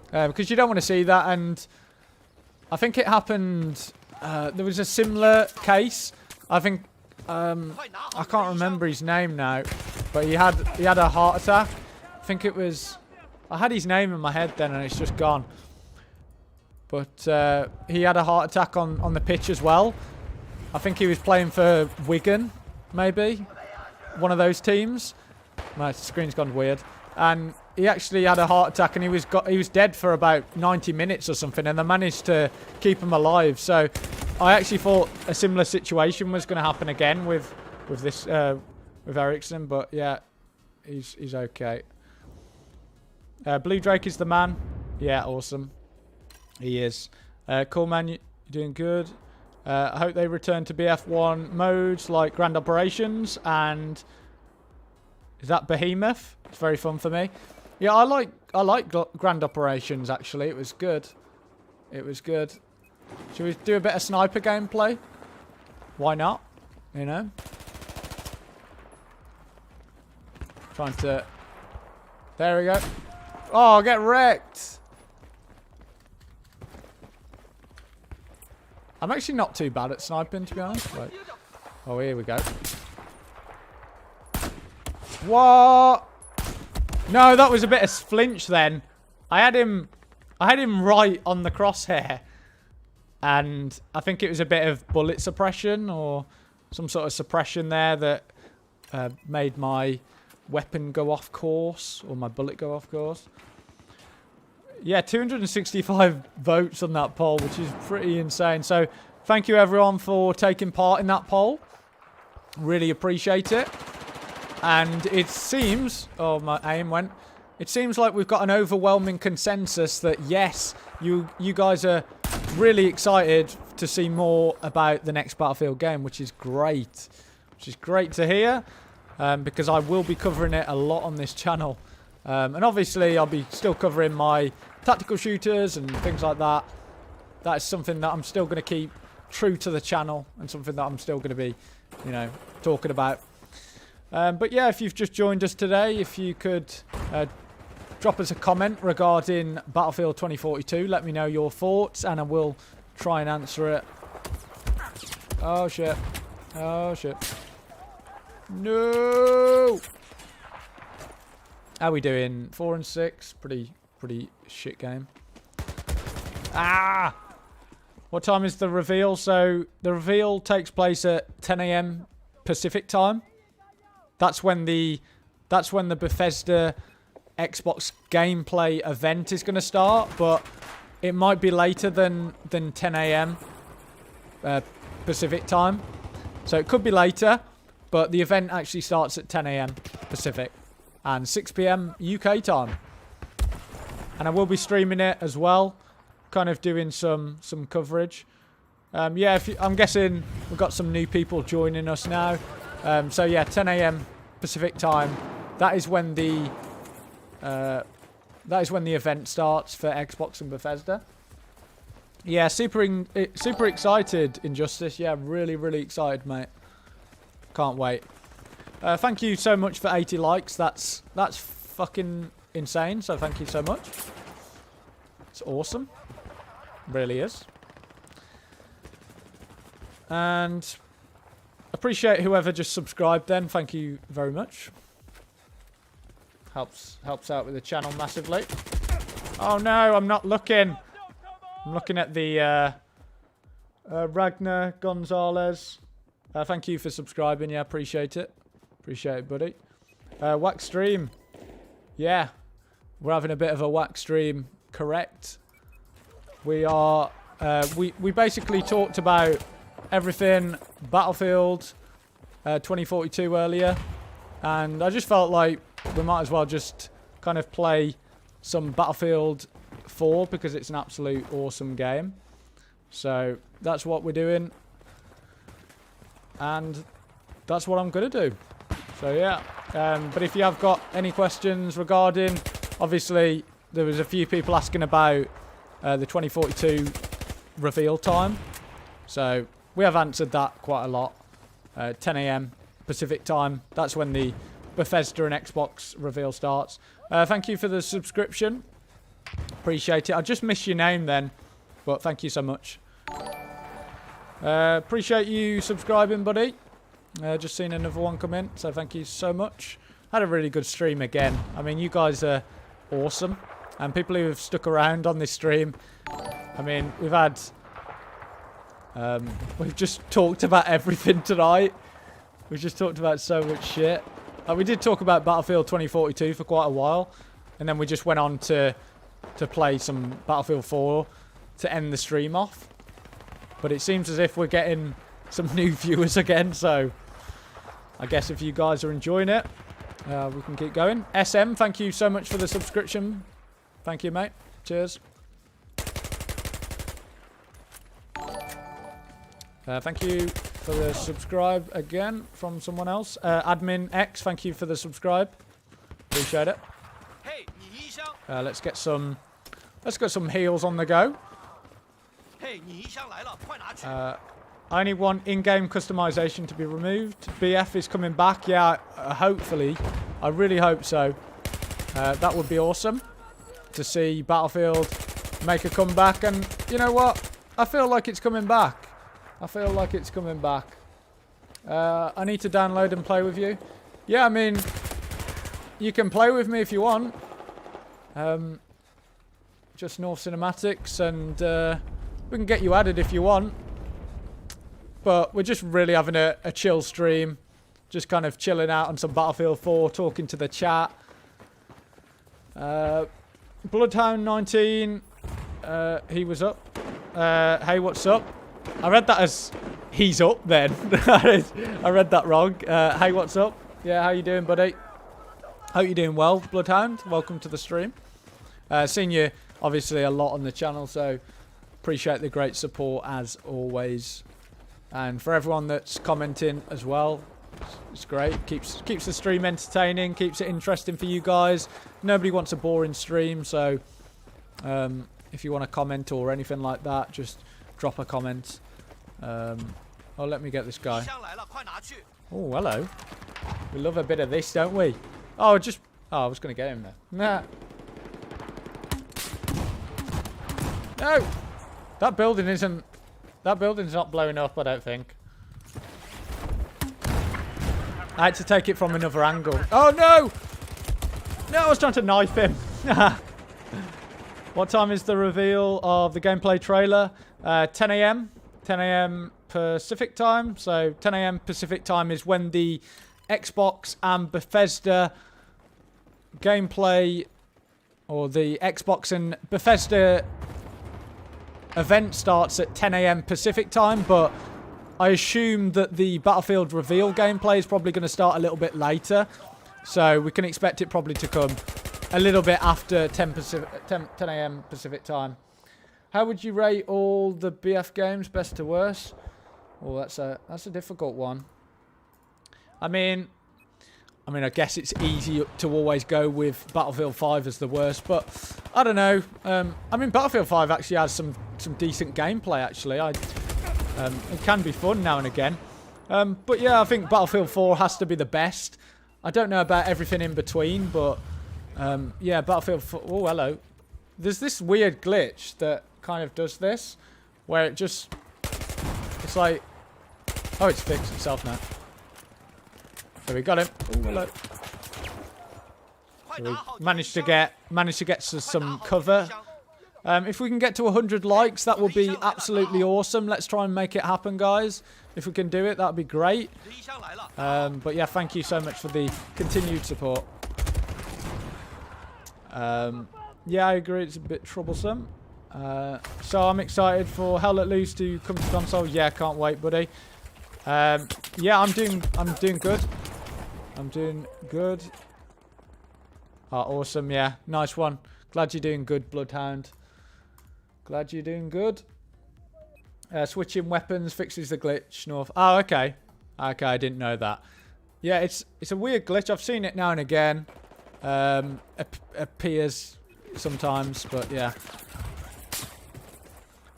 because you don't want to see that. And I think it happened. There was a similar case. I think I can't remember his name now, but he had a heart attack. I think it was. I had his name in my head then, and it's just gone. But he had a heart attack on the pitch as well. I think he was playing for Wigan, maybe one of those teams. My screen's gone weird, and he actually had a heart attack, and he was dead for about 90 minutes or something, and they managed to keep him alive. So I actually thought a similar situation was going to happen again with Ericsson, but yeah, he's okay. Blue Drake is the man. Yeah, awesome. He is. Cool, man. You're doing good. I hope they return to BF1 modes like Grand Operations and. Is that Behemoth? It's very fun for me. Yeah, I like Grand Operations, actually. It was good. It was good. Should we do a bit of sniper gameplay? Why not? You know? Trying to... There we go. Oh, get wrecked! I'm actually not too bad at sniping, to be honest. Like, oh, here we go. What? No, that was a bit of flinch then. I had him right on the crosshair. And I think it was a bit of bullet suppression or some sort of suppression there that made my weapon go off course or my bullet go off course. Yeah, 265 votes on that poll, which is pretty insane. So thank you everyone for taking part in that poll. Really appreciate it. And it seems, oh, my aim went. It seems like we've got an overwhelming consensus that yes, you guys are really excited to see more about the next Battlefield game, which is great. Which is great to hear, because I will be covering it a lot on this channel. And obviously, I'll be still covering my tactical shooters and things like that. That's something that I'm still going to keep true to the channel and something that I'm still going to be, you know, talking about. But yeah, if you've just joined us today, if you could drop us a comment regarding Battlefield 2042. Let me know your thoughts, and I will try and answer it. Oh shit! Oh shit! No! How we doing? 4 and 6. Pretty shit game. Ah! What time is the reveal? So the reveal takes place at 10 AM Pacific time. That's when the Bethesda Xbox gameplay event is going to start, but it might be later than 10 AM Pacific time. So it could be later, but the event actually starts at 10 AM Pacific and 6 PM UK time. And I will be streaming it as well, kind of doing some coverage. Yeah, I'm guessing we've got some new people joining us now. So yeah, 10 AM Pacific time. That is when the event starts for Xbox and Bethesda. Yeah, super excited, Injustice. Yeah, really excited, mate. Can't wait. Thank you so much for 80 likes. That's fucking insane. So thank you so much. It's awesome. Really is. And appreciate whoever just subscribed then. Thank you very much. Helps out with the channel massively. Oh no, I'm not looking. I'm looking at the Ragnar Gonzalez. Thank you for subscribing. Yeah, appreciate it. Appreciate it, buddy. Wax stream. Yeah, we're having a bit of a wax stream. Correct. We are. We basically talked about everything Battlefield 2042 earlier, and I just felt like we might as well just kind of play some Battlefield 4 because it's an absolute awesome game. So that's what we're doing, and that's what I'm gonna do. So yeah, but if you have got any questions regarding, obviously there was a few people asking about the 2042 reveal time, so we have answered that quite a lot. 10 AM Pacific time, that's when the Bethesda and Xbox reveal starts. Thank you for the subscription. Appreciate it. I just missed your name then, but thank you so much. Appreciate you subscribing, buddy. Just seen another one come in, so thank you so much. Had a really good stream again. I mean, you guys are awesome. And people who have stuck around on this stream, I mean, we've had... we've just talked about everything tonight. We've just talked about so much shit. We did talk about Battlefield 2042 for quite a while, and then we just went on to play some Battlefield 4 to end the stream off. But it seems as if we're getting some new viewers again, so I guess if you guys are enjoying it, we can keep going. SM, thank you so much for the subscription. Thank you, mate. Cheers. Thank you for the subscribe again from someone else. Admin X, thank you for the subscribe. Appreciate it. Let's get some heals on the go. I only want in-game customization to be removed. BF is coming back. Yeah, hopefully. I really hope so. That would be awesome to see Battlefield make a comeback. And you know what? I feel like it's coming back. I feel like it's coming back. I need to download and play with you. Yeah, I mean, you can play with me if you want. Just North Cinematics, and we can get you added if you want. But we're just really having a chill stream. Just kind of chilling out on some Battlefield 4, talking to the chat. Bloodhound 19, he was up. Hey, what's up? I read that as he's up then. I read that wrong. Hey, what's up? Yeah, how you doing, buddy? Hope you're doing well, Bloodhound. Welcome to the stream. Seen you, obviously, a lot on the channel, so appreciate the great support as always. And for everyone that's commenting as well, it's great. Keeps the stream entertaining, keeps it interesting for you guys. Nobody wants a boring stream, so if you want to comment or anything like that, just drop a comment. Oh, let me get this guy. Oh, hello. We love a bit of this, don't we? Oh, I was going to get him there. Nah. No! That building isn't... That building's not blowing up, I don't think. I had to take it from another angle. Oh, no! No, I was trying to knife him. What time is the reveal of the gameplay trailer? 10 a.m. 10 a.m. Pacific time. So 10 a.m. Pacific time is when the Xbox and Bethesda gameplay, or the Xbox and Bethesda event starts at 10 a.m. Pacific time, but I assume that the Battlefield reveal gameplay is probably going to start a little bit later. So we can expect it probably to come a little bit after 10 a.m. Pacific time. How would you rate all the BF games, best to worst? Oh, that's a difficult one. I mean, I guess it's easy to always go with Battlefield 5 as the worst, but I don't know. I mean, Battlefield 5 actually has some decent gameplay, actually. It can be fun now and again. But yeah, I think Battlefield 4 has to be the best. I don't know about everything in between, but yeah, Battlefield 4... Oh, hello. There's this weird glitch that kind of does this, where it just... It's like... Oh, it's fixed itself now. So we got him. Oh, hello. So we managed to get some cover. If we can get to 100 likes, that will be absolutely awesome. Let's try and make it happen, guys. If we can do it, that would be great. But yeah, thank you so much for the continued support. Yeah, I agree. It's a bit troublesome. So I'm excited for Hell Let Loose to come to console. Yeah, can't wait, buddy. Yeah, I'm doing good. I'm doing good. Oh, awesome. Yeah, nice one. Glad you're doing good, Bloodhound. Glad you're doing good. Switching weapons fixes the glitch. North. Oh, okay. Okay, I didn't know that. Yeah, it's a weird glitch. I've seen it now and again. Appears sometimes, but yeah.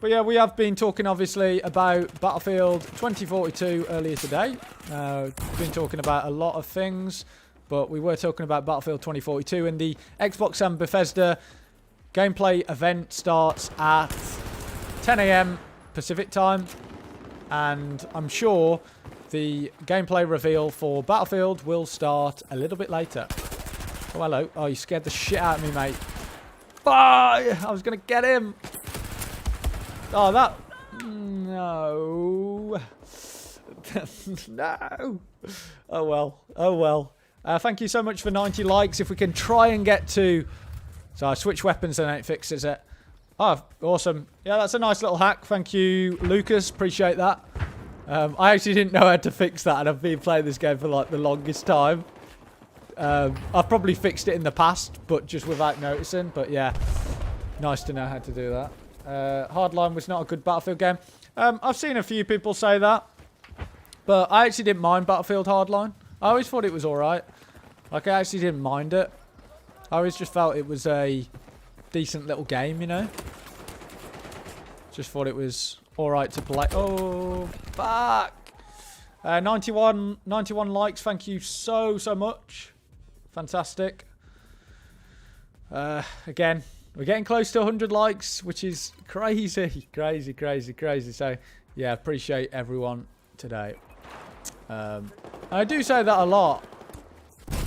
But yeah, we have been talking obviously about Battlefield 2042 earlier today. Been talking about a lot of things, but we were talking about Battlefield 2042, and the Xbox and Bethesda gameplay event starts at 10 a.m. Pacific time, and I'm sure the gameplay reveal for Battlefield will start a little bit later. Oh, hello. Oh, you scared the shit out of me, mate. Bye! I was going to get him. Oh, that... No. No. Oh, well. Oh, well. Thank you so much for 90 likes. If we can try and get to... So I switch weapons and it fixes it. Oh, awesome. Yeah, that's a nice little hack. Thank you, Lucas. Appreciate that. I actually didn't know how to fix that, and I've been playing this game for like the longest time. I've probably fixed it in the past, but just without noticing. But yeah, nice to know how to do that. Hardline was not a good Battlefield game. I've seen a few people say that, but I actually didn't mind Battlefield Hardline. I always thought it was alright. Like, I actually didn't mind it. I always just felt it was a decent little game, you know? Just thought it was alright to play. Oh, fuck! 91 likes. Thank you so much. Fantastic. Again, we're getting close to 100 likes, which is crazy. Crazy. So, yeah, appreciate everyone today. I do say that a lot.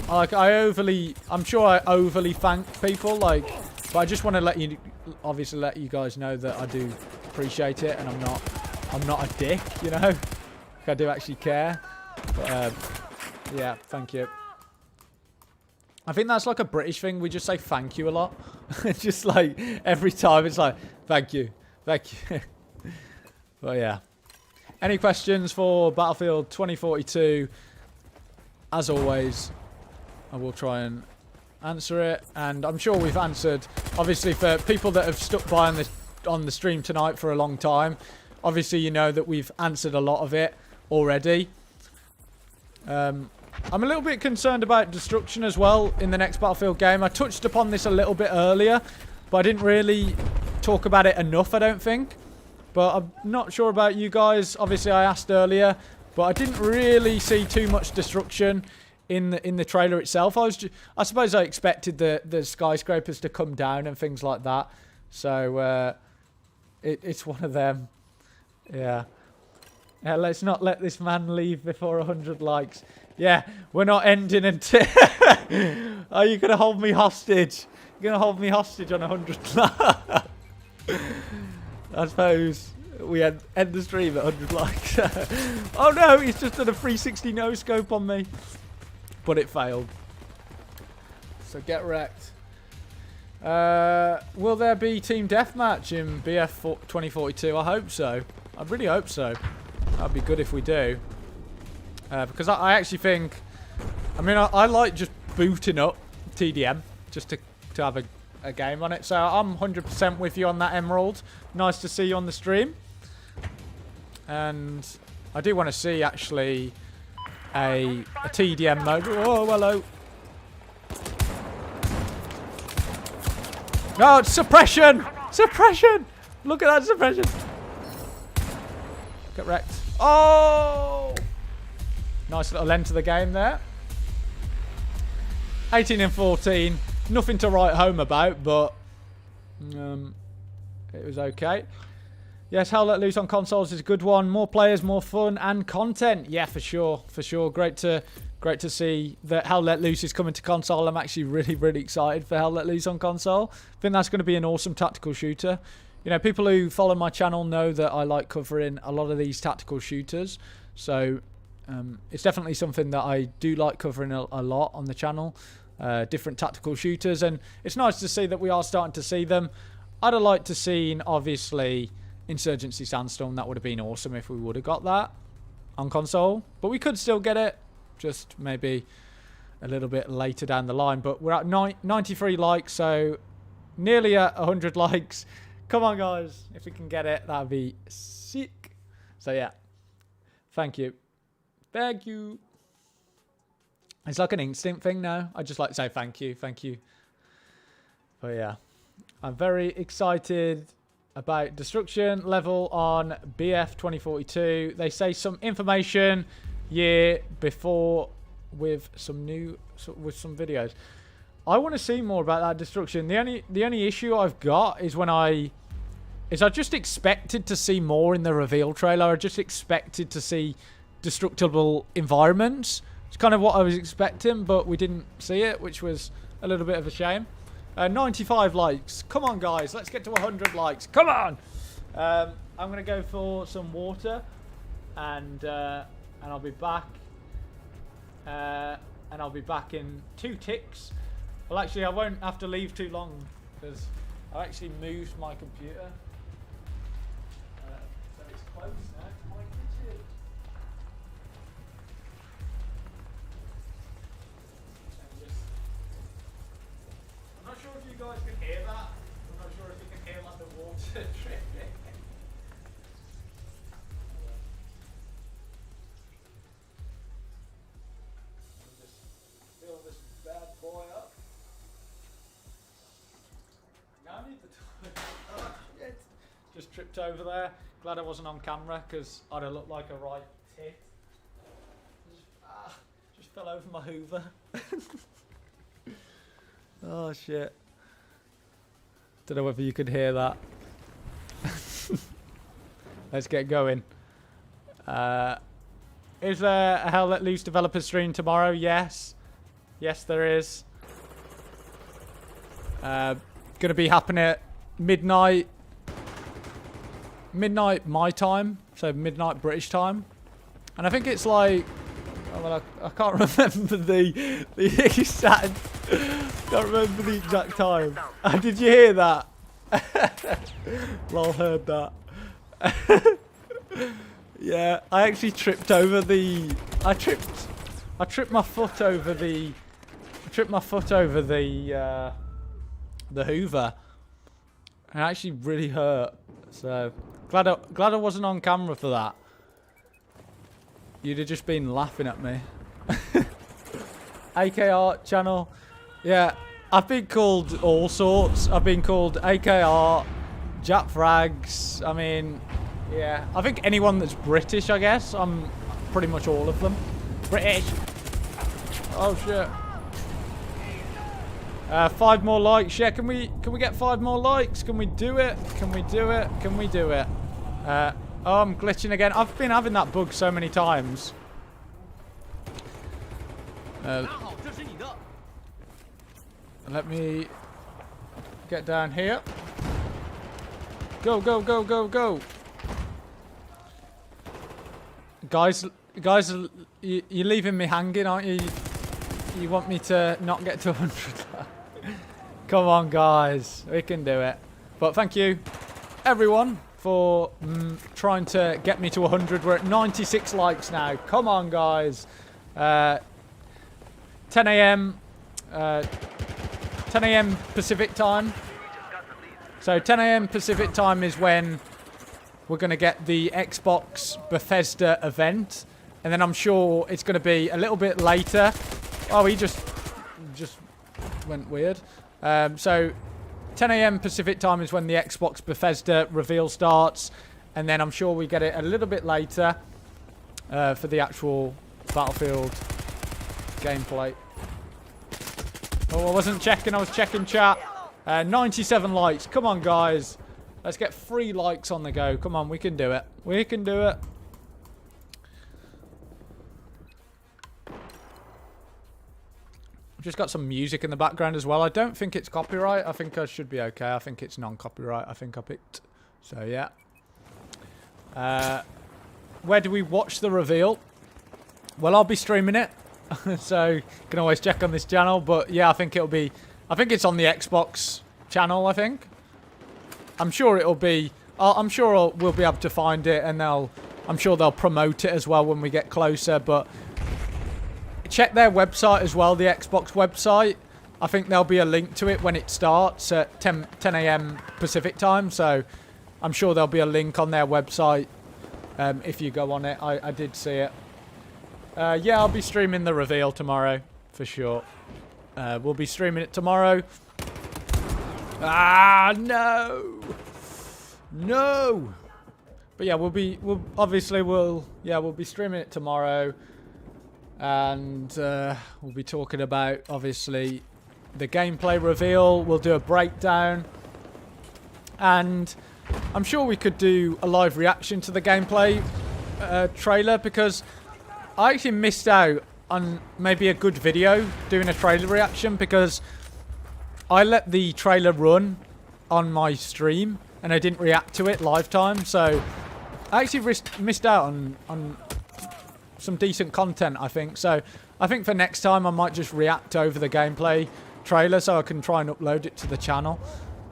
Like, I'm sure I overly thank people, like, but I just want to obviously let you guys know that I do appreciate it, and I'm not a dick, you know? I do actually care. But, yeah, thank you. I think that's like a British thing. We just say thank you a lot. It's just like every time it's like, thank you. But yeah. Any questions for Battlefield 2042? As always, I will try and answer it. And I'm sure we've answered, obviously, for people that have stuck by on the stream tonight for a long time. Obviously, you know that we've answered a lot of it already. I'm a little bit concerned about destruction as well in the next Battlefield game. I touched upon this a little bit earlier, but I didn't really talk about it enough, I don't think. But I'm not sure about you guys. Obviously, I asked earlier, but I didn't really see too much destruction in the trailer itself. I suppose I expected the skyscrapers to come down and things like that. So, It's one of them. Yeah. Yeah, let's not let this man leave before 100 likes. Yeah, we're not ending until... Are you going to hold me hostage? You're going to hold me hostage on 100 likes? I suppose we end the stream at 100 likes. Oh no, he's just done a 360 no-scope on me. But it failed. So get wrecked. Will there be team deathmatch in BF 2042? I hope so. I really hope so. That'd be good if we do. Because I actually think... I mean, I like just booting up TDM just to have a game on it. So I'm 100% with you on that, Emerald. Nice to see you on the stream. And I do want to see, actually, a TDM mode. Oh, hello. No, it's suppression! Suppression! Look at that suppression. Get wrecked. Oh! Nice little end to the game there. 18 and 14. Nothing to write home about, but it was okay. Yes, How Let Loose on consoles is a good one. More players, more fun, and content. Yeah, for sure. For sure. Great to see that How Let Loose is coming to console. I'm actually really excited for How Let Loose on console. I think that's going to be an awesome tactical shooter. You know, people who follow my channel know that I like covering a lot of these tactical shooters. So it's definitely something that I do like covering a lot on the channel. Different tactical shooters. And it's nice to see that we are starting to see them. I'd have liked to seen, obviously, Insurgency Sandstorm. That would have been awesome if we would have got that on console. But we could still get it. Just maybe a little bit later down the line. But we're at 93 likes, so nearly at 100 likes. Come on, guys. If we can get it, that would be sick. So, yeah. Thank you. Thank you. It's like an instinct thing now. I just like to say thank you. Thank you. But, yeah. I'm very excited about destruction level on BF 2042. They say some information year before with some some videos. I want to see more about that destruction. The only issue I've got is I just expected to see more in the reveal trailer. I just expected to see destructible environments. It's kind of what I was expecting, but we didn't see it, which was a little bit of a shame. 95 likes. Come on, guys. Let's get to 100 likes. Come on. I'm going to go for some water, and I'll be back. And I'll be back in 2 ticks. Well, actually, I won't have to leave too long because I actually moved my computer. So it's close now to my kitchen. I'm not sure if you guys can hear that. I'm not sure if you can hear like the water dripping. Just fill this bad boy up. Now I need the toilet. Oh shit! Just tripped over there. Glad I wasn't on camera because I'd have looked like a right tit. Just fell over my Hoover. Oh shit. Don't know whether you could hear that. Let's get going. Is there a Hell Let Loose developer stream tomorrow? Yes. Yes, there is. Gonna be happening at midnight. Midnight my time, so midnight British time. And I think it's like... Oh, well, I can't remember the exact... Can't remember the exact time. Did you hear that? Lol, heard that. Yeah, I actually tripped over the... I tripped my foot over the... the Hoover. And it actually really hurt. So glad I wasn't on camera for that. You'd have just been laughing at me. AKR channel. Yeah, I've been called all sorts. I've been called AKR, Jap Frags. I mean, yeah. I think anyone that's British, I guess. I'm pretty much all of them. British. Oh shit. 5 more likes. Yeah, can we get 5 more likes? Can we do it? Can we do it? Can we do it? Oh, I'm glitching again. I've been having that bug so many times. Let me get down here. Go, go, go, go, go. Guys, you're leaving me hanging, aren't you? You want me to not get to 100? Come on, guys. We can do it. But thank you, everyone, for trying to get me to 100. We're at 96 likes now. Come on, guys. 10 a.m. 10 a.m. Pacific time. So 10 a.m. Pacific time is when we're going to get the Xbox Bethesda event. And then I'm sure it's going to be a little bit later. Oh, he just went weird. So 10 a.m. Pacific time is when the Xbox Bethesda reveal starts. And then I'm sure we get it a little bit later for the actual Battlefield gameplay. Oh, I wasn't checking. I was checking chat. 97 likes. Come on, guys. Let's get 3 likes on the go. Come on, we can do it. We can do it. I've just got some music in the background as well. I don't think it's copyright. I think I should be okay. I think it's non-copyright. I think I picked. So, yeah. Where do we watch the reveal? Well, I'll be streaming it. So, you can always check on this channel. But, yeah, I think it'll be... I think it's on the Xbox channel, I think. I'm sure it'll be... I'm sure we'll be able to find it. And I'm sure they'll promote it as well when we get closer. But check their website as well, the Xbox website. I think there'll be a link to it when it starts at 10 a.m. Pacific time. So I'm sure there'll be a link on their website if you go on it. I did see it. Yeah, I'll be streaming the reveal tomorrow for sure. We'll be streaming it tomorrow. Ah, no. No. But yeah, we'll be streaming it tomorrow. And we'll be talking about, obviously, the gameplay reveal. We'll do a breakdown. And I'm sure we could do a live reaction to the gameplay trailer, because I actually missed out on maybe a good video doing a trailer reaction, because I let the trailer run on my stream and I didn't react to it live time. So I actually missed out on some decent content, I think. So I think for next time I might just react over the gameplay trailer so I can try and upload it to the channel,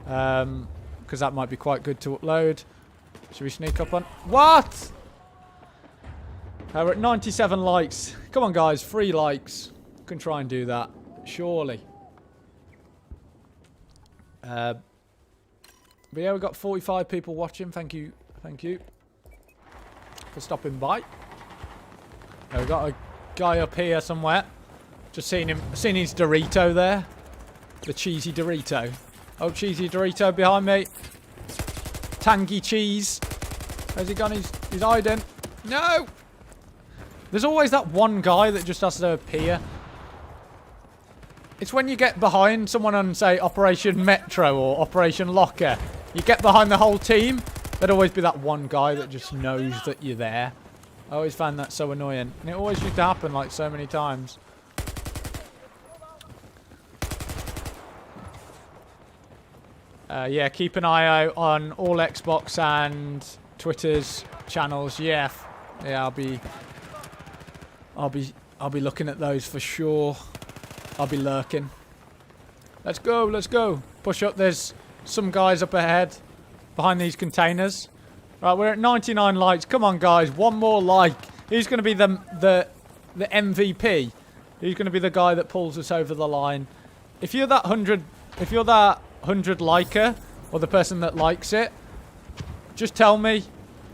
because that might be quite good to upload. Should we sneak up on... What? We're at 97 likes. Come on, guys. 3 likes. Can try and do that. Surely. But yeah, we've got 45 people watching. Thank you. Thank you for stopping by. We've got a guy up here somewhere. Just seen his Dorito there. The cheesy Dorito. Oh, cheesy Dorito behind me. Tangy cheese. Where's he gone? He's hiding. No! There's always that one guy that just has to appear. It's when you get behind someone on, say, Operation Metro or Operation Locker. You get behind the whole team. There'd always be that one guy that just knows that you're there. I always found that so annoying. And it always used to happen, like, so many times. Yeah, keep an eye out on all Xbox and Twitter's channels. Yeah, I'll be looking at those for sure. I'll be lurking. Let's go, let's go. Push up. There's some guys up ahead behind these containers. Right, we're at 99 likes. Come on, guys. One more like. Who's going to be the MVP? Who's going to be the guy that pulls us over the line? If you're that 100 liker, or the person that likes it, just tell me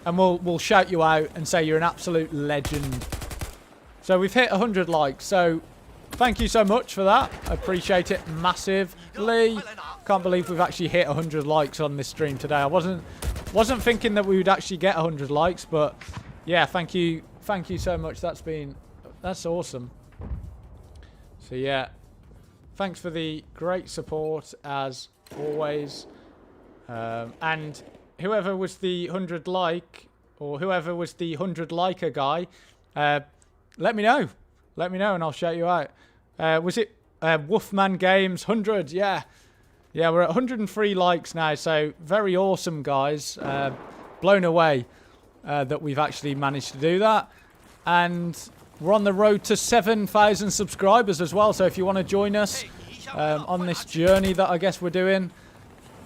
and we'll shout you out and say you're an absolute legend. So we've hit 100 likes. So thank you so much for that. I appreciate it massively. Can't believe we've actually hit 100 likes on this stream today. I wasn't thinking that we would actually get 100 likes, but yeah, thank you so much. That's awesome. So yeah, thanks for the great support as always. And whoever was the 100 like, or whoever was the 100 liker guy, let me know. Let me know and I'll shout you out. Was it Wolfman Games 100? Yeah. Yeah, we're at 103 likes now, so very awesome, guys. Blown away that we've actually managed to do that. And we're on the road to 7,000 subscribers as well, so if you want to join us on this journey that I guess we're doing,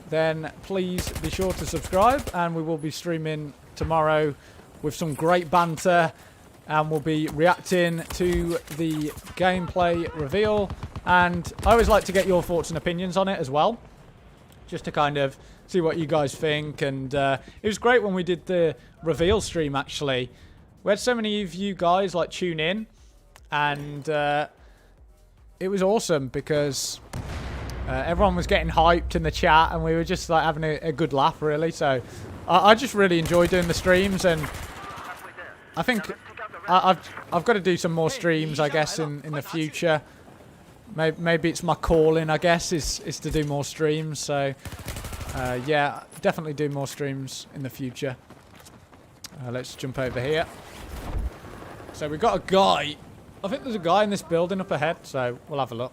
then please be sure to subscribe, and we will be streaming tomorrow with some great banter, and we'll be reacting to the gameplay reveal. And I always like to get your thoughts and opinions on it as well, just to kind of see what you guys think. And it was great when we did the reveal stream, actually. We had so many of you guys like tune in, and it was awesome because everyone was getting hyped in the chat, and we were just like having a good laugh, really. So I just really enjoy doing the streams, and I think I've got to do some more streams, I guess, in the future. Maybe it's my calling, I guess, is to do more streams. So yeah, definitely do more streams in the future. Let's jump over here. So we've got a guy. I think there's a guy in this building up ahead, so we'll have a look.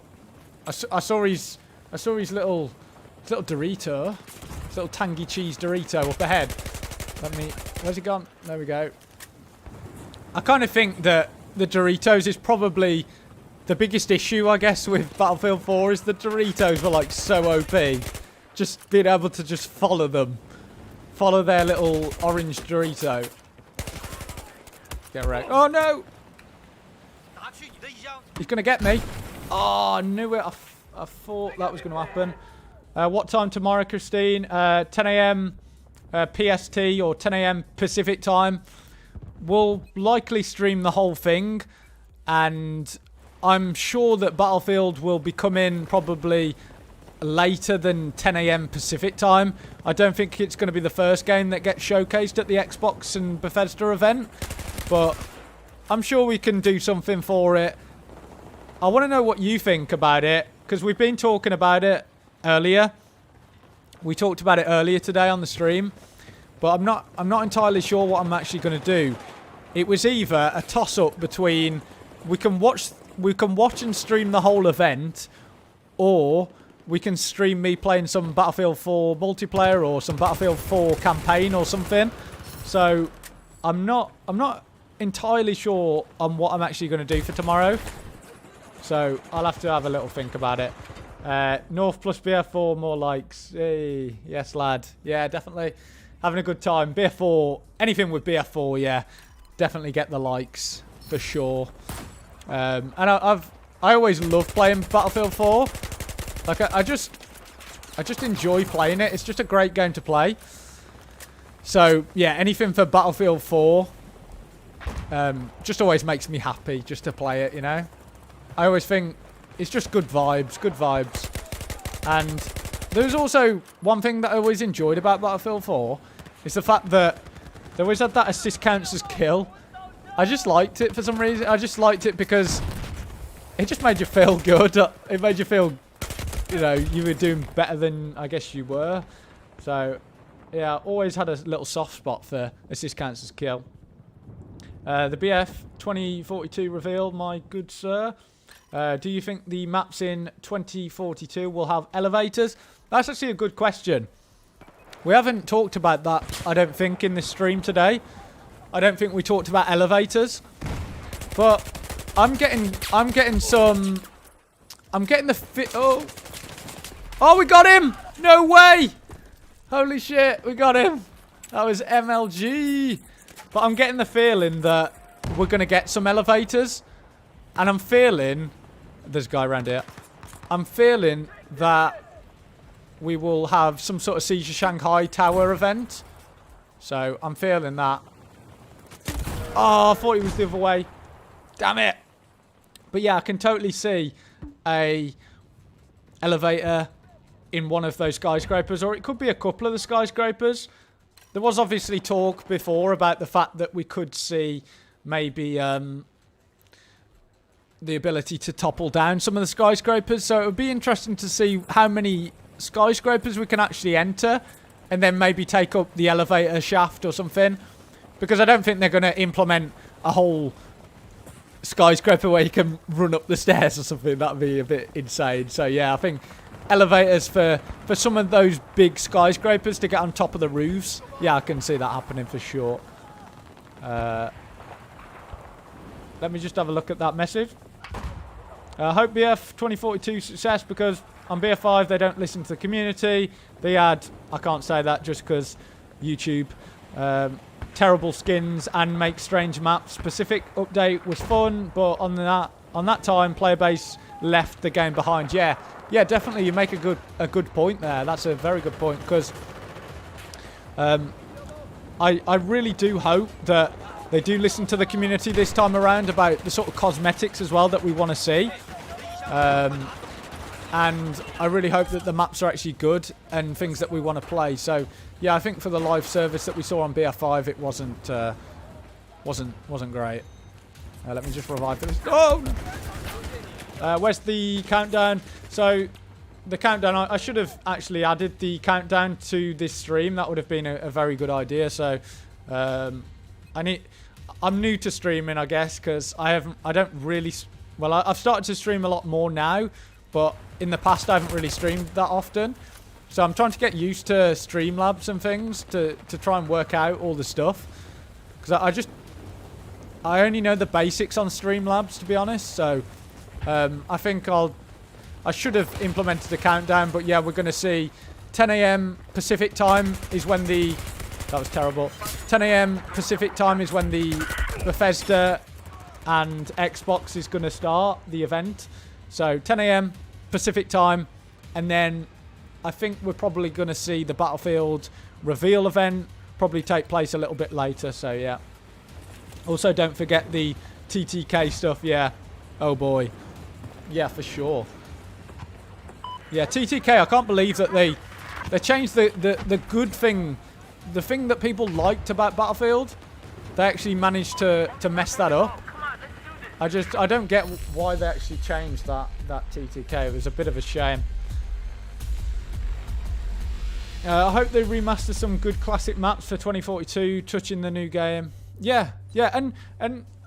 I saw his little Dorito, his little tangy cheese Dorito up ahead. Where's he gone? There we go. I kind of think that the Doritos is probably the biggest issue, I guess, with Battlefield 4 is the Doritos were like so OP. Just being able to just follow them. Follow their little orange Dorito. Get wrecked. Oh no! He's going to get me. Oh, I knew it. I thought that was going to happen. What time tomorrow, Christine? 10 a.m. PST or 10 a.m. Pacific time. We'll likely stream the whole thing. And I'm sure that Battlefield will be coming probably later than 10 a.m. Pacific time. I don't think it's going to be the first game that gets showcased at the Xbox and Bethesda event. But I'm sure we can do something for it. I want to know what you think about it, because we've been talking about it earlier. We talked about it earlier today on the stream, but I'm not entirely sure what I'm actually going to do. It was either a toss-up between we can watch and stream the whole event, or we can stream me playing some Battlefield 4 multiplayer or some Battlefield 4 campaign or something. So I'm not entirely sure on what I'm actually going to do for tomorrow. So I'll have to have a little think about it. North plus BF4, more likes. Hey, yes, lad. Yeah, definitely having a good time. BF4, anything with BF4, yeah, definitely get the likes for sure. And I always love playing Battlefield 4. Like I just enjoy playing it. It's just a great game to play. So yeah, anything for Battlefield 4 just always makes me happy just to play it, you know. I always think it's just good vibes. And there's also one thing that I always enjoyed about Battlefield 4 is the fact that they always had that assist counts as kill. I just liked it for some reason. I just liked it because it just made you feel good. It made you feel, you know, you were doing better than I guess you were. So yeah, always had a little soft spot for assist counts as kill. The BF 2042 reveal, my good sir. Do you think the maps in 2042 will have elevators? That's actually a good question. We haven't talked about that, I don't think, in this stream today. I don't think we talked about elevators. But I'm getting the fit. Oh, we got him! No way! Holy shit, we got him. That was MLG. But I'm getting the feeling that we're going to get some elevators. And I'm feeling... There's a guy around here. I'm feeling that we will have some sort of Siege of Shanghai Tower event. So I'm feeling that. Oh, I thought he was the other way. Damn it. But yeah, I can totally see a elevator in one of those skyscrapers. Or it could be a couple of the skyscrapers. There was obviously talk before about the fact that we could see maybe... the ability to topple down some of the skyscrapers. So it would be interesting to see how many skyscrapers we can actually enter and then maybe take up the elevator shaft or something. Because I don't think they're going to implement a whole skyscraper where you can run up the stairs or something. That would be a bit insane. So yeah, I think elevators for some of those big skyscrapers to get on top of the roofs. Yeah, I can see that happening for sure. Let me just have a look at that message. I hope BF 2042 success, because on BF5 they don't listen to the community. They had, I can't say that just because YouTube, terrible skins and make strange maps. Specific update was fun, but on that time player base left the game behind. Yeah, definitely you make a good point there. That's a very good point, because I really do hope that they do listen to the community this time around about the sort of cosmetics as well that we want to see. And I really hope that the maps are actually good and things that we want to play. So yeah, I think for the live service that we saw on BF5, it wasn't great. Let me just revive this. Oh! Where's the countdown? So the countdown, I should have actually added the countdown to this stream. That would have been a very good idea. So I'm new to streaming, I guess, because I've started to stream a lot more now, but in the past I haven't really streamed that often. So I'm trying to get used to Streamlabs and things to try and work out all the stuff, because I only know the basics on Streamlabs, to be honest. So I think I should have implemented the countdown, but yeah, we're going to see 10 a.m. Pacific time is when that was terrible. 10 a.m. Pacific time is when the Bethesda and Xbox is going to start the event. So 10 a.m. Pacific time, and then I think we're probably going to see the Battlefield reveal event probably take place a little bit later. So yeah. Also, don't forget the TTK stuff. Yeah. Oh boy. Yeah, for sure. Yeah, TTK. I can't believe that they changed the good thing. The thing that people liked about Battlefield, they actually managed to mess that up. I don't get why they actually changed that TTK. It was a bit of a shame. I hope they remaster some good classic maps for 2042, touching the new game. Yeah, and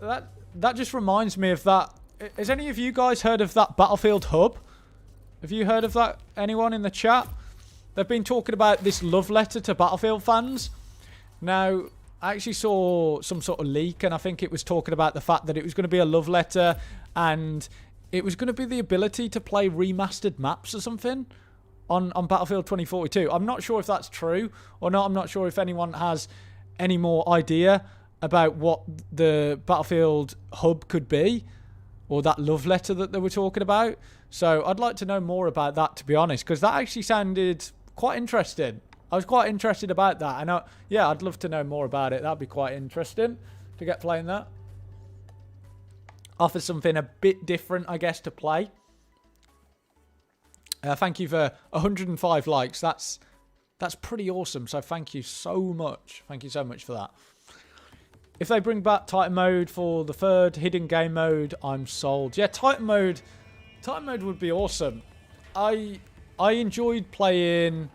that just reminds me of that. Has any of you guys heard of that Battlefield hub? Have you heard of that? Anyone in the chat? They've been talking about this love letter to Battlefield fans. Now, I actually saw some sort of leak, and I think it was talking about the fact that it was going to be a love letter, and it was going to be the ability to play remastered maps or something on Battlefield 2042. I'm not sure if that's true or not. I'm not sure if anyone has any more idea about what the Battlefield hub could be, or that love letter that they were talking about. So I'd like to know more about that, to be honest, because that actually sounded quite interesting. I was quite interested about that. And yeah, I'd love to know more about it. That'd be quite interesting to get playing that. Offer something a bit different, I guess, to play. Thank you for 105 likes. That's pretty awesome. So thank you so much. Thank you so much for that. If they bring back Titan mode for the third hidden game mode, I'm sold. Yeah, Titan mode would be awesome. I enjoyed playing,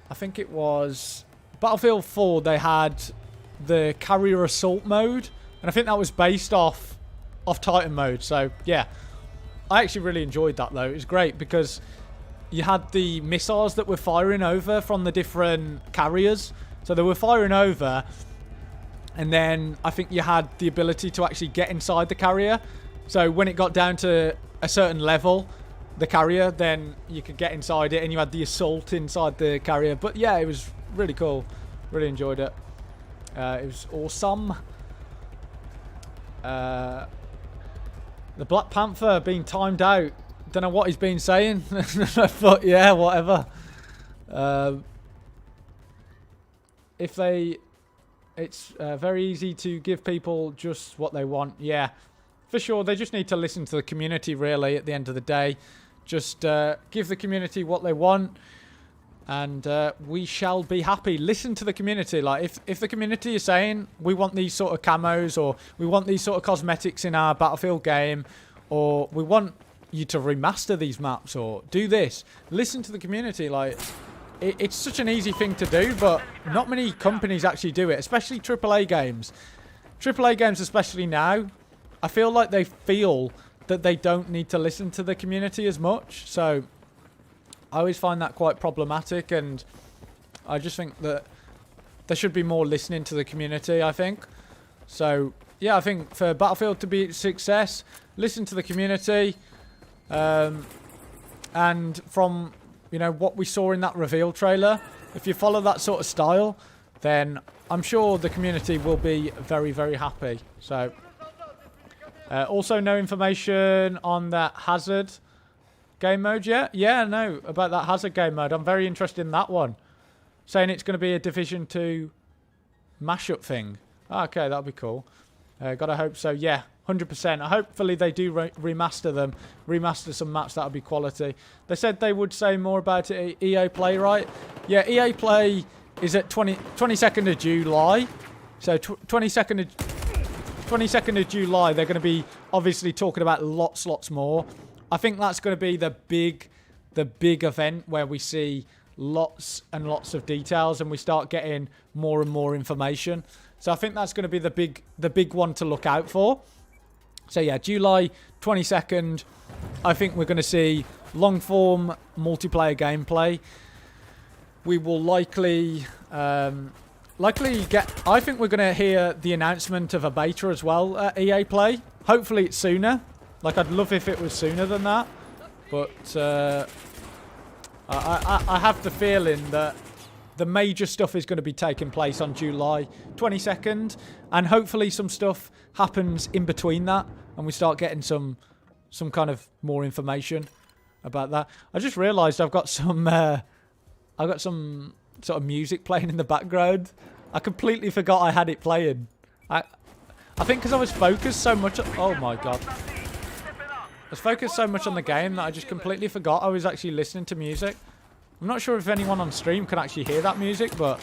I think it was Battlefield 4. They had the carrier assault mode, and I think that was based off Titan mode. So yeah, I actually really enjoyed that though. It was great because you had the missiles that were firing over from the different carriers. So they were firing over, and then I think you had the ability to actually get inside the carrier. So when it got down to a certain level, the carrier, then you could get inside it, and you had the assault inside the carrier. But yeah, it was really cool. Really enjoyed it. It was awesome. The Black Panther being timed out. Don't know what he's been saying. But yeah, whatever. It's very easy to give people just what they want. Yeah, for sure. They just need to listen to the community, really, at the end of the day. Just give the community what they want. And we shall be happy. Listen to the community. Like, if the community is saying we want these sort of camos, or we want these sort of cosmetics in our Battlefield game, or we want you to remaster these maps or do this, listen to the community. Like, it's such an easy thing to do, but not many companies actually do it, especially AAA games. AAA games, especially now, I feel like they feel that they don't need to listen to the community as much. So I always find that quite problematic, and I just think that there should be more listening to the community, I think. So, yeah, I think for Battlefield to be a success, listen to the community. And from, you know, what we saw in that reveal trailer, if you follow that sort of style, then I'm sure the community will be very, very happy. So, also no information on that Hazard game mode yet? Yeah, no, about that Hazard game mode. I'm very interested in that one. Saying it's going to be a Division 2 mashup thing. Okay, that'll be cool. Gotta hope so. Yeah, 100%. Hopefully they do remaster them. Remaster some maps, that'll be quality. They said they would say more about it at EA Play, right? Yeah, EA Play is at 22nd of July. So 22nd of July, they're going to be obviously talking about lots more. I think that's going to be the big event where we see lots and lots of details and we start getting more and more information. So I think that's going to be the big one to look out for. So yeah, July 22nd, I think we're going to see long form multiplayer gameplay. We will likely get, I think we're going to hear the announcement of a beta as well at EA Play. Hopefully it's sooner. Like, I'd love if it was sooner than that. But I have the feeling that the major stuff is going to be taking place on July 22nd. And hopefully some stuff happens in between that. And we start getting some kind of more information about that. I just realised I've got some sort of music playing in the background. I completely forgot I had it playing. I think because I was focused so much... Oh my god. I was focused so much on the game that I just completely forgot I was actually listening to music. I'm not sure if anyone on stream can actually hear that music, but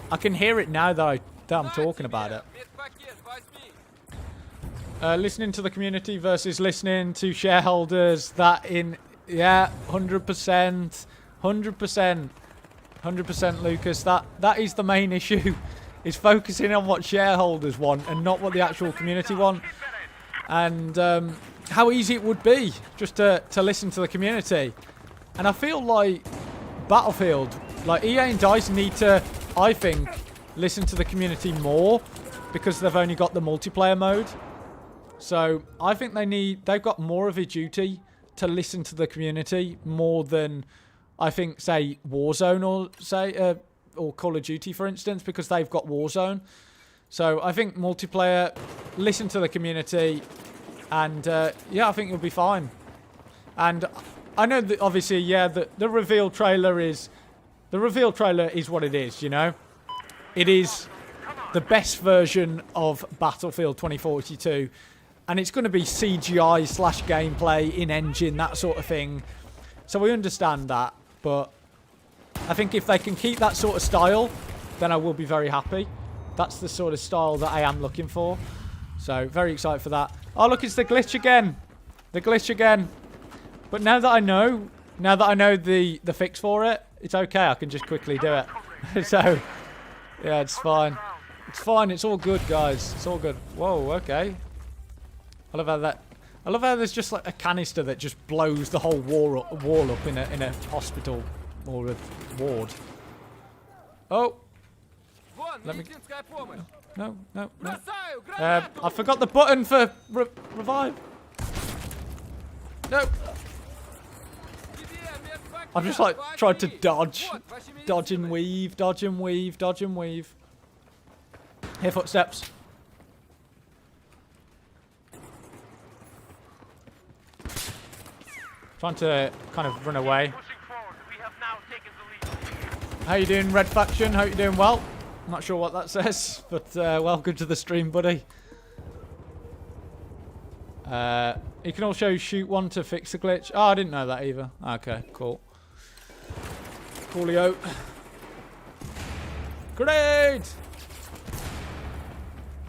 I can hear it now that I'm talking about it. Listening to the community versus listening to shareholders. Yeah, 100%. 100%, Lucas. That is the main issue, is focusing on what shareholders want and not what the actual community want. And how easy it would be just to listen to the community. And I feel like Battlefield, like EA and DICE need to, I think, listen to the community more because they've only got the multiplayer mode. So I think they've got more of a duty to listen to the community more than, I think, say Warzone or Call of Duty, for instance, because they've got Warzone. So I think multiplayer, listen to the community, and yeah, I think you'll be fine. And I know that obviously, yeah, the reveal trailer is what it is, you know. It is the best version of Battlefield 2042, and it's going to be CGI/gameplay in engine, that sort of thing. So we understand that, but I think if they can keep that sort of style, then I will be very happy. That's the sort of style that I am looking for. So very excited for that. Oh look, it's the glitch again. The glitch again. But now that I know the fix for it, it's okay. I can just quickly do it. So yeah, it's fine. It's fine. It's all good, guys. It's all good. Whoa, okay. I love how there's just like a canister that just blows the whole wall up in a hospital or a ward. Oh. Let me... No. I forgot the button for revive. No. I've just like tried to dodge and weave. Hear footsteps. Trying to kind of run away. How you doing, Red Faction? Hope you're doing well. I'm not sure what that says, but welcome to the stream, buddy. You can also shoot one to fix the glitch. Oh, I didn't know that either. Okay, cool. Coolio. Grenade!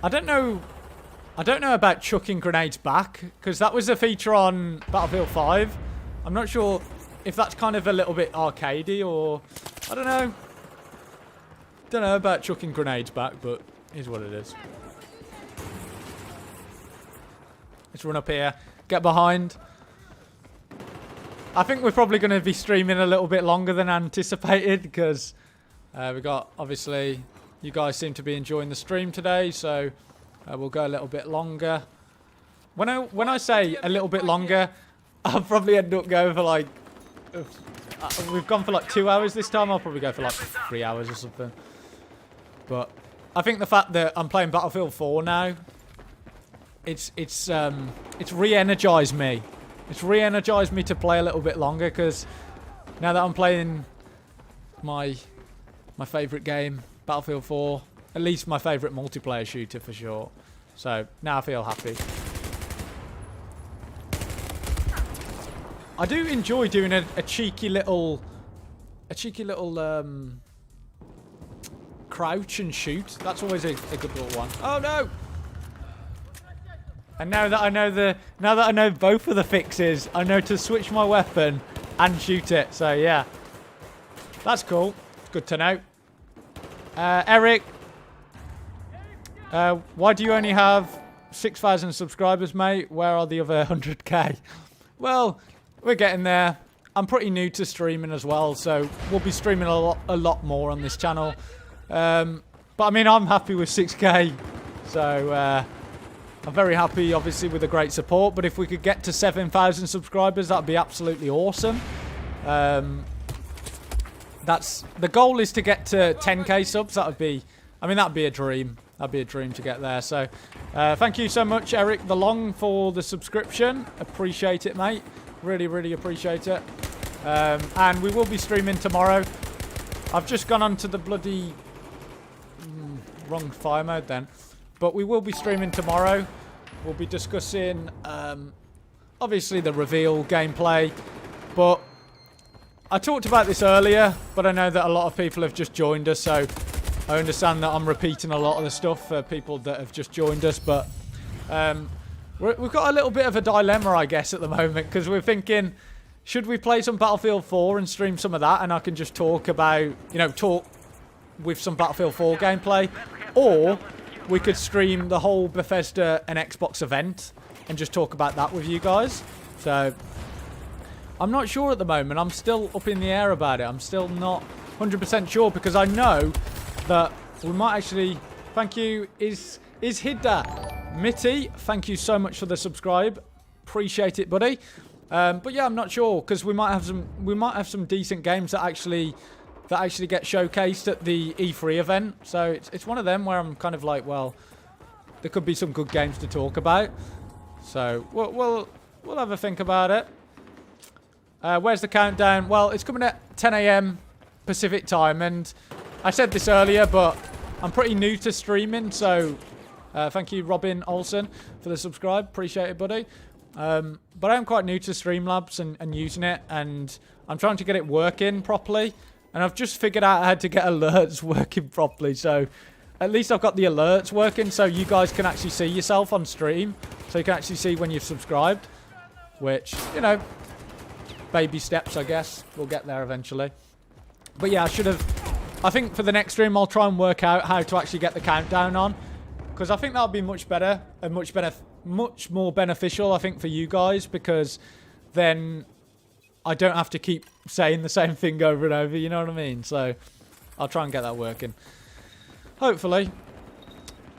I don't know about chucking grenades back, because that was a feature on Battlefield 5. I'm not sure if that's kind of a little bit arcadey, or I don't know. Don't know about chucking grenades back, but here's what it is. Let's run up here, get behind. I think we're probably going to be streaming a little bit longer than anticipated, because we got, obviously, you guys seem to be enjoying the stream today, so we'll go a little bit longer. When I say a little bit longer, I'll probably end up going for like, we've gone for like 2 hours this time. I'll probably go for like 3 hours or something. But I think the fact that I'm playing Battlefield 4 now, it's re-energized me. It's re-energized me to play a little bit longer, because now that I'm playing my favorite game, Battlefield 4, at least my favorite multiplayer shooter for sure. So now I feel happy. I do enjoy doing a cheeky little crouch and shoot. That's always a good little one. Oh no! And now that I know both of the fixes, I know to switch my weapon and shoot it. So yeah, that's cool. Good to know. Eric, why do you only have 6,000 subscribers, mate? Where are the other 100k? Well, we're getting there. I'm pretty new to streaming as well, so we'll be streaming a lot more on this channel. But I mean, I'm happy with 6k, so I'm very happy, obviously, with the great support. But if we could get to 7,000 subscribers, that'd be absolutely awesome. That's the goal, is to get to 10k subs. That'd be a dream. That'd be a dream to get there. So, thank you so much, Eric the Long, for the subscription. Appreciate it, mate. Really, really appreciate it. And we will be streaming tomorrow. I've just gone onto the bloody wrong fire mode then. But we will be streaming tomorrow. We'll be discussing, obviously, the reveal gameplay. But I talked about this earlier, but I know that a lot of people have just joined us, so I understand that I'm repeating a lot of the stuff for people that have just joined us. But we've got a little bit of a dilemma, I guess, at the moment, because we're thinking, should we play some Battlefield 4 and stream some of that, and I can just talk about, talk with some Battlefield 4 gameplay, or we could stream the whole Bethesda and Xbox event and just talk about that with you guys. So I'm not sure at the moment. I'm still up in the air about it. I'm still not 100% sure, because I know that we might actually... Thank you. Is Hidda Mitty? Thank you so much for the subscribe. Appreciate it, buddy. But yeah, I'm not sure, because we might have some decent games that actually get showcased at the E3 event. So it's one of them where I'm kind of like, well, there could be some good games to talk about. So we'll have a think about it. Where's the countdown? Well, it's coming at 10 a.m. Pacific time, and I said this earlier, but I'm pretty new to streaming, so thank you, Robin Olsen, for the subscribe. Appreciate it, buddy. But I'm quite new to Streamlabs and using it, and I'm trying to get it working properly. And I've just figured out how to get alerts working properly, so at least I've got the alerts working, so you guys can actually see yourself on stream, so you can actually see when you've subscribed, which, baby steps, I guess. We'll get there eventually. But yeah, I think for the next stream, I'll try and work out how to actually get the countdown on, because I think that'll be much better and much more beneficial, I think, for you guys, because then I don't have to keep saying the same thing over and over, you know what I mean? So I'll try and get that working. Hopefully.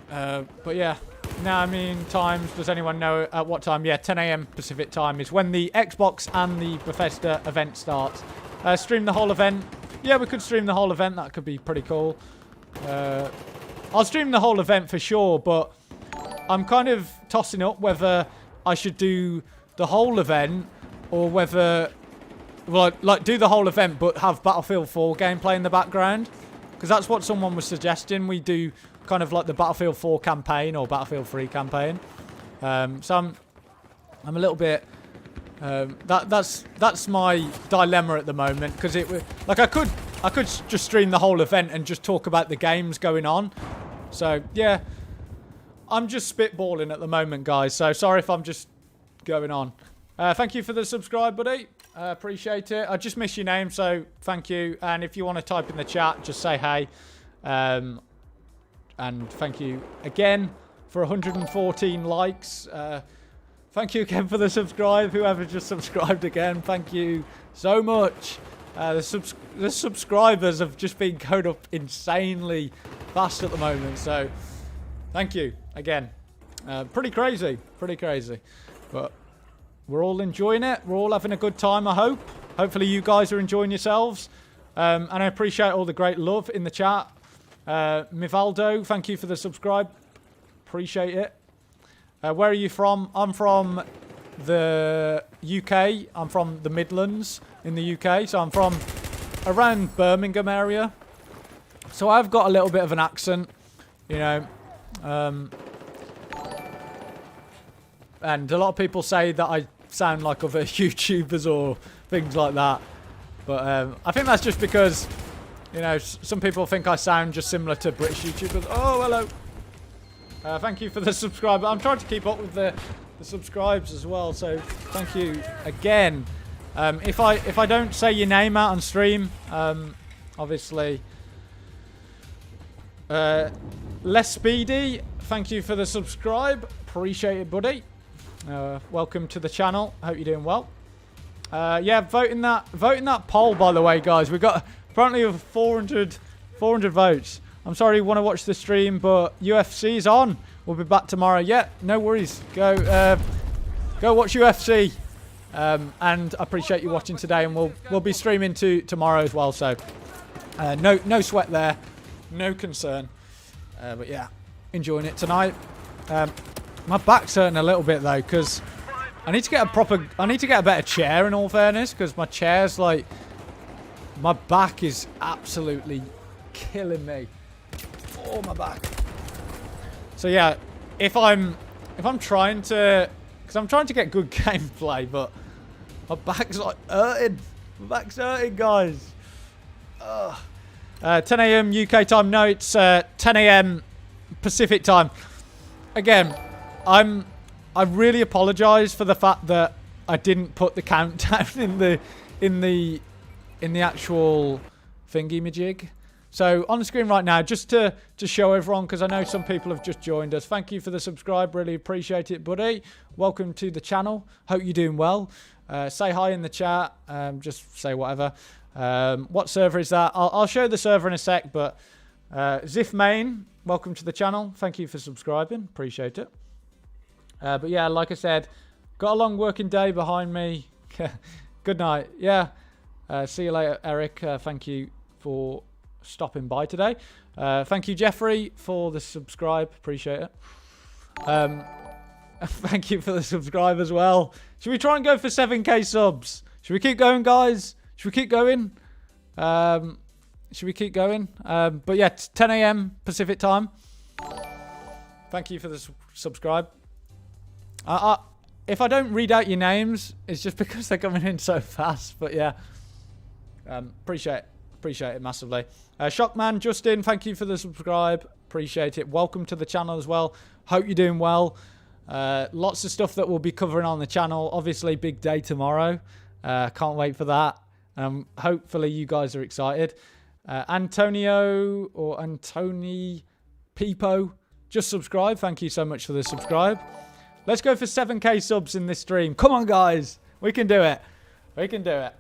But yeah. Now, I mean, times, does anyone know at what time? Yeah, 10 a.m. Pacific time is when the Xbox and the Bethesda event starts. Stream the whole event. Yeah, we could stream the whole event. That could be pretty cool. I'll stream the whole event for sure, but I'm kind of tossing up whether I should do the whole event or whether... Well, like, do the whole event, but have Battlefield 4 gameplay in the background. Because that's what someone was suggesting. We do kind of like the Battlefield 4 campaign or Battlefield 3 campaign. So I'm a little bit... that's my dilemma at the moment. Because it... Like, I could I could just stream the whole event and just talk about the games going on. So, yeah. I'm just spitballing at the moment, guys. So, sorry if I'm just going on. Thank you for the subscribe, buddy. Appreciate it. I just missed your name, so thank you. And if you want to type in the chat, just say hey. And thank you again for 114 likes. Thank you again for the subscribe. Whoever just subscribed again, thank you so much. The subscribers have just been going up insanely fast at the moment, so thank you again. Pretty crazy, but we're all enjoying it. We're all having a good time, I hope. Hopefully you guys are enjoying yourselves. And I appreciate all the great love in the chat. Mivaldo, thank you for the subscribe. Appreciate it. Where are you from? I'm from the UK. I'm from the Midlands in the UK. So I'm from around Birmingham area. So I've got a little bit of an accent, you know. And a lot of people say that I sound like other YouTubers or things like that. But I think that's just because, you know, some people think I sound just similar to British YouTubers. Oh, hello. Thank you for the subscribe. I'm trying to keep up with the subscribes as well, so thank you again. If I don't say your name out on stream, obviously. Less Speedy, thank you for the subscribe. Appreciate it, buddy. Welcome to the channel. Hope you're doing well. Yeah, voting that poll, by the way, guys. We've got apparently over 400 votes. I'm sorry you want to watch the stream, but UFC is on. We'll be back tomorrow. Yeah, no worries. Go watch UFC. And I appreciate you watching today, and we'll be streaming tomorrow as well. So no sweat there, no concern. But yeah, enjoying it tonight. My back's hurting a little bit though, because I need to get a better chair, in all fairness, because my chair's like, my back is absolutely killing me. Oh, my back. So yeah, if I'm trying to, because I'm trying to get good gameplay, but my back's like hurting. My back's hurting, guys. 10 a.m. UK time. No, it's 10 a.m. Pacific time. Again, I really apologise for the fact that I didn't put the countdown in the actual thingy-majig. So on the screen right now, just to show everyone, because I know some people have just joined us. Thank you for the subscribe. Really appreciate it, buddy. Welcome to the channel. Hope you're doing well. Say hi in the chat. Just say whatever. What server is that? I'll show the server in a sec, but Ziff Main, welcome to the channel. Thank you for subscribing. Appreciate it. But yeah, like I said, got a long working day behind me. Good night. Yeah. See you later, Eric. Thank you for stopping by today. Thank you, Jeffrey, for the subscribe. Appreciate it. Thank you for the subscribe as well. Should we try and go for 7k subs? Should we keep going, guys? Should we keep going? Should we keep going? But yeah, 10 a.m. Pacific time. Thank you for the subscribe. If I don't read out your names, it's just because they're coming in so fast. But yeah, appreciate it massively. Shockman, Justin, thank you for the subscribe. Appreciate it. Welcome to the channel as well. Hope you're doing well. Lots of stuff that we'll be covering on the channel. Obviously, big day tomorrow. Can't wait for that. Hopefully, you guys are excited. Antonio or Antoni Peepo, just subscribe. Thank you so much for the subscribe. Let's go for 7k subs in this stream. Come on, guys. We can do it. We can do it.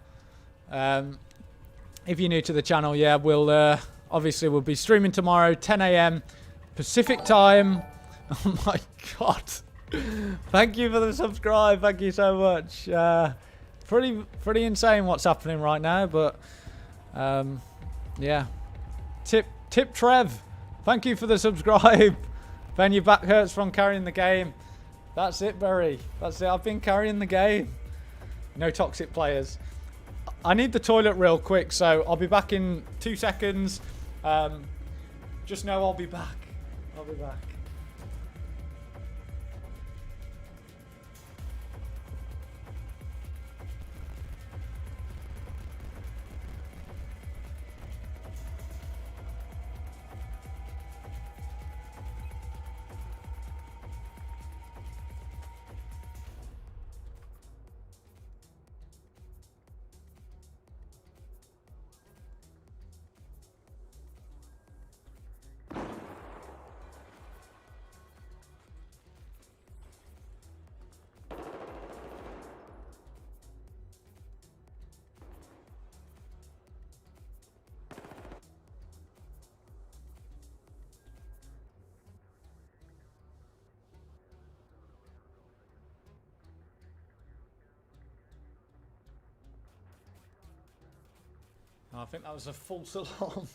If you're new to the channel, yeah, we'll be streaming tomorrow, 10 a.m. Pacific time. Oh my god. Thank you for the subscribe. Thank you so much. Pretty insane what's happening right now, but yeah. Tip Trev, thank you for the subscribe. Ben, your back hurts from carrying the game. That's it, Barry. That's it. I've been carrying the game. No toxic players. I need the toilet real quick, so I'll be back in 2 seconds. Just know I'll be back. I'll be back. I think that was a false alarm.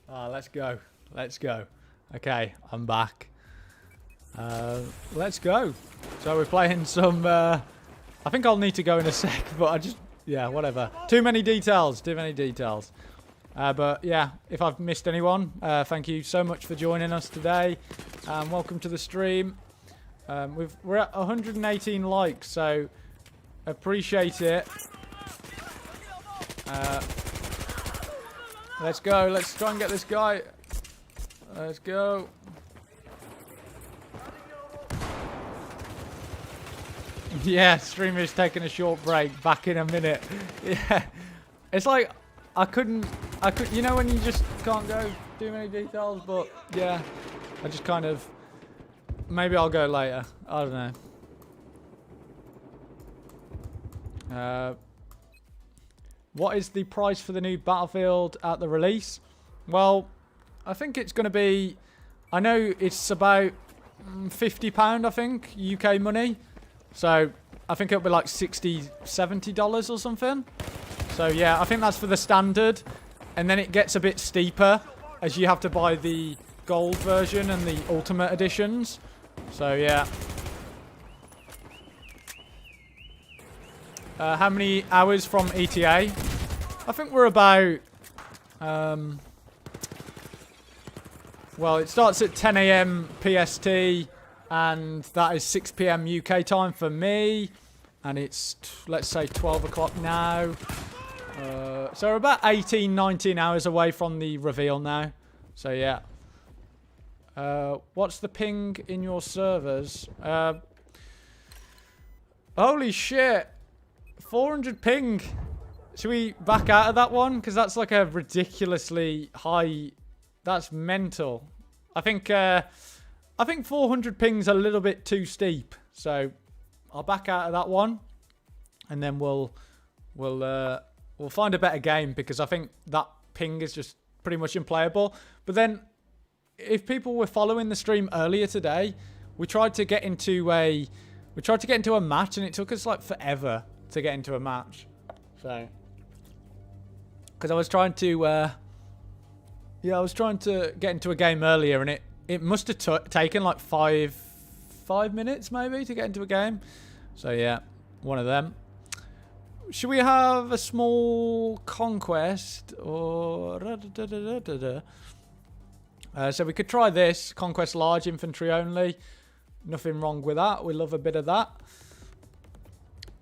Let's go. Let's go. Okay, I'm back. Let's go. So we're playing some... I think I'll need to go in a sec, but I just... Yeah, whatever. Too many details. Too many details. But yeah, if I've missed anyone, thank you so much for joining us today. Welcome to the stream. We're at 118 likes, so appreciate it. Let's go. Let's try and get this guy. Let's go. Yeah, streamer's taking a short break. Back in a minute. Yeah, it's like I could. You know when you just can't go too many details, but yeah, I just kind of. Maybe I'll go later. I don't know. What is the price for the new Battlefield at the release? Well, I think it's going to be... I know it's about £50, I think, UK money. So, I think it'll be like $60, $70 or something. So, yeah, I think that's for the standard. And then it gets a bit steeper as you have to buy the gold version and the ultimate editions. So, yeah. How many hours from ETA? I think we're about... well, it starts at 10 AM PST, and that is 6 PM UK time for me. And it's, let's say, 12 o'clock now. So we're about 18, 19 hours away from the reveal now. So, yeah. What's the ping in your servers? Holy shit. 400 ping. Should we back out of that one? Because that's like a ridiculously high... That's mental. I think 400 ping's a little bit too steep. So I'll back out of that one. And then we'll find a better game, because I think that ping is just pretty much unplayable. But then if people were following the stream earlier today, we tried to get into a match, and it took us like forever to get into a match. So, because I was trying to get into a game earlier, and it must have taken like five minutes maybe to get into a game. So yeah, one of them. Should we have a small conquest or? So we could try this conquest large infantry only. Nothing wrong with that. We love a bit of that.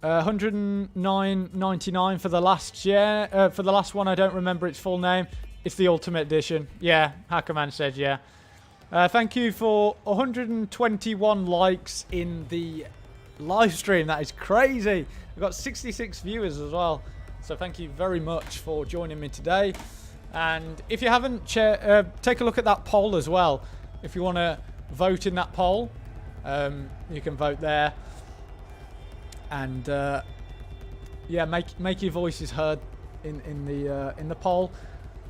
109.99 for the last year. For the last one, I don't remember its full name. It's the Ultimate Edition. Yeah, Hackerman said yeah. Thank you for 121 likes in the live stream. That is crazy. We've got 66 viewers as well. So thank you very much for joining me today. And if you haven't, take a look at that poll as well. If you want to vote in that poll, you can vote there. And yeah, make your voices heard in the poll.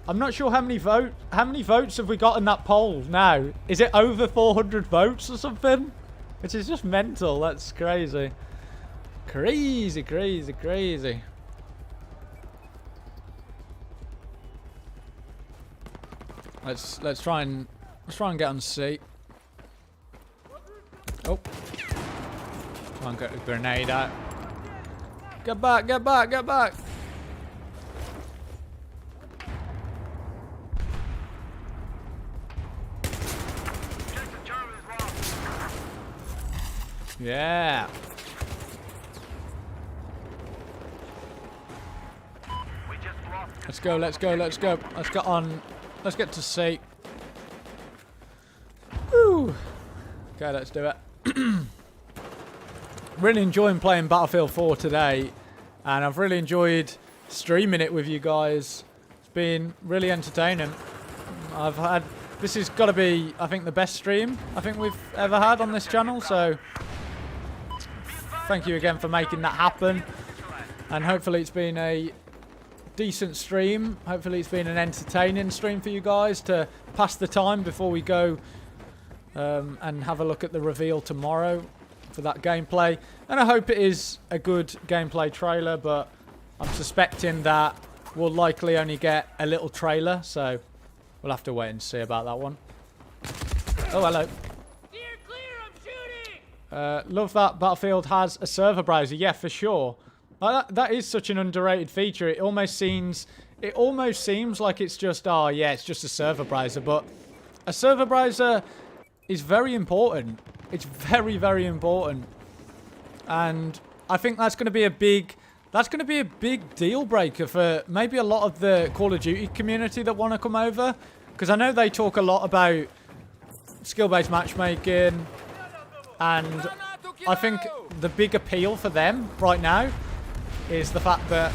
I'm not sure how many votes have we got in that poll now. Is it over 400 votes or something? Which is just mental. That's crazy. Crazy, crazy, crazy. Let's try and get on seat. Oh. Come on, get a grenade out. Get back, get back, get back. Yeah. Let's go, let's go, let's go. Let's get on. Let's get to sea. Woo. Okay, let's do it. Really enjoying playing Battlefield 4 today, and I've really enjoyed streaming it with you guys. It's been really entertaining. This has got to be, I think, the best stream I think we've ever had on this channel, so thank you again for making that happen. And hopefully it's been a decent stream. Hopefully it's been an entertaining stream for you guys to pass the time before we go and have a look at the reveal tomorrow for that gameplay. And I hope it is a good gameplay trailer, but I'm suspecting that we'll likely only get a little trailer, so we'll have to wait and see about that one. Oh, hello. Steer clear, I'm shooting! Love that Battlefield has a server browser. Yeah, for sure. That is such an underrated feature. It almost seems like it's just, oh yeah, it's just a server browser. But a server browser is very important. It's very, very important. And I think that's going to be a big deal breaker for maybe a lot of the Call of Duty community that want to come over. Because I know they talk a lot about skill-based matchmaking. And I think the big appeal for them right now is the fact that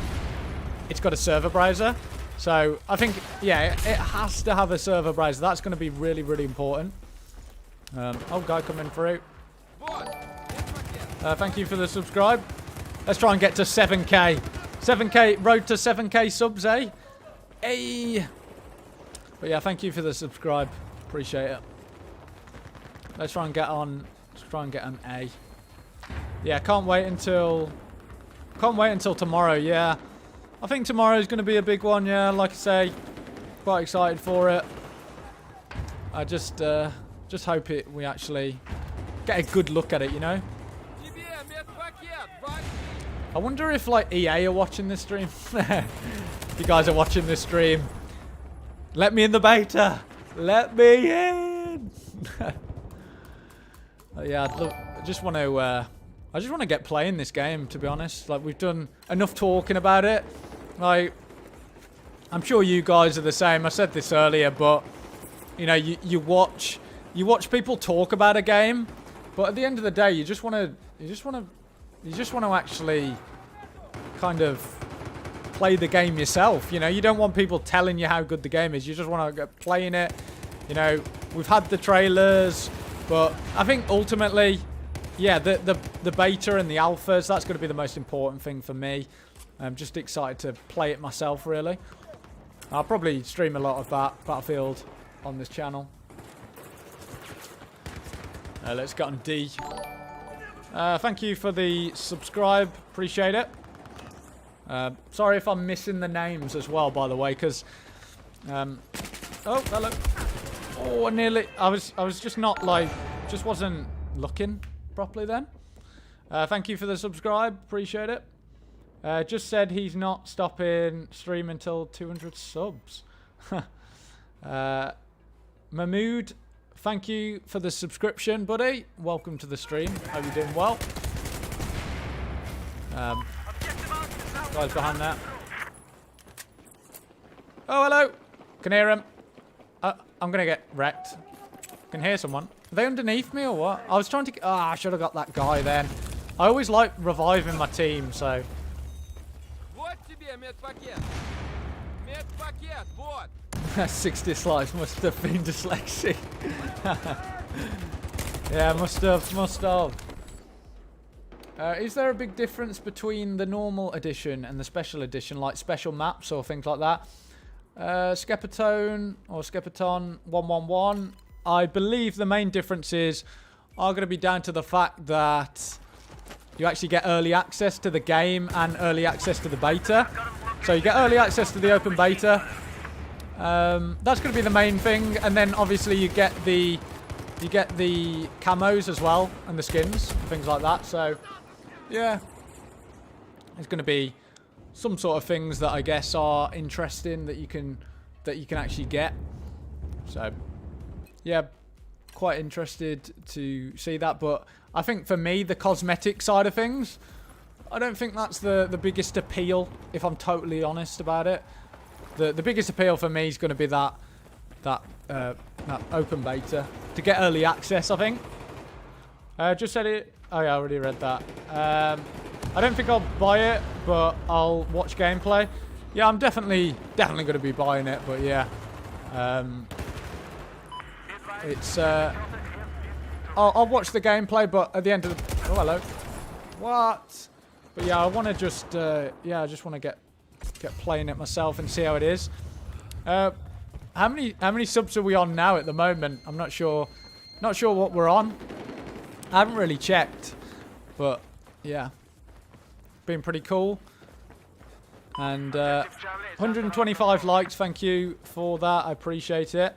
it's got a server browser. So I think, yeah, it has to have a server browser. That's going to be really, really important. Oh, guy coming through. Thank you for the subscribe. Let's try and get to 7K. 7K, road to 7K subs, eh? Hey. But yeah, thank you for the subscribe. Appreciate it. Let's try and get on. Let's try and get an A. Yeah, can't wait until tomorrow. Yeah, I think tomorrow is going to be a big one. Yeah, like I say, quite excited for it. I just hope we actually get a good look at it. You know. I wonder if like EA are watching this stream. If you guys are watching this stream, let me in the beta. Let me in. Yeah, I just want to get playing this game, to be honest. Like, we've done enough talking about it. Like, I'm sure you guys are the same. I said this earlier, but you know, you watch people talk about a game, but at the end of the day, you just want to actually kind of play the game yourself. You know, you don't want people telling you how good the game is. You just want to get playing it. You know, we've had the trailers. But I think ultimately, yeah, the beta and the alphas, that's going to be the most important thing for me. I'm just excited to play it myself, really. I'll probably stream a lot of Battlefield on this channel. Let's get on D. Thank you for the subscribe. Appreciate it. Sorry if I'm missing the names as well, by the way, because... oh, hello. Oh, I was just not like, just wasn't looking properly then. Thank you for the subscribe, appreciate it. Just said he's not stopping stream until 200 subs. Mahmood, thank you for the subscription, buddy. Welcome to the stream. Hope you're doing well. Guys behind that. Oh, hello. Can hear him. I'm gonna get wrecked. Can hear someone. Are they underneath me or what? I was trying to... I should have got that guy then. I always like reviving my team, so... 6 dislikes must have been dyslexic. Yeah, must have. Is there a big difference between the normal edition and the special edition, like special maps or things like that? Skepatone or Skepaton 111. I believe the main differences are going to be down to the fact that you actually get early access to the game and early access to the beta. So you get early access to the open beta. That's going to be the main thing, and then obviously you get the camos as well and the skins and things like that. So yeah, it's going to be some sort of things that I guess are interesting that you can actually get. So yeah, quite interested to see that. But I think for me, the cosmetic side of things, I don't think that's the biggest appeal, if I'm totally honest about it. The biggest appeal for me is going to be that open beta to get early access, I think. Just said it. Oh yeah, I already read that. I don't think I'll buy it, but I'll watch gameplay. Yeah, I'm definitely going to be buying it, but yeah. It's I'll watch the gameplay, but at the end of the... Oh, hello. What? But yeah, I want to just I just want to get playing it myself and see how it is. How many subs are we on now at the moment? I'm not sure. Not sure what we're on. I haven't really checked, but yeah, been pretty cool. And 125 likes, thank you for that. I appreciate it.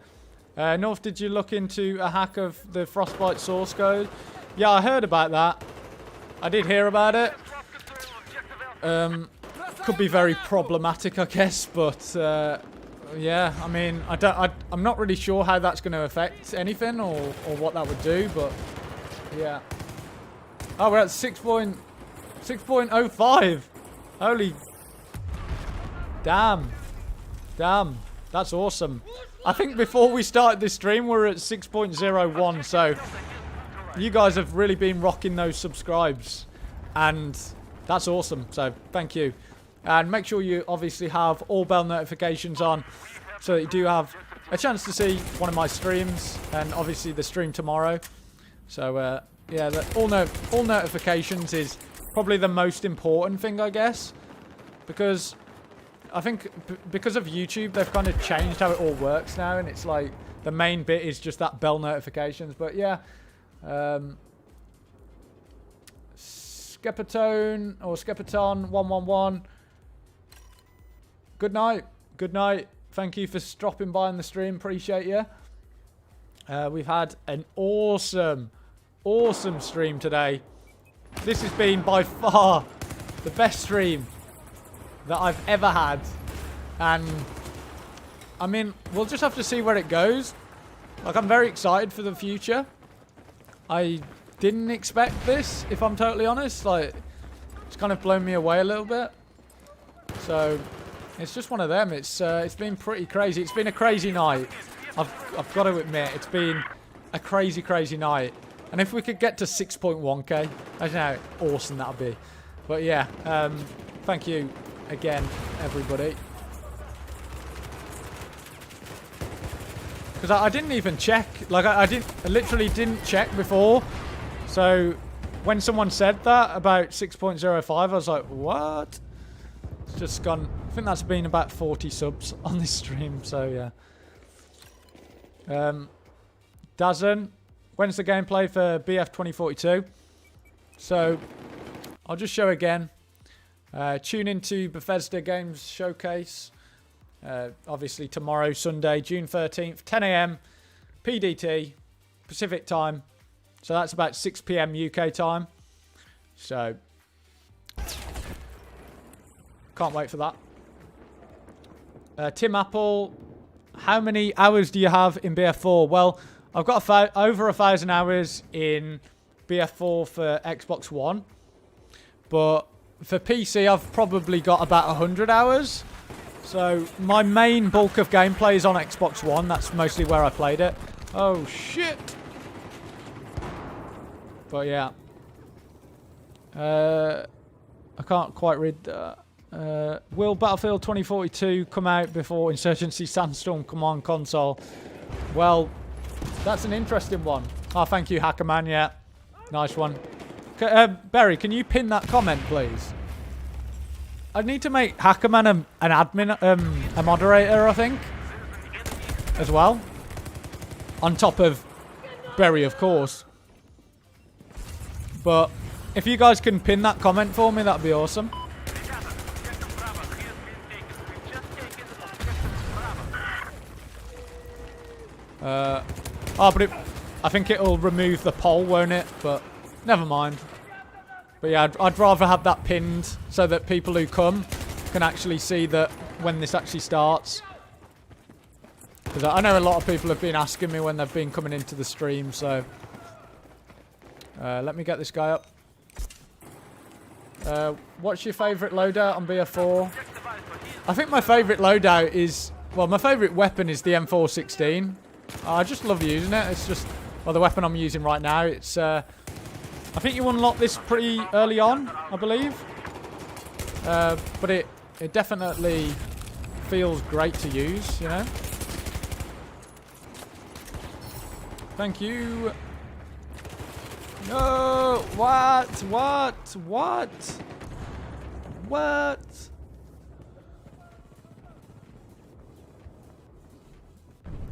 North, did you look into a hack of the Frostbite source code? Yeah, I heard about that. I did hear about it. Could be very problematic, I guess, but yeah, I mean, I'm not really sure how that's going to affect anything or what that would do, but yeah. Oh, we're at 6.05. Holy damn. That's awesome. I think before we started this stream, we were at 6.01, so you guys have really been rocking those subscribes, and that's awesome, so thank you. And make sure you obviously have all bell notifications on so that you do have a chance to see one of my streams, and obviously the stream tomorrow. So yeah, all notifications is probably the most important thing, I guess, because I think because of YouTube, they've kind of changed how it all works now, and it's like the main bit is just that bell notifications. But yeah, Skepatone or Skepaton 111. Good night. Good night. Thank you for dropping by on the stream. Appreciate you. We've had an awesome stream today. This has been by far the best stream that I've ever had. And I mean, we'll just have to see where it goes. Like, I'm very excited for the future. I didn't expect this, if I'm totally honest. Like, it's kind of blown me away a little bit. So it's just one of them. It's been pretty crazy. It's been a crazy night. I've got to admit, it's been a crazy night. And if we could get to 6.1k, I don't know how awesome that would be. But yeah, thank you again, everybody. Because I didn't even check. Like, I literally didn't check before. So when someone said that about 6.05, I was like, what? It's just gone. I think that's been about 40 subs on this stream. So yeah. Dazn, when's the gameplay for BF 2042? So I'll just show again. Tune into Bethesda Games Showcase. Obviously tomorrow, Sunday, June 13th, 10 AM, PDT, Pacific time. So that's about 6 PM UK time. So can't wait for that. Tim Apple, how many hours do you have in BF4? Well, I've got over 1,000 hours in BF4 for Xbox One. But for PC, I've probably got about 100 hours. So my main bulk of gameplay is on Xbox One. That's mostly where I played it. Oh, shit. But yeah. I can't quite read that. Will Battlefield 2042 come out before Insurgency Sandstorm come on console? Well, that's an interesting one. Oh, thank you, Hackerman. Yeah, nice one. Barry, can you pin that comment, please? I need to make Hackerman an admin, a moderator, I think, as well. On top of Barry, of course. But if you guys can pin that comment for me, that'd be awesome. Oh, but I think it'll remove the poll, won't it? But never mind. But yeah, I'd rather have that pinned so that people who come can actually see that when this actually starts. Because I know a lot of people have been asking me when they've been coming into the stream, so... let me get this guy up. What's your favourite loadout on BF4? I think my favourite loadout is... Well, my favourite weapon is the M416. I just love using it. It's just... Well, the weapon I'm using right now, it's... I think you unlock this pretty early on, I believe. But it definitely feels great to use, you know? Thank you. No! What?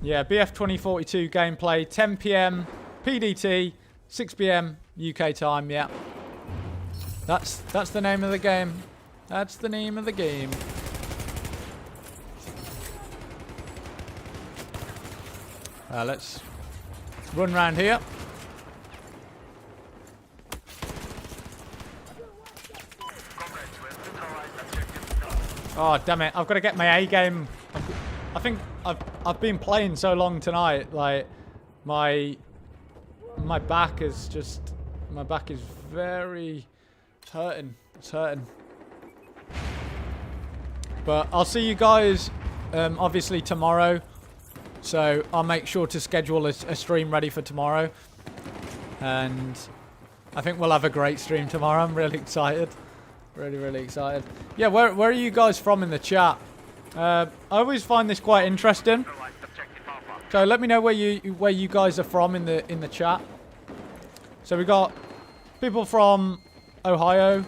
Yeah, BF 2042 gameplay, 10 PM PDT, 6 PM UK time, yeah. That's the name of the game. That's the name of the game. Let's run around here. Oh, damn it. I've got to get my A game. I think I've been playing so long tonight, like my back is just, my back is very, it's hurting. It's hurting. But I'll see you guys obviously tomorrow. So I'll make sure to schedule a stream ready for tomorrow. And I think we'll have a great stream tomorrow. I'm really excited. Really excited. Yeah, where are you guys from in the chat? I always find this quite interesting. So let me know where you guys are from in the chat. So we got people from Ohio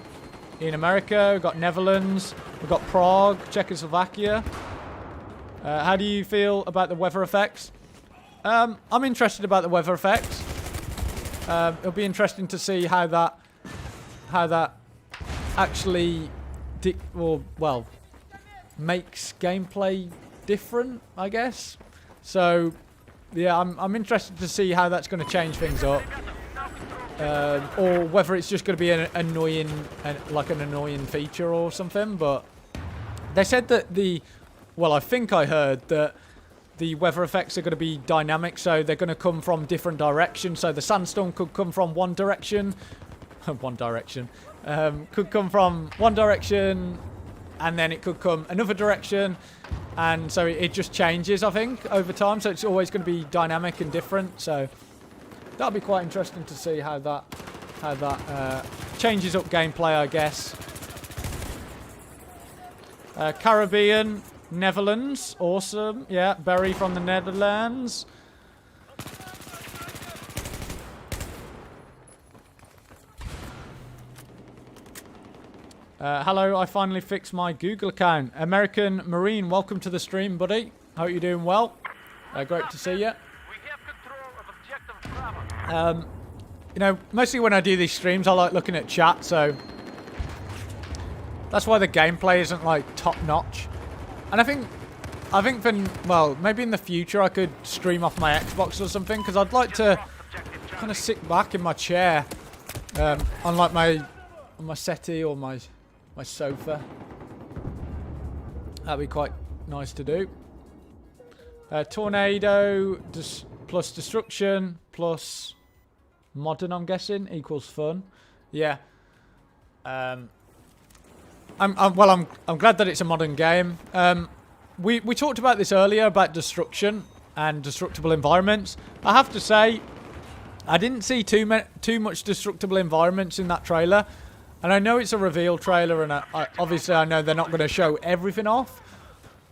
in America. We've got Netherlands. We've got Prague, Czechoslovakia. How do you feel about the weather effects? I'm interested about the weather effects. It'll be interesting to see how that actually makes gameplay different, I guess. So yeah, I'm interested to see how that's going to change things up, or whether it's just going to be an annoying feature or something. But they said that I think I heard that the weather effects are going to be dynamic, so they're going to come from different directions. So the sandstorm could come from one direction, could come from one direction, and then it could come another direction, and so it just changes, I think, over time. So it's always going to be dynamic and different. So that'll be quite interesting to see how that changes up gameplay, I guess. Caribbean, Netherlands, awesome. Yeah, Barry from the Netherlands. Hello, I finally fixed my Google account. American Marine, welcome to the stream, buddy. Hope you're doing well. Great to see you. You know, mostly when I do these streams, I like looking at chat, so that's why the gameplay isn't like top notch. And I think maybe in the future I could stream off my Xbox or something, because I'd like to kind of sit back in my chair, on like my settee or my sofa. That'd be quite nice to do. Tornado plus destruction plus modern, I'm guessing, equals fun. Yeah. I'm glad that it's a modern game. We talked about this earlier about destruction and destructible environments. I have to say, I didn't see too much destructible environments in that trailer. And I know it's a reveal trailer, and obviously I know they're not going to show everything off.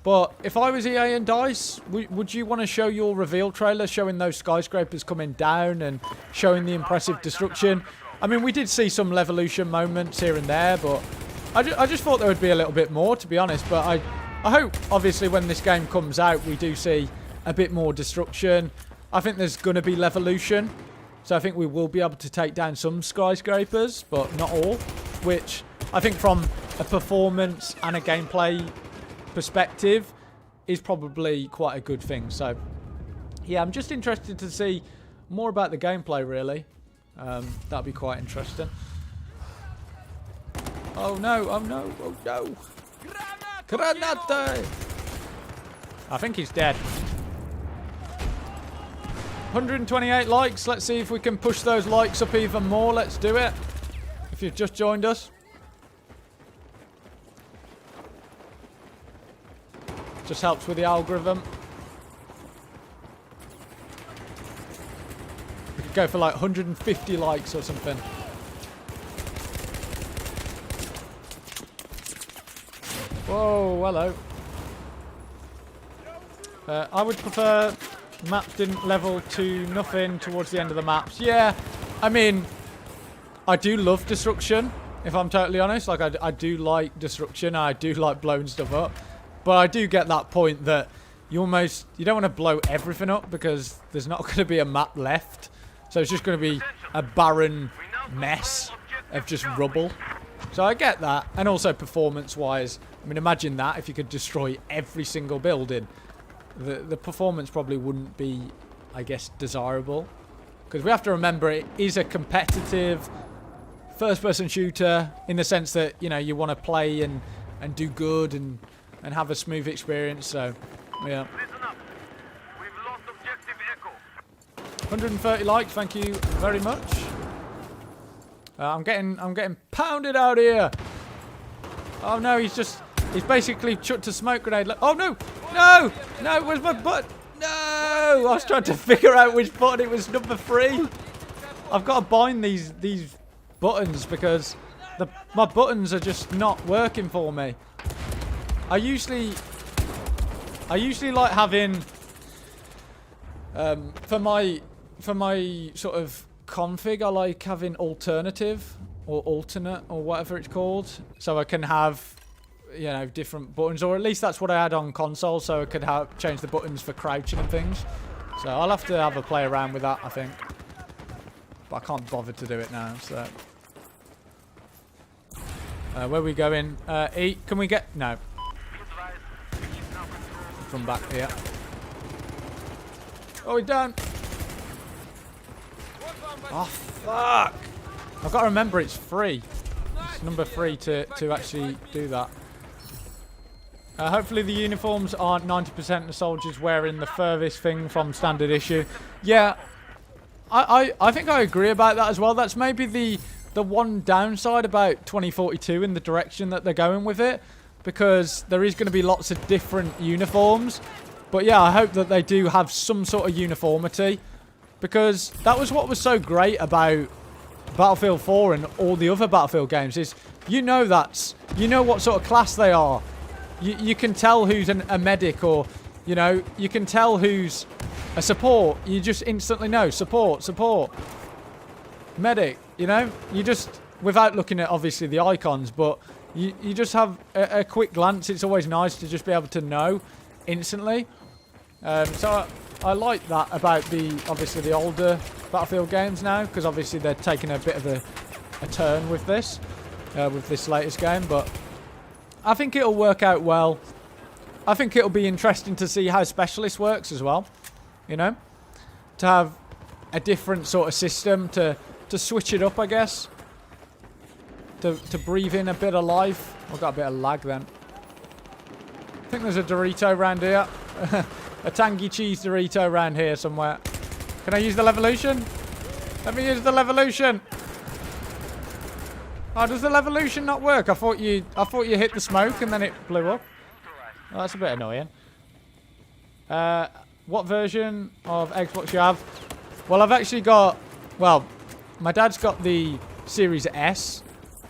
But if I was EA and DICE, would you want to show your reveal trailer showing those skyscrapers coming down and showing the impressive destruction? I mean, we did see some Levolution moments here and there, but I just thought there would be a little bit more, to be honest. But I hope, obviously, when this game comes out, we do see a bit more destruction. I think there's going to be Levolution. So I think we will be able to take down some skyscrapers, but not all. Which I think from a performance and a gameplay perspective is probably quite a good thing. So yeah, I'm just interested to see more about the gameplay, really. That'll be quite interesting. Oh no, oh no, oh no. Granate! I think he's dead. 128 likes. Let's see if we can push those likes up even more. Let's do it. If you've just joined us. Just helps with the algorithm. We could go for like 150 likes or something. Whoa, hello. I would prefer map didn't level to nothing towards the end of the maps. Yeah, I mean, I do love destruction, if I'm totally honest. Like, I do like destruction. I do like blowing stuff up. But I do get that point that you don't want to blow everything up because there's not going to be a map left. So it's just going to be a barren mess of just rubble. So I get that. And also performance-wise, I mean, imagine that if you could destroy every single building. The performance probably wouldn't be I guess, desirable. Because we have to remember it is a competitive first-person shooter in the sense that, you know, you want to play and do good and have a smooth experience. So, yeah. Listen up. We've lost objective Echo. 130 likes, thank you very much. I'm getting pounded out here. Oh no, he's basically chucked a smoke grenade. Oh no, no, where's my button? No, I was trying to figure out which button it was. Number 3. I've got to bind these buttons because my buttons are just not working for me. I usually like having for my sort of config, I like having alternative or alternate or whatever it's called, so I can have, you know, different buttons, or at least that's what I had on console, so I could change the buttons for crouching and things. So I'll have to have a play around with that, I think, but I can't bother to do it now. So where are we going? E, can we get no? From back here. Oh, we're done. Oh, fuck. I've got to remember it's free. It's number 3 to actually do that. Hopefully the uniforms aren't 90% of the soldiers wearing the furthest thing from standard issue. Yeah, I think I agree about that as well. That's maybe the one downside about 2042 in the direction that they're going with it, because there is going to be lots of different uniforms. But yeah, I hope that they do have some sort of uniformity, because that was what was so great about Battlefield 4 and all the other Battlefield games is you know what sort of class they are. You can tell who's a medic, or, you know, you can tell who's a support. You just instantly know. Support. Medic, you know? You just, without looking at, obviously, the icons, but you just have a quick glance. It's always nice to just be able to know instantly. So I like that about obviously the older Battlefield games now, because obviously they're taking a bit of a turn with this latest game, but I think it'll work out well. I think it'll be interesting to see how Specialist works as well, you know, to have a different sort of system to switch it up, I guess, to breathe in a bit of life. I've got a bit of lag then. I think there's a Dorito around here. A tangy cheese Dorito around here somewhere. Can I use the Levolution? Let me use the Levolution. Oh, does the Levolution not work? I thought you hit the smoke and then it blew up. Oh, that's a bit annoying. What version of Xbox you have? Well, I've actually got... Well, my dad's got the Series S,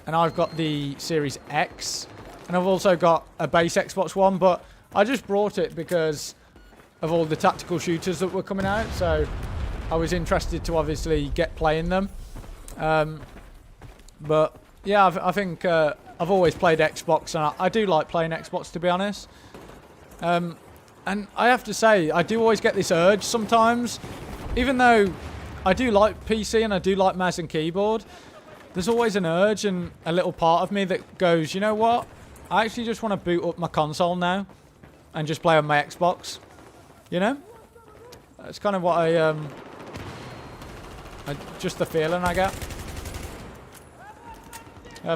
and I've got the Series X, and I've also got a base Xbox One, but I just brought it because of all the tactical shooters that were coming out, so I was interested to obviously get playing them. But yeah, I think I've always played Xbox, and I do like playing Xbox, to be honest. And I have to say, I do always get this urge sometimes, even though I do like PC and I do like mouse and keyboard, there's always an urge and a little part of me that goes, you know what? I actually just want to boot up my console now and just play on my Xbox. You know? That's kind of what just the feeling I get.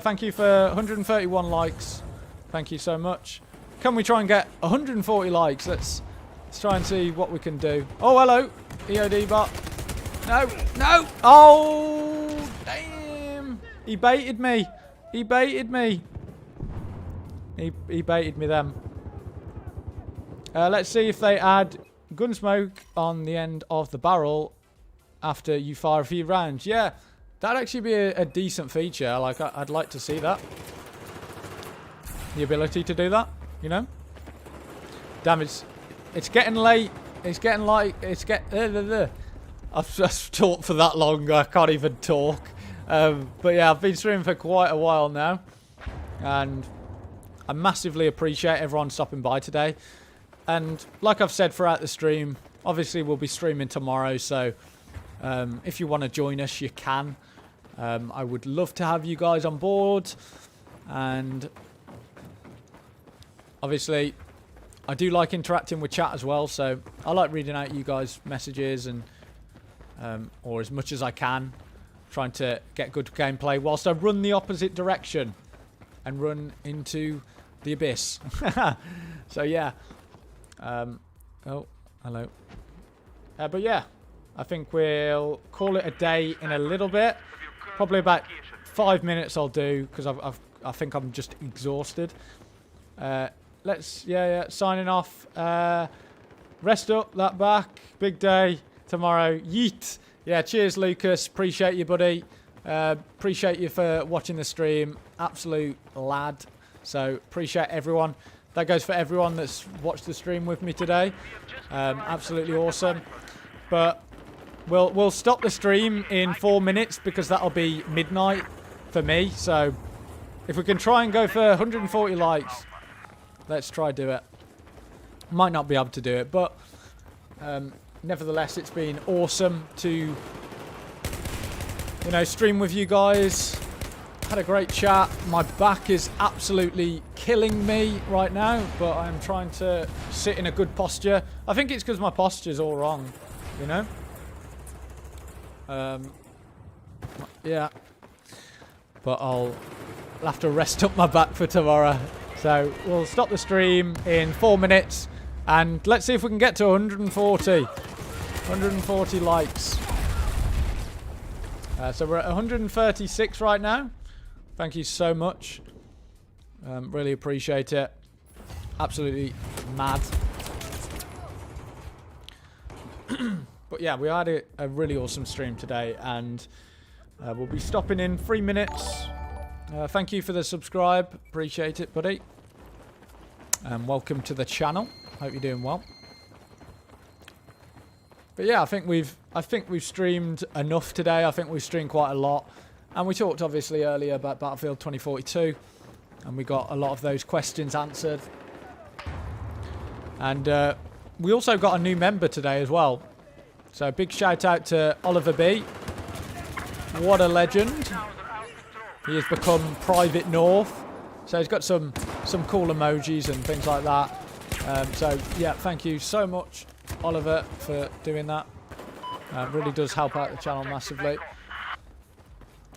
Thank you for 131 likes. Thank you so much. Can we try and get 140 likes? Let's try and see what we can do. Oh, hello. EOD bot. No. Oh, damn. He baited me. He baited me them. Let's see if they add gun smoke on the end of the barrel after you fire a few rounds. Yeah, that'd actually be a decent feature. Like, I'd like to see that. The ability to do that, you know? Damn, it's getting late. It's getting light. I've just talked for that long. I can't even talk. But yeah, I've been streaming for quite a while now, and I massively appreciate everyone stopping by today. And like I've said throughout the stream, obviously we'll be streaming tomorrow, so if you want to join us, you can. I would love to have you guys on board, and obviously I do like interacting with chat as well, so I like reading out you guys' messages and or as much as I can, trying to get good gameplay whilst I run the opposite direction and run into the abyss. So yeah. Oh, hello. But yeah, I think we'll call it a day in a little bit. Probably about 5 minutes I'll do, because I think I'm just exhausted. Signing off. Rest up, that back. Big day tomorrow. Yeet. Yeah, cheers, Lucas. Appreciate you, buddy. Appreciate you for watching the stream. Absolute lad. So, appreciate everyone. That goes for everyone that's watched the stream with me today. Absolutely awesome. But we'll stop the stream in 4 minutes, because that'll be midnight for me. So, if we can try and go for 140 likes, let's try do it. Might not be able to do it, but nevertheless, it's been awesome to, stream with you guys. Had a great chat. My back is absolutely killing me right now, but I'm trying to sit in a good posture. I think it's because my posture's all wrong, Yeah. But I'll have to rest up my back for tomorrow. So we'll stop the stream in 4 minutes, and let's see if we can get to 140 likes. So we're at 136 right now. Thank you so much. Really appreciate it. Absolutely mad. But yeah, we had a really awesome stream today, and we'll be stopping in 3 minutes. Thank you for the subscribe. Appreciate it, buddy. And welcome to the channel. Hope you're doing well. But yeah, I think we've streamed enough today. I think we've streamed quite a lot. And we talked obviously earlier about Battlefield 2042, and we got a lot of those questions answered. And we also got a new member today as well. So big shout out to Oliver B. What a legend. He has become Private North. So he's got some cool emojis and things like that. So yeah, thank you so much, Oliver, for doing that. Really does help out the channel massively.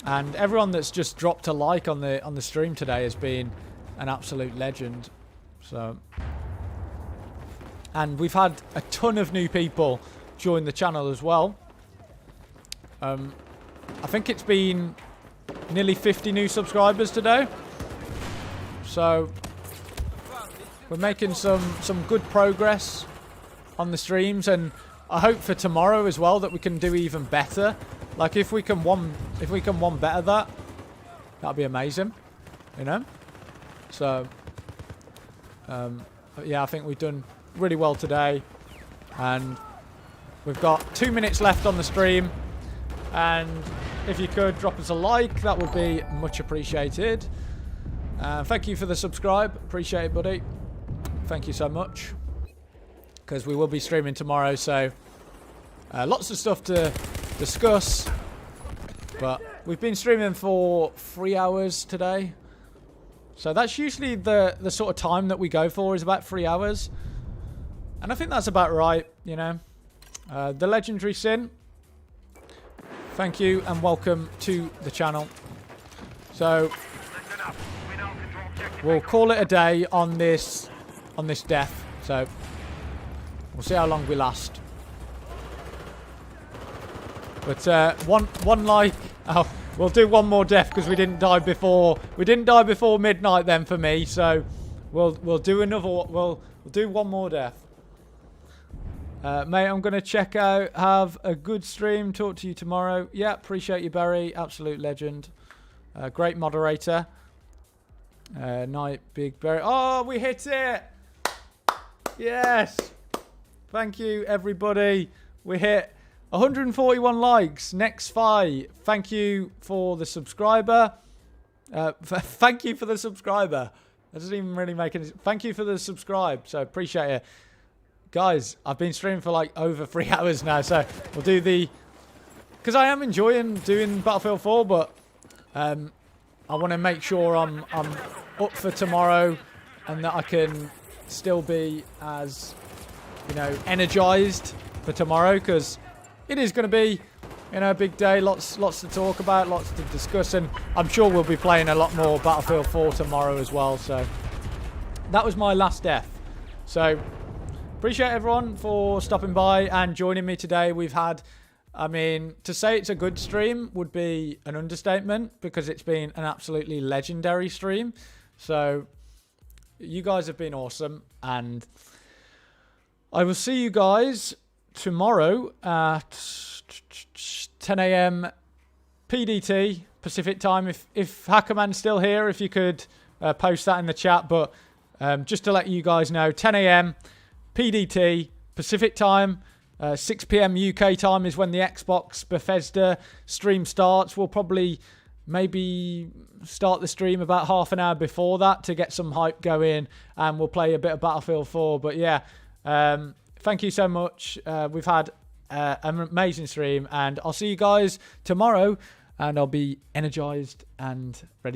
And everyone that's just dropped a like on the stream today has been an absolute legend. So, and we've had a ton of new people join the channel as well. I think it's been nearly 50 new subscribers today. So we're making some good progress on the streams, and I hope for tomorrow as well that we can do even better. Like if we can one better that'd be amazing, So yeah, I think we've done really well today, and we've got 2 minutes left on the stream. And if you could drop us a like, that would be much appreciated. Thank you for the subscribe. Appreciate it, buddy. Thank you so much. Because we will be streaming tomorrow, so lots of stuff to discuss. But we've been streaming for 3 hours today. So that's usually the sort of time that we go for, is about 3 hours. And I think that's about right, The Legendary Sin. Thank you and welcome to the channel. So we'll call it a day on this death. So we'll see how long we last. But one like. Oh, we'll do one more death because we didn't die before. We didn't die before midnight then for me. So we'll do another. We'll do one more death. Mate, I'm going to check out. Have a good stream. Talk to you tomorrow. Yeah, appreciate you, Barry. Absolute legend. Great moderator. Night, Big Barry. Oh, we hit it. Yes. Thank you, everybody. We hit 141 likes. Next 5. Thank you for the subscriber. Thank you for the subscriber. That doesn't even really make any... Thank you for the subscribe. So, appreciate it. Guys, I've been streaming for like over 3 hours now, so we'll do the... Because I am enjoying doing Battlefield 4, but I want to make sure I'm up for tomorrow and that I can still be as, energized for tomorrow, because it is going to be, a big day. Lots to talk about, lots to discuss, and I'm sure we'll be playing a lot more Battlefield 4 tomorrow as well. So that was my last death. So appreciate everyone for stopping by and joining me today. We've had, to say it's a good stream would be an understatement, because it's been an absolutely legendary stream. So you guys have been awesome, and I will see you guys tomorrow at 10 a.m. PDT Pacific time. If Hackerman's still here, if you could post that in the chat. But just to let you guys know, 10 a.m. PDT Pacific time, 6 p.m. UK time is when the Xbox Bethesda stream starts. We'll probably maybe start the stream about half an hour before that to get some hype going, and we'll play a bit of Battlefield 4. But yeah, thank you so much. We've had an amazing stream, and I'll see you guys tomorrow, and I'll be energized and ready